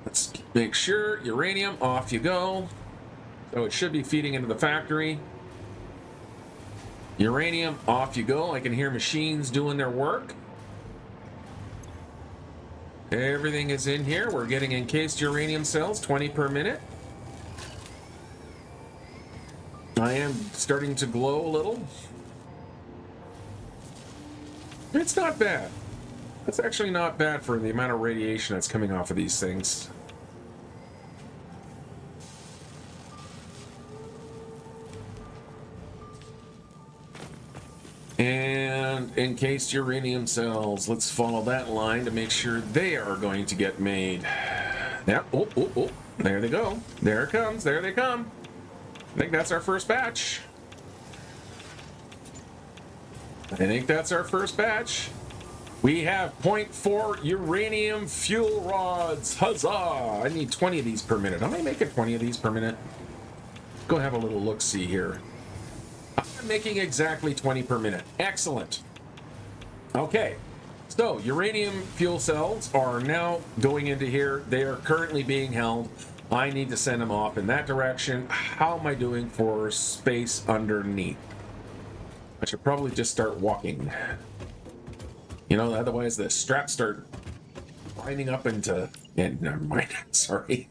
Let's make sure uranium, off you go. So it should be feeding into the factory. Uranium, off you go. I can hear machines doing their work. Everything is in here. We're getting encased uranium cells, 20 per minute. I am starting to glow a little. It's not bad. It's actually not bad for the amount of radiation that's coming off of these things. And encased uranium cells. Let's follow that line to make sure they are going to get made. Yep. Oh. There they go. There it comes. There they come. I think that's our first batch. We have 0.4 uranium fuel rods. Huzzah! I need 20 of these per minute. Am I making 20 of these per minute? Go have a little look-see here. I'm making exactly 20 per minute. Excellent. Okay. So, uranium fuel cells are now going into here. They are currently being held. I need to send them off in that direction. How am I doing for space underneath? I should probably just start walking. Otherwise the straps start winding up into... And never mind. Sorry.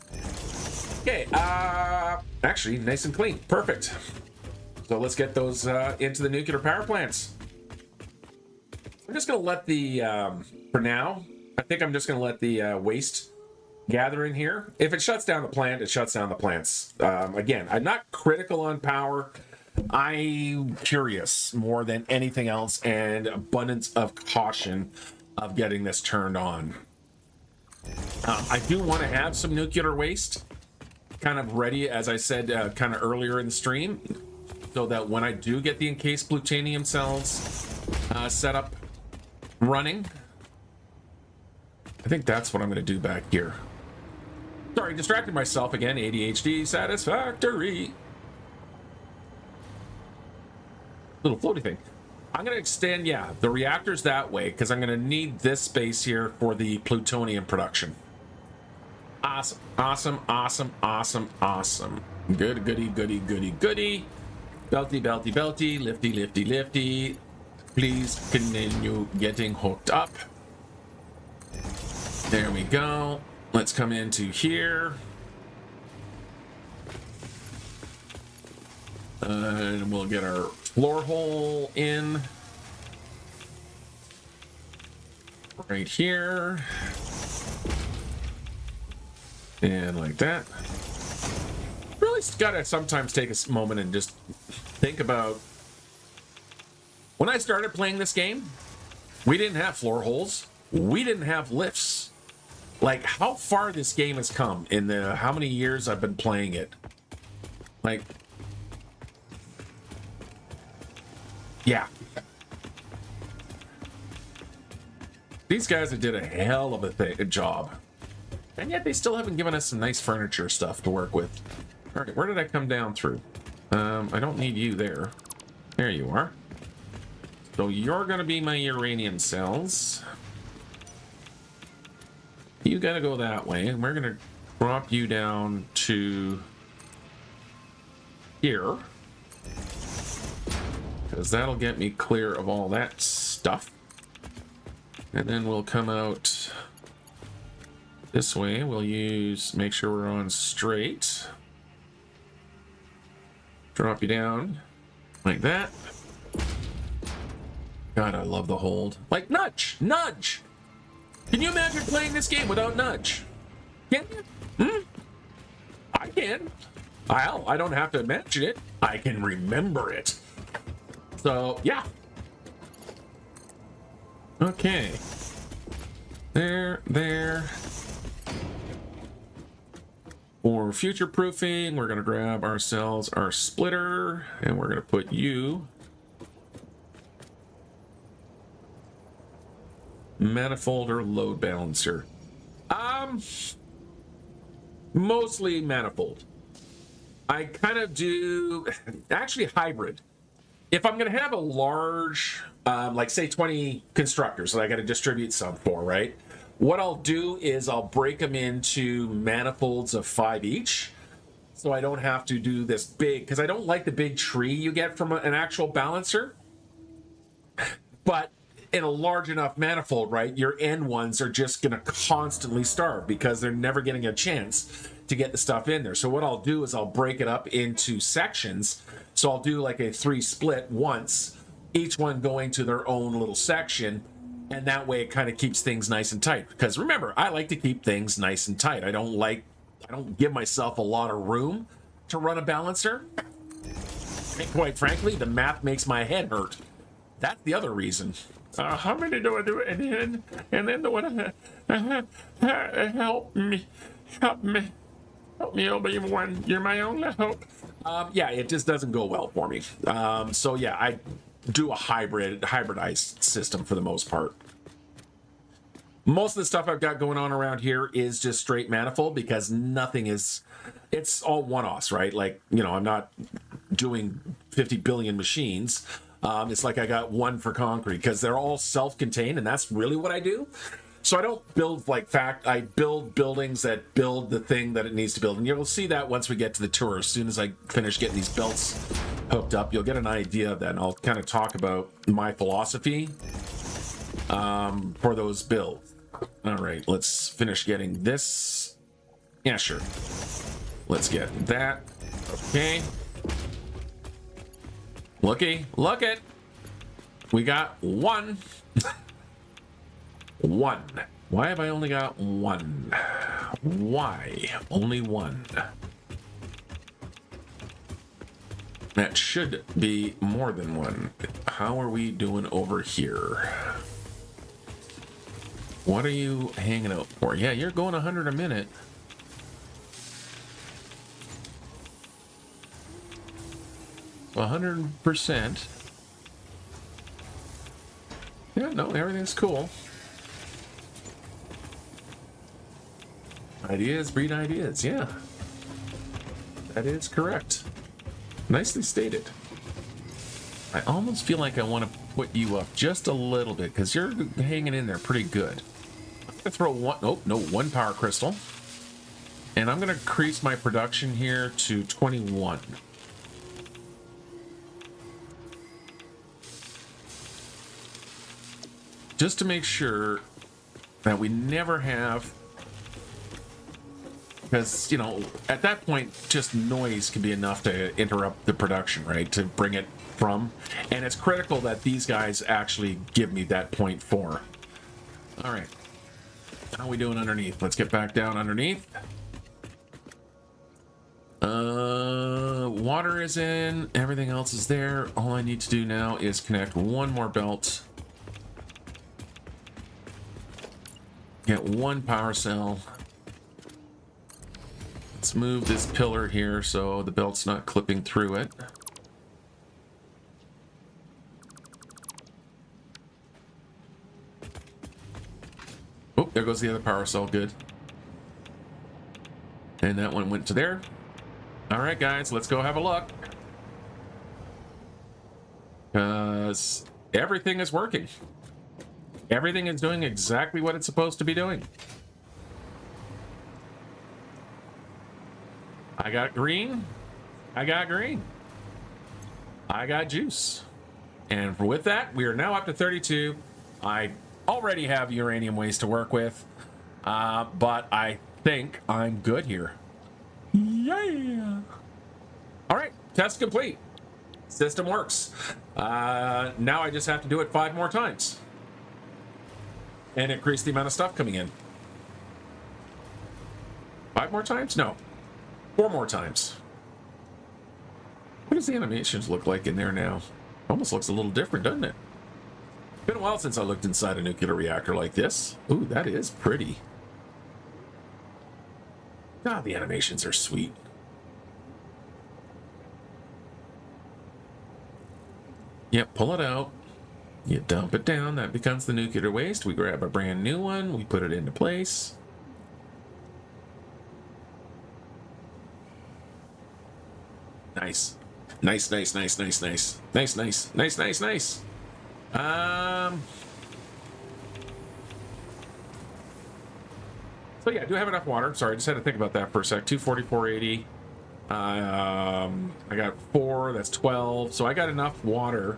Okay. Actually, nice and clean. Perfect. So let's get those into the nuclear power plants. I'm just going to let the... for now, I think I'm just going to let the waste gather in here. If it shuts down the plant, it shuts down the plants. Again, I'm not critical on power. I'm curious more than anything else, and abundance of caution of getting this turned on. I do want to have some nuclear waste kind of ready, as I said kind of earlier in the stream, so that when I do get the encased plutonium cells set up running, I think that's what I'm going to do back here. Sorry, distracted myself again. ADHD, Satisfactory. Little floaty thing. I'm going to extend, the reactors that way, because I'm going to need this space here for the plutonium production. Awesome. Good, goody. Belty. Lifty. Please continue getting hooked up. There we go. Let's come into here. And we'll get our floor hole in right here. And like that. Really gotta sometimes take a moment and just think about when I started playing this game, we didn't have floor holes. We didn't have lifts. Like how far this game has come in the how many years I've been playing it. Like, yeah. These guys have did a hell of a job. And yet they still haven't given us some nice furniture stuff to work with. All right, where did I come down through? I don't need you there. There you are. So you're going to be my uranium cells. You got to go that way, and we're going to drop you down to here. Because that'll get me clear of all that stuff. And then we'll come out this way. We'll make sure we're on straight. Drop you down like that. God, I love the hold. Like nudge, nudge. Can you imagine playing this game without nudge? Can you? I can. I don't have to imagine it. I can remember it. So yeah. Okay. There. For future proofing, we're gonna grab ourselves our splitter, and we're gonna put you manifold or load balancer. Mostly manifold. I kind of do actually hybrid. If I'm gonna have a large, like say 20 constructors that I gotta distribute some for, right? What I'll do is I'll break them into manifolds of 5 each. So I don't have to do this big, because I don't like the big tree you get from an actual balancer. But in a large enough manifold, right, your end ones are just going to constantly starve because they're never getting a chance to get the stuff in there. So what I'll do is I'll break it up into sections. So I'll do like a 3 split once, each one going to their own little section. And that way it kind of keeps things nice and tight. Because remember, I like to keep things nice and tight. I don't give myself a lot of room to run a balancer. And quite frankly, the math makes my head hurt. That's the other reason. How many do I do? And then the one, help me, Obi-Wan. You're my only hope. Yeah, it just doesn't go well for me. So yeah, I do a hybridized system for the most part. Most of the stuff I've got going on around here is just straight manifold because it's all one-offs, right? Like, you know, I'm not doing 50 billion machines. It's like I got one for concrete because they're all self-contained, and that's really what I do. So I don't build I build buildings that build the thing that it needs to build. And you'll see that once we get to the tour. As soon as I finish getting these belts hooked up, you'll get an idea of that. And I'll kind of talk about my philosophy for those builds. All right, let's finish getting this. Yeah, sure. Let's get that. Okay. Look it. We got one. One. Why have I only got one? Why? Only one. That should be more than one. How are we doing over here? What are you hanging out for? Yeah, you're going 100 a minute. %. Yeah, no, everything's cool. Ideas breed ideas, yeah. That is correct. Nicely stated. I almost feel like I want to put you up just a little bit because you're hanging in there pretty good. I'm going to throw one power crystal. And I'm going to increase my production here to 21. Just to make sure that we never have Because, you know, at that point, just noise can be enough to interrupt the production, right? To bring it from. And it's critical that these guys actually give me that 0.4. All right. How are we doing underneath? Let's get back down underneath. Water is in. Everything else is there. All I need to do now is connect one more belt. Get one power cell. Let's move this pillar here so the belt's not clipping through it. Oh, there goes the other power cell. Good. And that one went to there. All right, guys, let's go have a look. Because everything is working. Everything is doing exactly what it's supposed to be doing. I got green. I got green. I got juice. And with that, we are now up to 32. I already have uranium waste to work with. But I think I'm good here. Yeah. All right, test complete. System works. Now I just have to do it 5 more times. And increase the amount of stuff coming in. 5 more times? No. 4 more times. What does the animations look like in there now? Almost looks a little different, doesn't it? Been a while since I looked inside a nuclear reactor like this. Ooh, that is pretty. God, the animations are sweet. Yep, pull it out. You dump it down. That becomes the nuclear waste. We grab a brand new one. We put it into place. Nice. Nice, nice, nice, nice, nice. Nice, nice, nice, nice, nice. So yeah, I do have enough water. Sorry, I just had to think about that for a sec. 244.80. I got 4, that's 12. So I got enough water.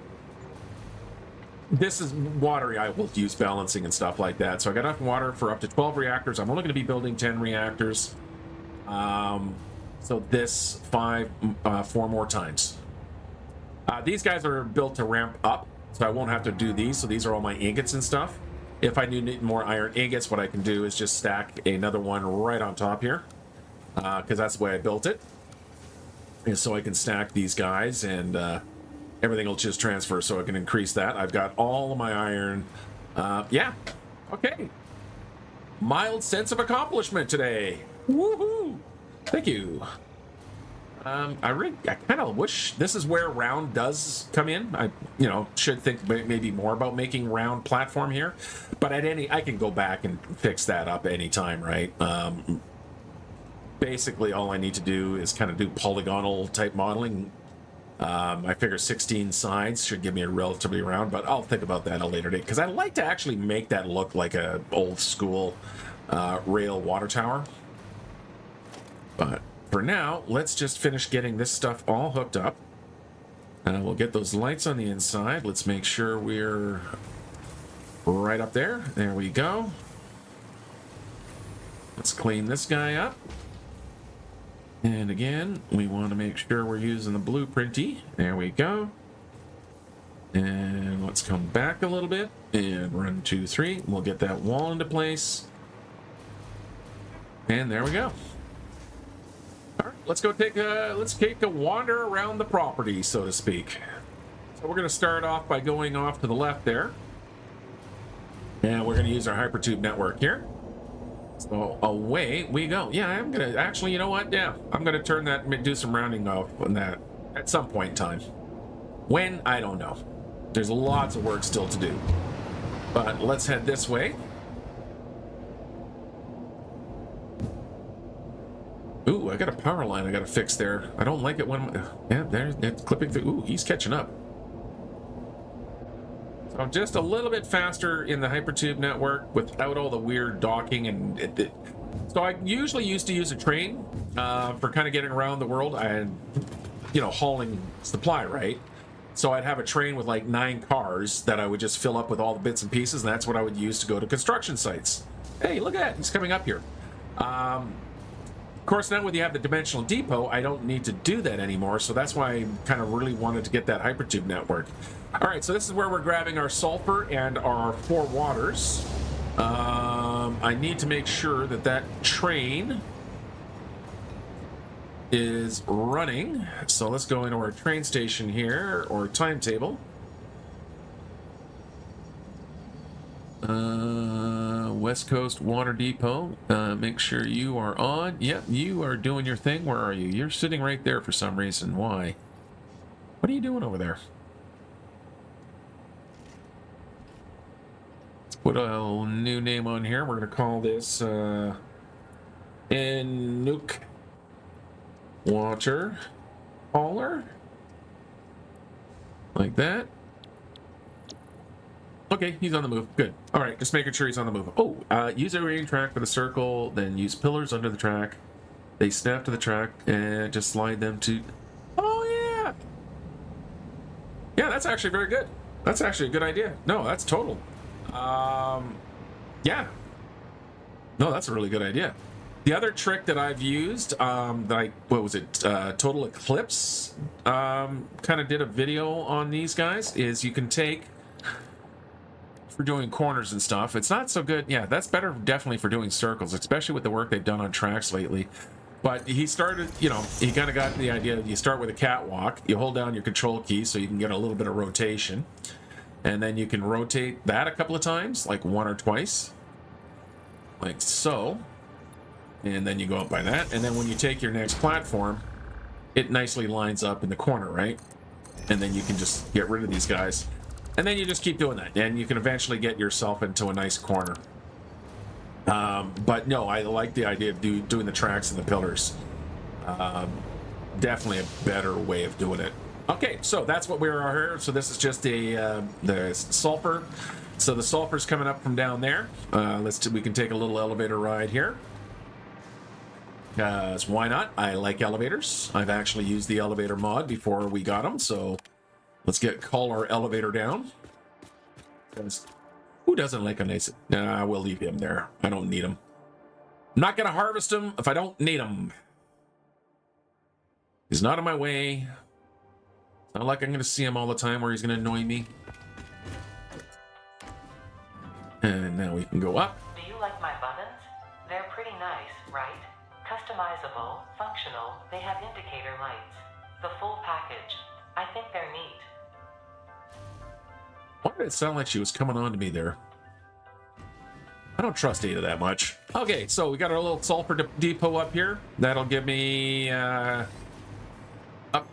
This is water I will use balancing and stuff like that. So I got enough water for up to 12 reactors. I'm only going to be building 10 reactors. So this 4 more times. These guys are built to ramp up, so I won't have to do these. So these are all my ingots and stuff. If I need more iron ingots, what I can do is just stack another one right on top here, because that's the way I built it. And so I can stack these guys, and everything will just transfer, so I can increase that. I've got all of my iron. Yeah, okay. Mild sense of accomplishment today. Woohoo! Thank you. I kind of wish this is where round does come in. I, should think maybe more about making round platform here, but I can go back and fix that up anytime, right? Basically, all I need to do is kind of do polygonal type modeling. I figure 16 sides should give me a relatively round, but I'll think about that at a later date because I like to actually make that look like a old school rail water tower. But for now, let's just finish getting this stuff all hooked up. We'll get those lights on the inside. Let's make sure we're right up there. There we go. Let's clean this guy up. And again, we want to make sure we're using the blueprinty. There we go. And let's come back a little bit and run 2, 3. We'll get that wall into place. And there we go. All right, let's take a wander around the property, so to speak. So we're going to start off by going off to the left there. And we're going to use our hypertube network here. So away we go. Yeah, I'm going to actually, you know what? Yeah, I'm going to turn that, do some rounding off on that at some point in time. When? I don't know. There's lots of work still to do. But let's head this way. Ooh, I got a power line I got to fix there. I don't like it when... Yeah, there, it's clipping through. Ooh, he's catching up. So I'm just a little bit faster in the hypertube network without all the weird docking and... So I usually used to use a train for kind of getting around the world and, hauling supply, right? So I'd have a train with like 9 cars that I would just fill up with all the bits and pieces, and that's what I would use to go to construction sites. Hey, look at that. He's coming up here. Of course, now when you have the dimensional depot, I don't need to do that anymore, so that's why I kind of really wanted to get that hypertube network. All right, so this is where we're grabbing our sulfur and our 4 waters. I need to make sure that that train is running. So let's go into our train station here, or timetable. West Coast Water Depot. Make sure you are on. Yep, you are doing your thing. Where are you? You're sitting right there for some reason. Why? What are you doing over there? Let's put a new name on here. We're going to call this Inuk Water Hauler. Like that. Okay, he's on the move. Good. All right, just making sure he's on the move. Oh, use a rain track for the circle, then use pillars under the track. They snap to the track and just slide them to... Oh, yeah! Yeah, that's actually very good. That's actually a good idea. No, that's total. Yeah. No, that's a really good idea. The other trick that I've used, what was it? Total Eclipse kind of did a video on these guys, is you can take... for doing corners and stuff. It's not so good. Yeah, that's better definitely for doing circles, especially with the work they've done on tracks lately. But he started, you know, he kind of got the idea that you start with a catwalk, you hold down your control key so you can get a little bit of rotation, and then you can rotate that a couple of times, like 1 or twice, like so, and then you go up by that, and then when you take your next platform, it nicely lines up in the corner, right? And then you can just get rid of these guys. And then you just keep doing that, and you can eventually get yourself into a nice corner. But no, I like the idea of doing the tracks and the pillars. Definitely a better way of doing it. Okay, so that's what we are here. So this is just the sulfur. So the sulfur's coming up from down there. We can take a little elevator ride here. Because why not? I like elevators. I've actually used the elevator mod before we got them, so... Let's call our elevator down. Who doesn't like a nice... Nah, we'll leave him there. I don't need him. I'm not going to harvest him if I don't need him. He's not in my way. It's not like I'm going to see him all the time where he's going to annoy me. And now we can go up. Do you like my buttons? They're pretty nice, right? Customizable, functional, they have indicator lights. The full package. I think they're neat. Why did it sound like she was coming on to me there? I don't trust Ada that much. Okay, so we got our little sulfur depot up here. That'll give me up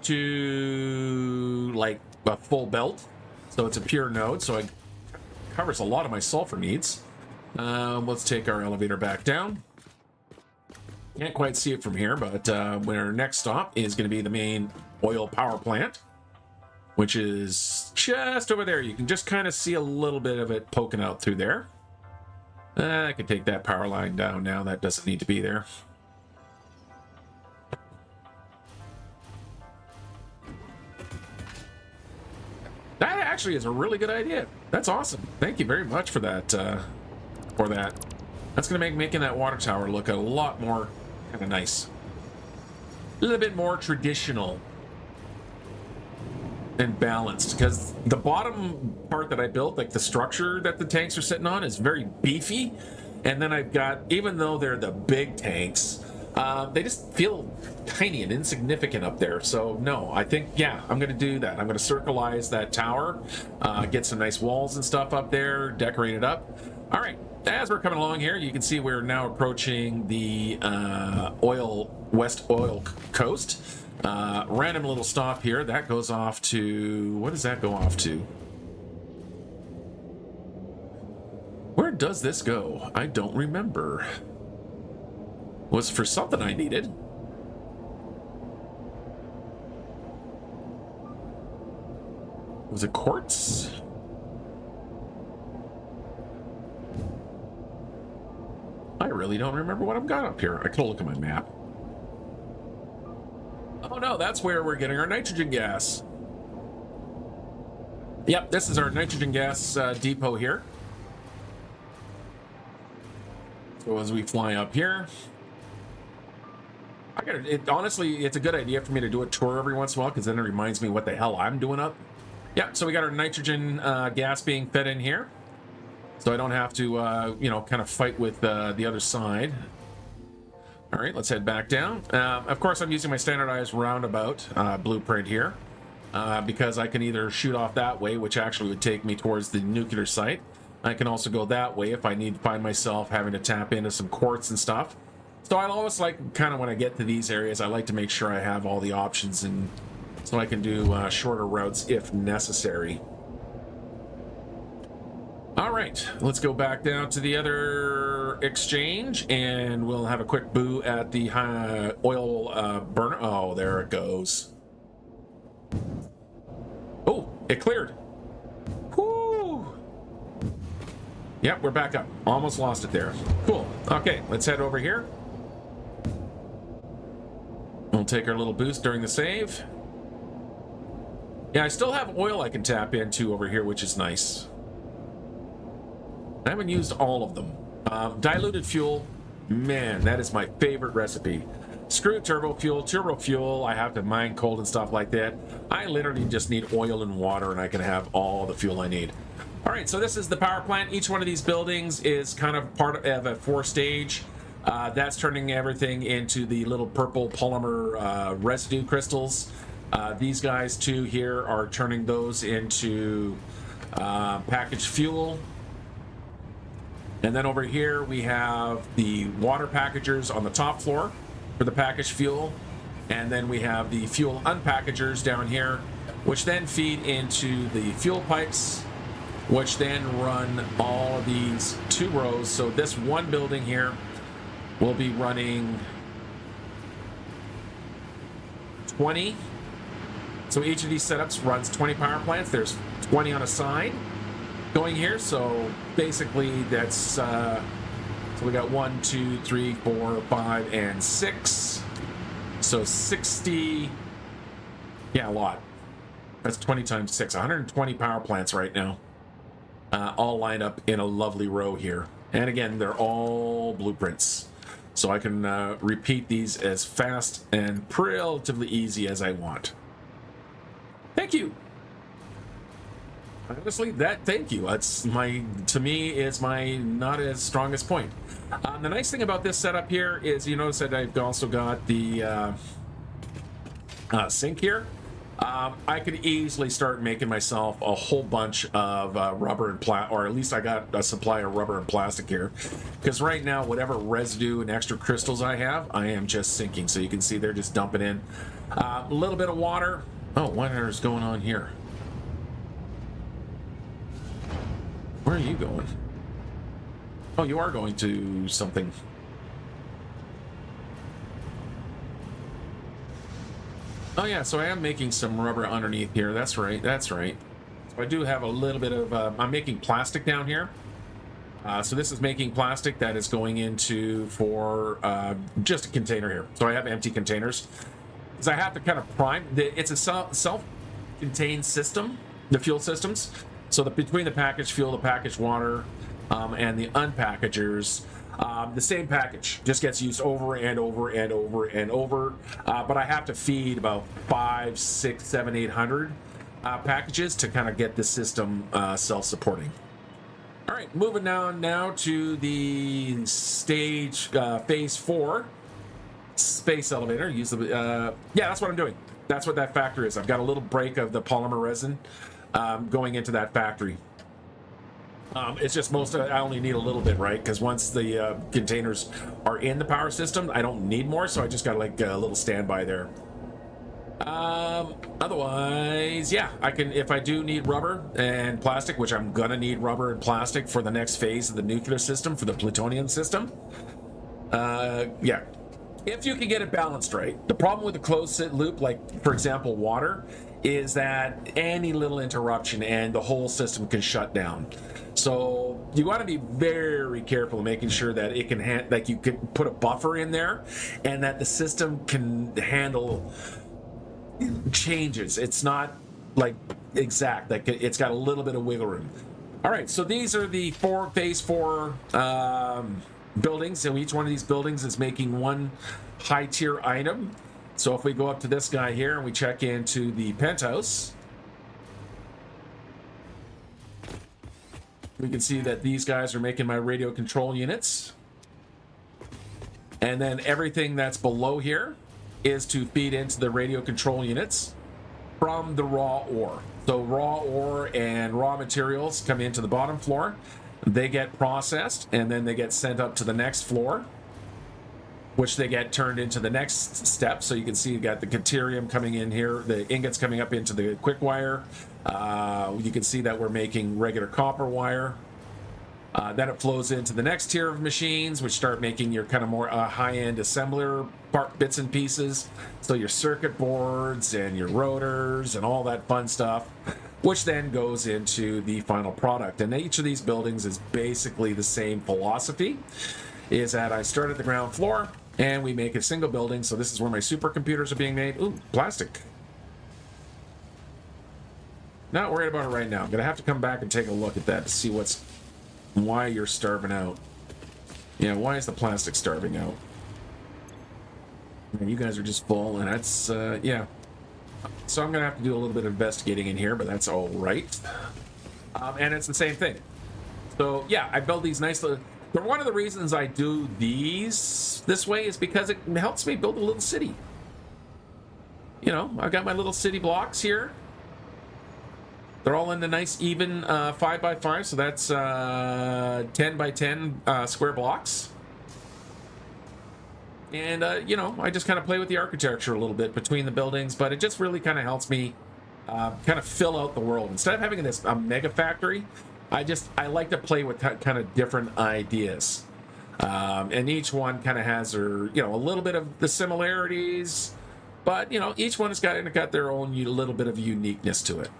to like a full belt. So it's a pure node, so it covers a lot of my sulfur needs. Let's take our elevator back down. Can't quite see it from here, but our next stop is going to be the main oil power plant, which is just over there. You can just kind of see a little bit of it poking out through there. I can take that power line down now. That doesn't need to be there. That actually is a really good idea. That's awesome. Thank you very much for that. That's going to make making that water tower look a lot more kind of nice. A little bit more traditional and balanced, because the bottom part that I built, like the structure that the tanks are sitting on, is very beefy, and then I've got, even though they're the big tanks, they just feel tiny and insignificant up there. So no, I think, yeah, I'm gonna do that. I'm gonna circlize that tower, get some nice walls and stuff up there, decorate it up. All right, as we're coming along here, you can see we're now approaching the west oil coast. Random little stop here. That goes off to... What does that go off to? Where does this go? I don't remember. Was for something I needed. Was it quartz? I really don't remember what I've got up here. I could look at my map. Oh no, that's where we're getting our nitrogen gas. Yep, this is our nitrogen gas depot here. So as we fly up here, Honestly, it's a good idea for me to do a tour every once in a while, because then it reminds me what the hell I'm doing up. Yeah, so we got our nitrogen gas being fed in here, so I don't have to, you know, kind of fight with the other side. All right, let's head back down. Of course, I'm using my standardized roundabout blueprint here, because I can either shoot off that way, which actually would take me towards the nuclear site. I can also go that way if I need to find myself having to tap into some quartz and stuff. So I always like, kind of when I get to these areas, I like to make sure I have all the options, and so I can do shorter routes if necessary. All right, let's go back down to the other exchange, and we'll have a quick boo at the oil burner. Oh, there it goes. Oh, it cleared. Whoo! Yep, we're back up. Almost lost it there. Cool. Okay, let's head over here. We'll take our little boost during the save. Yeah, I still have oil I can tap into over here, which is nice. I haven't used all of them. Diluted fuel, man, that is my favorite recipe. Screw turbo fuel, I have to mine coal and stuff like that. I literally just need oil and water, and I can have all the fuel I need. All right, so this is the power plant. Each one of these buildings is kind of part of a 4-stage. That's turning everything into the little purple polymer residue crystals. These guys too here are turning those into packaged fuel. And then over here we have the water packagers on the top floor for the packaged fuel. And then we have the fuel unpackagers down here, which then feed into the fuel pipes, which then run all of these 2 rows. So this one building here will be running 20. So each of these setups runs 20 power plants. There's 20 on a side going here. So basically that's, so we got 1, 2, 3, 4, 5, and 6. So 60, yeah, a lot. That's 20 times 6, 120 power plants right now. All lined up in a lovely row here. And again, they're all blueprints. So I can repeat these as fast and relatively easy as I want. Thank you. Honestly, thank you. That's to me, is my not as strongest point. The nice thing about this setup here is, you notice that I've also got the sink here. I could easily start making myself a whole bunch of rubber and plastic, or at least I got a supply of rubber and plastic here, because right now whatever residue and extra crystals I have, I am just sinking. So you can see they're just dumping in a little bit of water. Oh, what is going on here? Where are you going? Oh, you are going to something. Oh yeah, so I am making some rubber underneath here. That's right, that's right. So I do have a little bit of, I'm making plastic down here. So this is making plastic that is going into for just a container here. So I have empty containers. Because I have to kind of prime, it's a self-contained system, the fuel systems. So between the packaged fuel, the packaged water, and the unpackagers, the same package just gets used over and over and over and over. But I have to feed about 5, 6, 7, 800 packages to kind of get the system self-supporting. All right, moving on now to the stage phase 4 space elevator. Use the yeah, that's what I'm doing. That's what that factory is. I've got a little break of the polymer resin going into that factory. It's just I only need a little bit, right? Because once the containers are in the power system, I don't need more, so I just got like a little standby there. Otherwise, yeah, I can, if I do need rubber and plastic, which I'm gonna need rubber and plastic for the next phase of the nuclear system, for the plutonium system. Yeah, if you can get it balanced right. The problem with the closed loop, like for example like is that any little interruption and the whole system can shut down. So you want to be very careful making sure that it can like you can put a buffer in there, and that the system can handle changes. It's not like exact, like it's got a little bit of wiggle room. All right, so these are the phase 4 buildings, and each one of these buildings is making one high tier item. So if we go up to this guy here and we check into the penthouse, we can see that these guys are making my radio control units. And then everything that's below here is to feed into the radio control units from the raw ore. So raw ore and raw materials come into the bottom floor. They get processed and then they get sent up to the next floor, which they get turned into the next step. So you can see you got the deuterium coming in here, the ingots coming up into the quick wire. You can see that we're making regular copper wire. Then it flows into the next tier of machines, which start making your kind of more high-end assembler part bits and pieces. So your circuit boards and your rotors and all that fun stuff, which then goes into the final product. And each of these buildings is basically the same philosophy, is that I start at the ground floor and we make a single building. So this is where my supercomputers are being made. Ooh, plastic. Not worried about it right now. I'm gonna have to come back and take a look at that to see why you're starving out. Yeah, why is the plastic starving out? Man, you guys are just full, and that's yeah. So I'm gonna have to do a little bit of investigating in here, but that's all right. And it's the same thing. So yeah, I build these nice little. But one of the reasons I do these this way is because it helps me build a little city. You know, I've got my little city blocks here. They're all in the nice even 5x5, so that's 10 by 10 square blocks. And, you know, I just kind of play with the architecture a little bit between the buildings, but it just really kind of helps me kind of fill out the world. Instead of having this mega factory, I like to play with kind of different ideas. And each one kind of has their, you know, a little bit of the similarities, but, you know, each one has got their own little bit of uniqueness to it.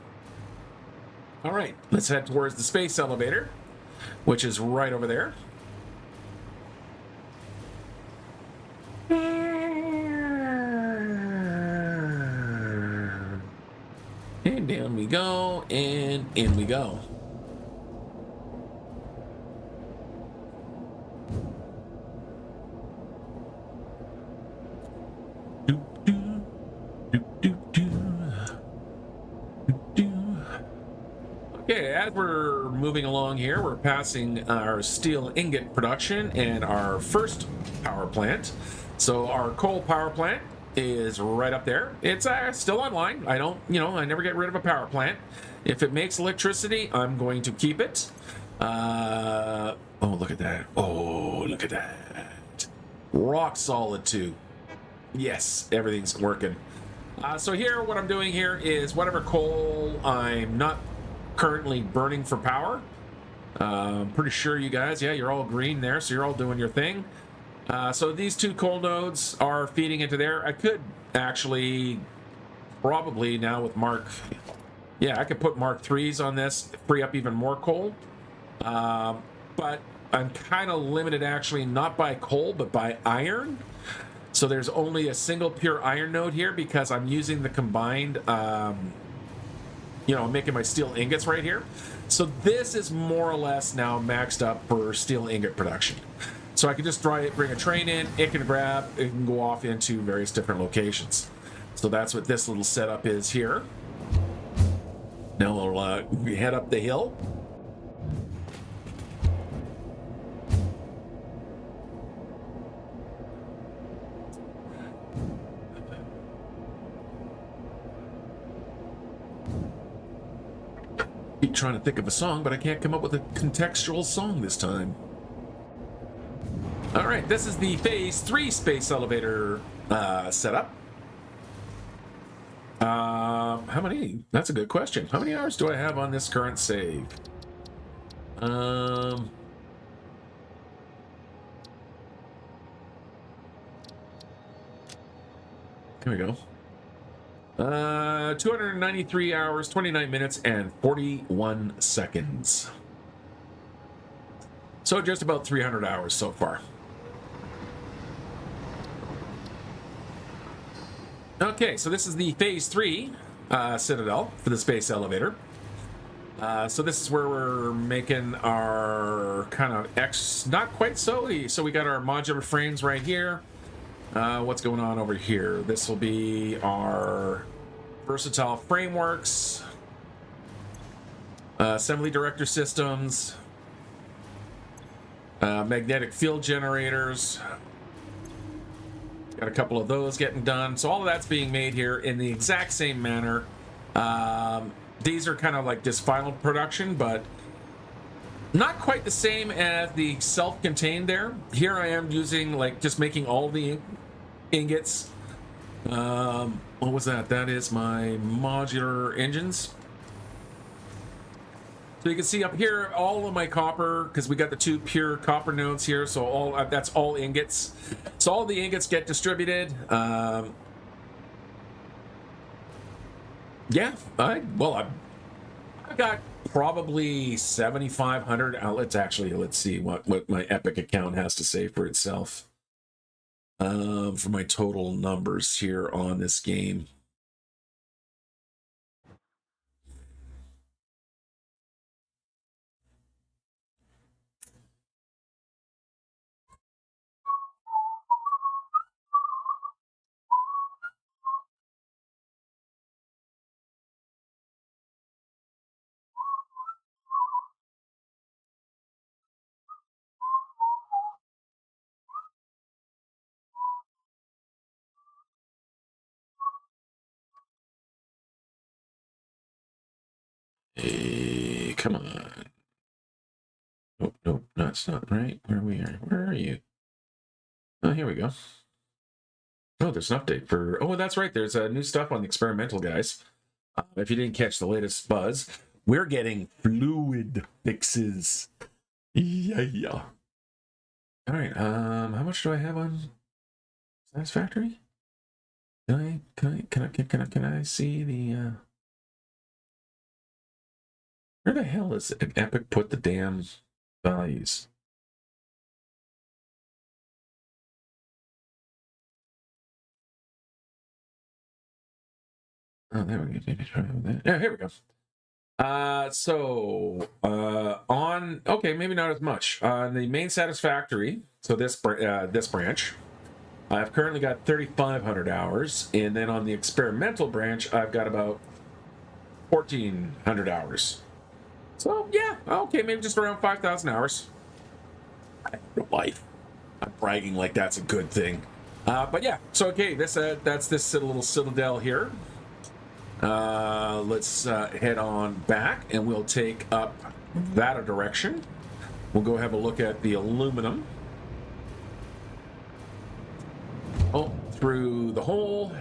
All right, let's head towards the space elevator, which is right over there. And down we go, and in we go. Okay, as we're moving along here, we're passing our steel ingot production and our first power plant. So our coal power plant is right up there. It's still online. I never get rid of a power plant. If it makes electricity, I'm going to keep it. Oh, look at that. Oh, look at that. Rock solid too. Yes, everything's working. So here, what I'm doing here is whatever coal I'm not currently burning for power. Pretty sure you guys, yeah, you're all green there, so you're all doing your thing. So these two coal nodes are feeding into there. I could actually probably now with I could put Mark 3s on this, free up even more coal. But I'm kind of limited actually not by coal, but by iron. So there's only a single pure iron node here because I'm using the combined, I'm making my steel ingots right here. So this is more or less now maxed up for steel ingot production. So I can just bring a train in, it can go off into various different locations. So that's what this little setup is here. Now we'll head up the hill. Keep trying to think of a song, but I can't come up with a contextual song this time. All right, this is the Phase 3 space elevator setup. How many? That's a good question. How many hours do I have on this current save? Here we go. 293 hours, 29 minutes, and 41 seconds. So just about 300 hours so far. Okay, so this is the Phase 3 Citadel for the space elevator. So this is where we're making our kind of not quite so we got our modular frames right here. What's going on over here? This will be our versatile frameworks, assembly director systems, magnetic field generators. Got a couple of those getting done. So all of that's being made here in the exact same manner. These are kind of like just final production, but not quite the same as the self-contained there. Here I am using, like, just making all the ingots. What was that? That is my modular engines. So you can see up here all of my copper, because we got the 2 pure copper nodes here. So all that's all ingots. So all the ingots get distributed. Yeah, I got probably 7,500 outlets. Actually, let's see what my Epic account has to say for itself. For my total numbers here on this game. Hey, come on. Nope, nope, that's not right. Where are you? Oh, here we go. Oh, there's an update for... Oh, that's right. There's new stuff on the experimental guys. If you didn't catch the latest buzz, we're getting fluid fixes. Yeah. All right. How much do I have on Satisfactory? Can I see the... Where the hell is Epic put the damn values? Oh, there we go. Maybe try that. Yeah, here we go. On okay, maybe not as much on the main Satisfactory. So this branch, I've currently got 3,500 hours, and then on the experimental branch, I've got about 1,400 hours. So yeah, okay, maybe just around 5,000 hours. I have no life. I'm bragging like that's a good thing. But yeah, so okay, that's this little citadel here. Let's head on back, and we'll take up that direction. We'll go have a look at the aluminum. Oh, through the hole.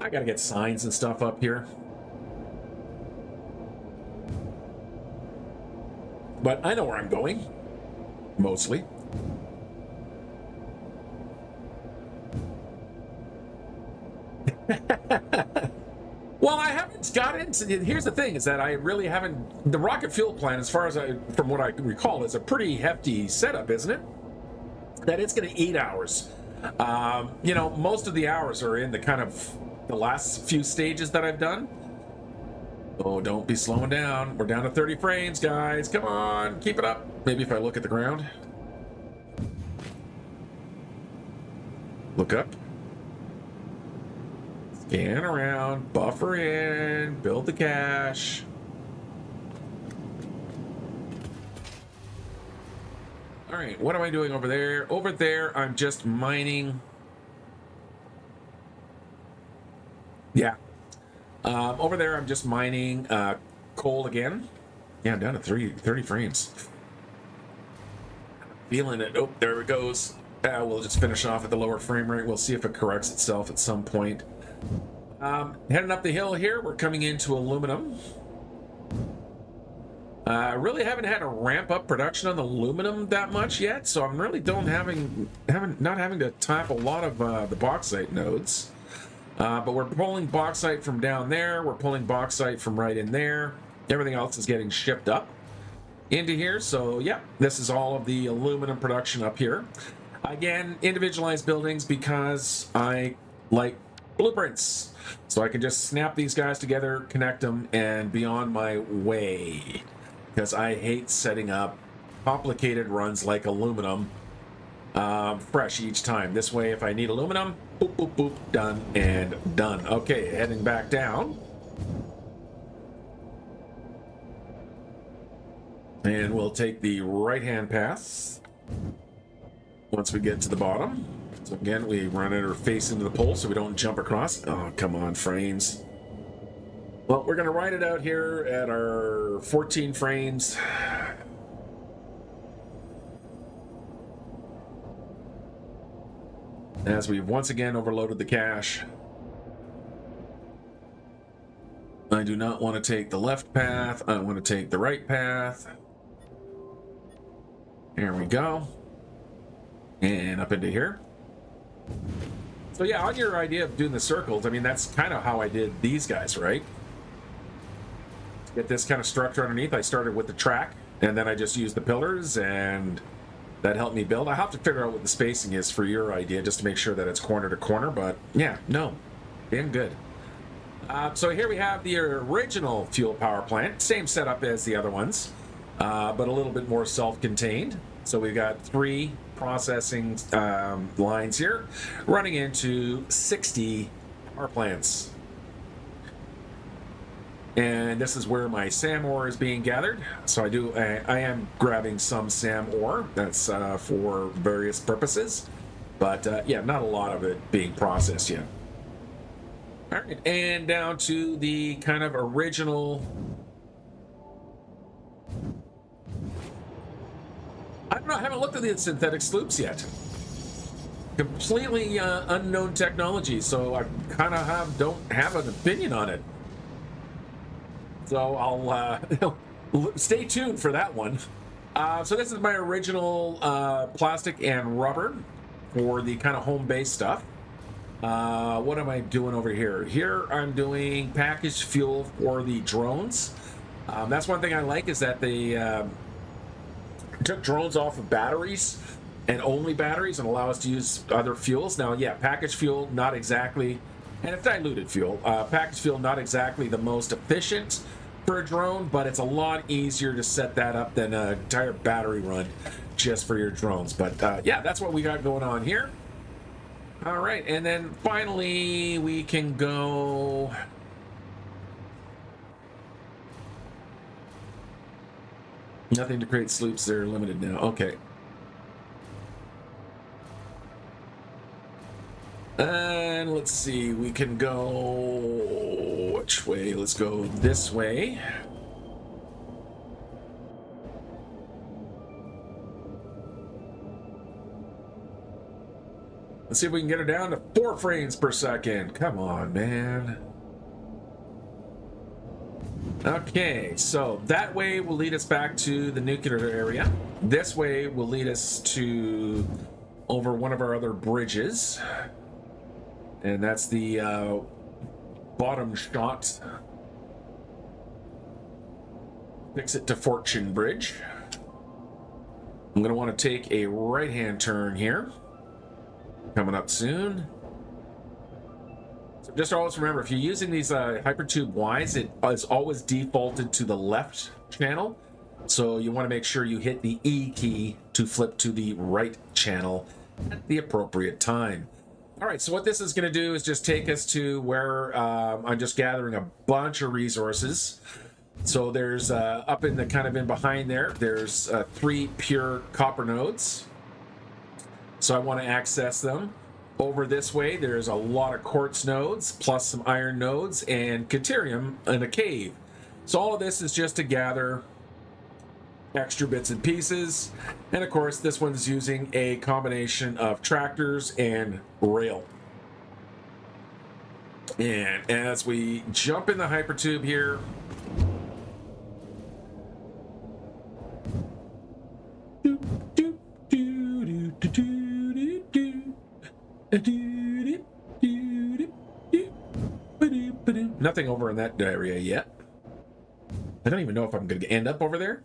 I gotta get signs and stuff up here. But I know where I'm going. Mostly. Well, I haven't got into... Here's the thing, is that I really haven't... The rocket fuel plant, as far as from what I recall, is a pretty hefty setup, isn't it? That it's going to eat hours. You know, most of the hours are in the kind of the last few stages that I've done. Oh, don't be slowing down. We're down to 30 frames, guys. Come on, keep it up. Maybe if I look at the ground. Look up. Scan around, buffer in, build the cache. All right, what am I doing over there? Over there, I'm just mining. Yeah. Over there, I'm just mining coal again. Yeah, I'm down to 30 frames. Feeling it. Oh, there it goes. We'll just finish off at the lower frame rate. We'll see if it corrects itself at some point. Heading up the hill here, we're coming into aluminum. I really haven't had to ramp up production on the aluminum that much yet, so I'm really not having to tap a lot of the bauxite nodes. But we're pulling bauxite from down there. We're pulling bauxite from right in there. Everything else is getting shipped up into here. So, yeah, this is all of the aluminum production up here. Again, individualized buildings because I like blueprints. So I can just snap these guys together, connect them, and be on my way. Because I hate setting up complicated runs like aluminum fresh each time. This way, if I need aluminum, boop, boop, boop, done and done. Okay, heading back down. And we'll take the right-hand path once we get to the bottom. So again, we run it or face into the pole so we don't jump across. Oh, come on, frames. Well, we're going to ride it out here at our 14 frames. As we've once again overloaded the cache. I do not want to take the left path. I want to take the right path. There we go. And up into here. So yeah, on your idea of doing the circles, I mean, that's kind of how I did these guys, right? To get this kind of structure underneath, I started with the track, and then I just used the pillars, and that helped me build. I have to figure out what the spacing is for your idea, just to make sure that it's corner to corner, but yeah, no, damn good. So here we have the original fuel power plant, same setup as the other ones, but a little bit more self-contained. So we've got 3 processing lines here, running into 60 power plants. And this is where my SAM ore is being gathered. So I am grabbing some SAM ore. That's for various purposes, but yeah, not a lot of it being processed yet. All right, and down to the kind of original. I don't know, I haven't looked at the synthetic sloops yet. Completely unknown technology, so I kind of don't have an opinion on it. So I'll stay tuned for that one. So this is my original plastic and rubber for the kind of home-based stuff. What am I doing over here? Here I'm doing packaged fuel for the drones. That's one thing I like, is that they took drones off of batteries and only batteries and allow us to use other fuels. Now, yeah, packaged fuel, not exactly, and it's diluted fuel. Packaged fuel, not exactly the most efficient for a drone, but it's a lot easier to set that up than an entire battery run just for your drones. But yeah, that's what we got going on here. All right, and then finally we can go. Nothing to create sloops, they're limited now. Okay. And let's see, we can go which way? Let's go this way. Let's see if we can get her down to 4 frames per second. Come on, man. Okay, so that way will lead us back to the nuclear area. This way will lead us to over one of our other bridges. And that's the bottom shot. Fix it to Fortune Bridge. I'm going to want to take a right-hand turn here. Coming up soon. So just always remember, if you're using these Hypertube Ys, it is always defaulted to the left channel. So you want to make sure you hit the E key to flip to the right channel at the appropriate time. All right, so what this is going to do is just take us to where I'm just gathering a bunch of resources. So there's up in the kind of in behind there, there's 3 pure copper nodes. So I want to access them. Over this way, there's a lot of quartz nodes, plus some iron nodes, and Caterium in a cave. So all of this is just to gather extra bits and pieces. And of course, this one's using a combination of tractors and rail. And as we jump in the hypertube here, nothing over in that area yet. I don't even know if I'm going to end up over there.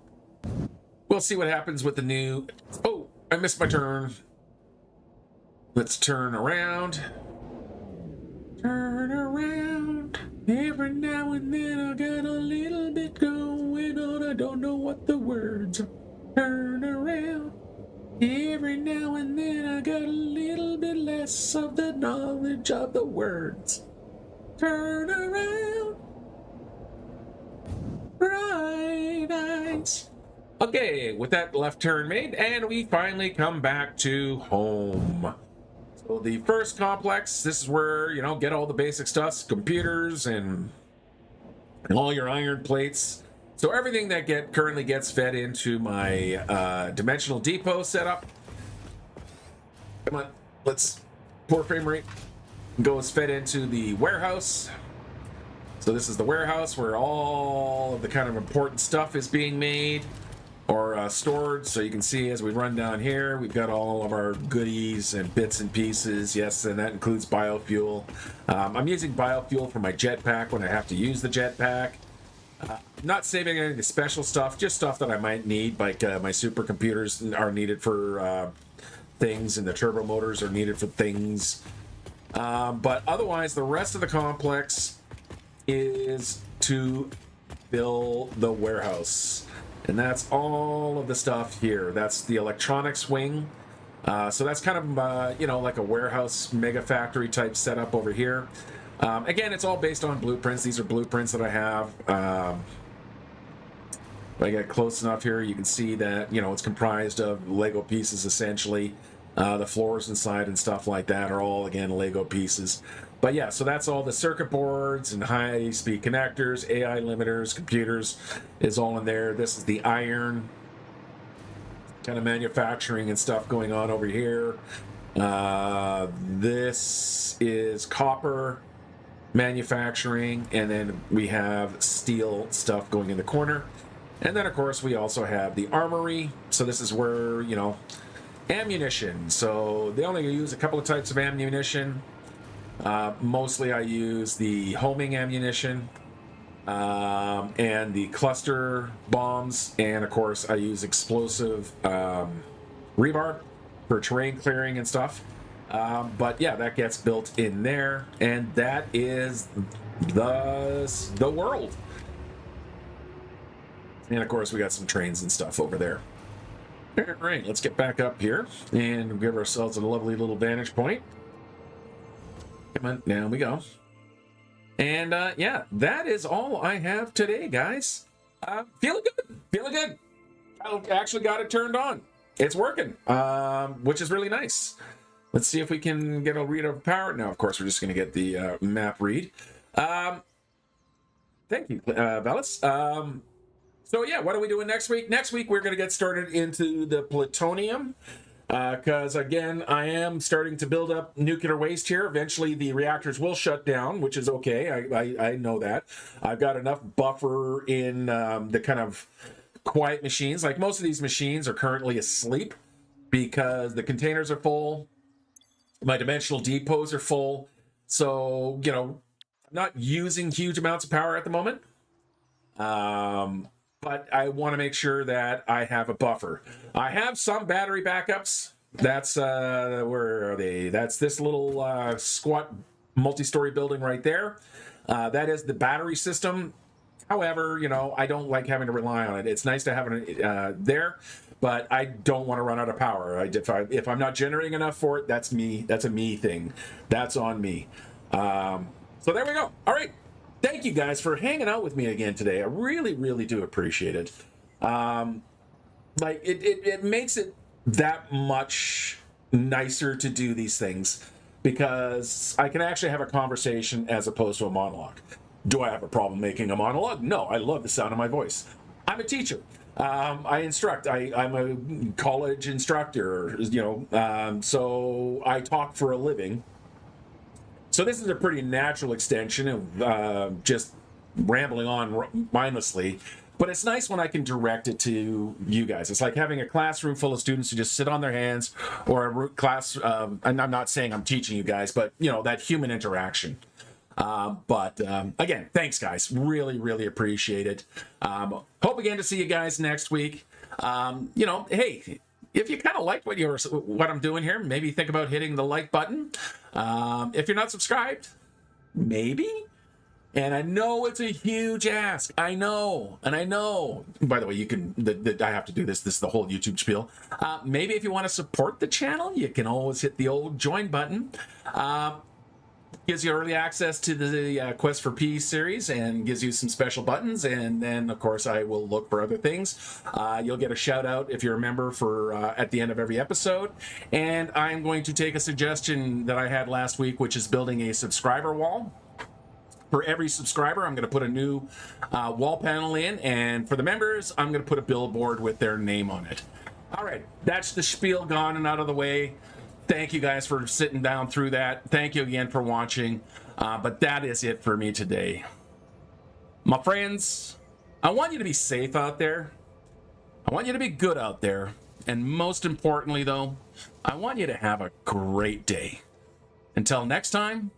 We'll see what happens with the new... Oh, I missed my turn. Let's turn around. Turn Every now and then I got a little bit going on. I don't know what the words are. Turn around. Every now and then I got a little bit less of the knowledge of the words. Turn around. Bright eyes. Okay, with that left turn made, and we finally come back to home. So the first complex, this is where, you know, get all the basic stuff, computers and all your iron plates. So everything that currently gets fed into my dimensional depot setup. Come on, let's poor frame rate. Goes fed into the warehouse. So this is the warehouse where all of the kind of important stuff is being made or stored. So you can see as we run down here, we've got all of our goodies and bits and pieces. Yes, and that includes biofuel. I'm using biofuel for my jetpack when I have to use the jetpack. Not saving any of the special stuff, just stuff that I might need, like my supercomputers are needed for things, and the turbo motors are needed for things. But otherwise, the rest of the complex is to build the warehouse. And that's all of the stuff here. That's the electronics wing. So that's kind of, you know, like a warehouse mega factory type setup over here. Again, it's all based on blueprints. These are blueprints that I have. If I get close enough here, you can see that, you know, it's comprised of Lego pieces essentially. The floors inside and stuff like that are all, again, Lego pieces. But yeah, so that's all the circuit boards and high-speed connectors, AI limiters, computers is all in there. This is the iron kind of manufacturing and stuff going on over here. This is copper manufacturing, and then we have steel stuff going in the corner. And then, of course, we also have the armory. So this is where, you know, ammunition. So they only use a couple of types of ammunition. Mostly I use the homing ammunition and the cluster bombs, and of course I use explosive rebar for terrain clearing and stuff. But yeah, that gets built in there, and that is the world. And of course we got some trains and stuff over there. All right, let's get back up here and give ourselves a lovely little vantage point. Come on, down we go. And yeah, that is all I have today, guys. Feeling good. I actually got it turned on. It's working, which is really nice. Let's see if we can get a read of power. Now, of course, we're just going to get the map read. Thank you, Bellis. So yeah, what are we doing next week? Next week, we're going to get started into the plutonium. Because again, I am starting to build up nuclear waste here. Eventually the reactors will shut down, which is okay. I know that. I've got enough buffer in the kind of quiet machines. Like most of these machines are currently asleep because the containers are full. My dimensional depots are full. So, you know, I'm not using huge amounts of power at the moment. But I want to make sure that I have a buffer. I have some battery backups. That's, where are they? That's this little squat multi-story building right there. That is the battery system. However, you know, I don't like having to rely on it. It's nice to have it there, but I don't want to run out of power. If I'm not generating enough for it, that's me. That's a me thing. That's on me. So there we go. All right. Thank you guys for hanging out with me again today. I really, really do appreciate it. Like it makes it that much nicer to do these things because I can actually have a conversation as opposed to a monologue. Do I have a problem making a monologue? No, I love the sound of my voice. I'm a teacher. I instruct. I'm a college instructor, you know, so I talk for a living. So this is a pretty natural extension of just rambling on mindlessly, but it's nice when I can direct it to you guys. It's like having a classroom full of students who just sit on their hands, or a class, and I'm not saying I'm teaching you guys, but you know, that human interaction. But again, thanks guys, really, really appreciate it. Hope again to see you guys next week. You know, hey, if you kind of like what I'm doing here, maybe think about hitting the like button. If you're not subscribed, maybe And I know it's a huge ask. I know. And I know. By the way, you can, I have to do this. This is the whole YouTube spiel. Maybe if you want to support the channel, you can always hit the old join button. Gives you early access to the Quest for Peace series and gives you some special buttons. And then, of course, I will look for other things. You'll get a shout out if you're a member for at the end of every episode. And I'm going to take a suggestion that I had last week, which is building a subscriber wall. For every subscriber, I'm going to put a new wall panel in. And for the members, I'm going to put a billboard with their name on it. All right, that's the spiel gone and out of the way. Thank you guys for sitting down through that. Thank you again for watching. But that is it for me today. My friends, I want you to be safe out there. I want you to be good out there. And most importantly, though, I want you to have a great day. Until next time,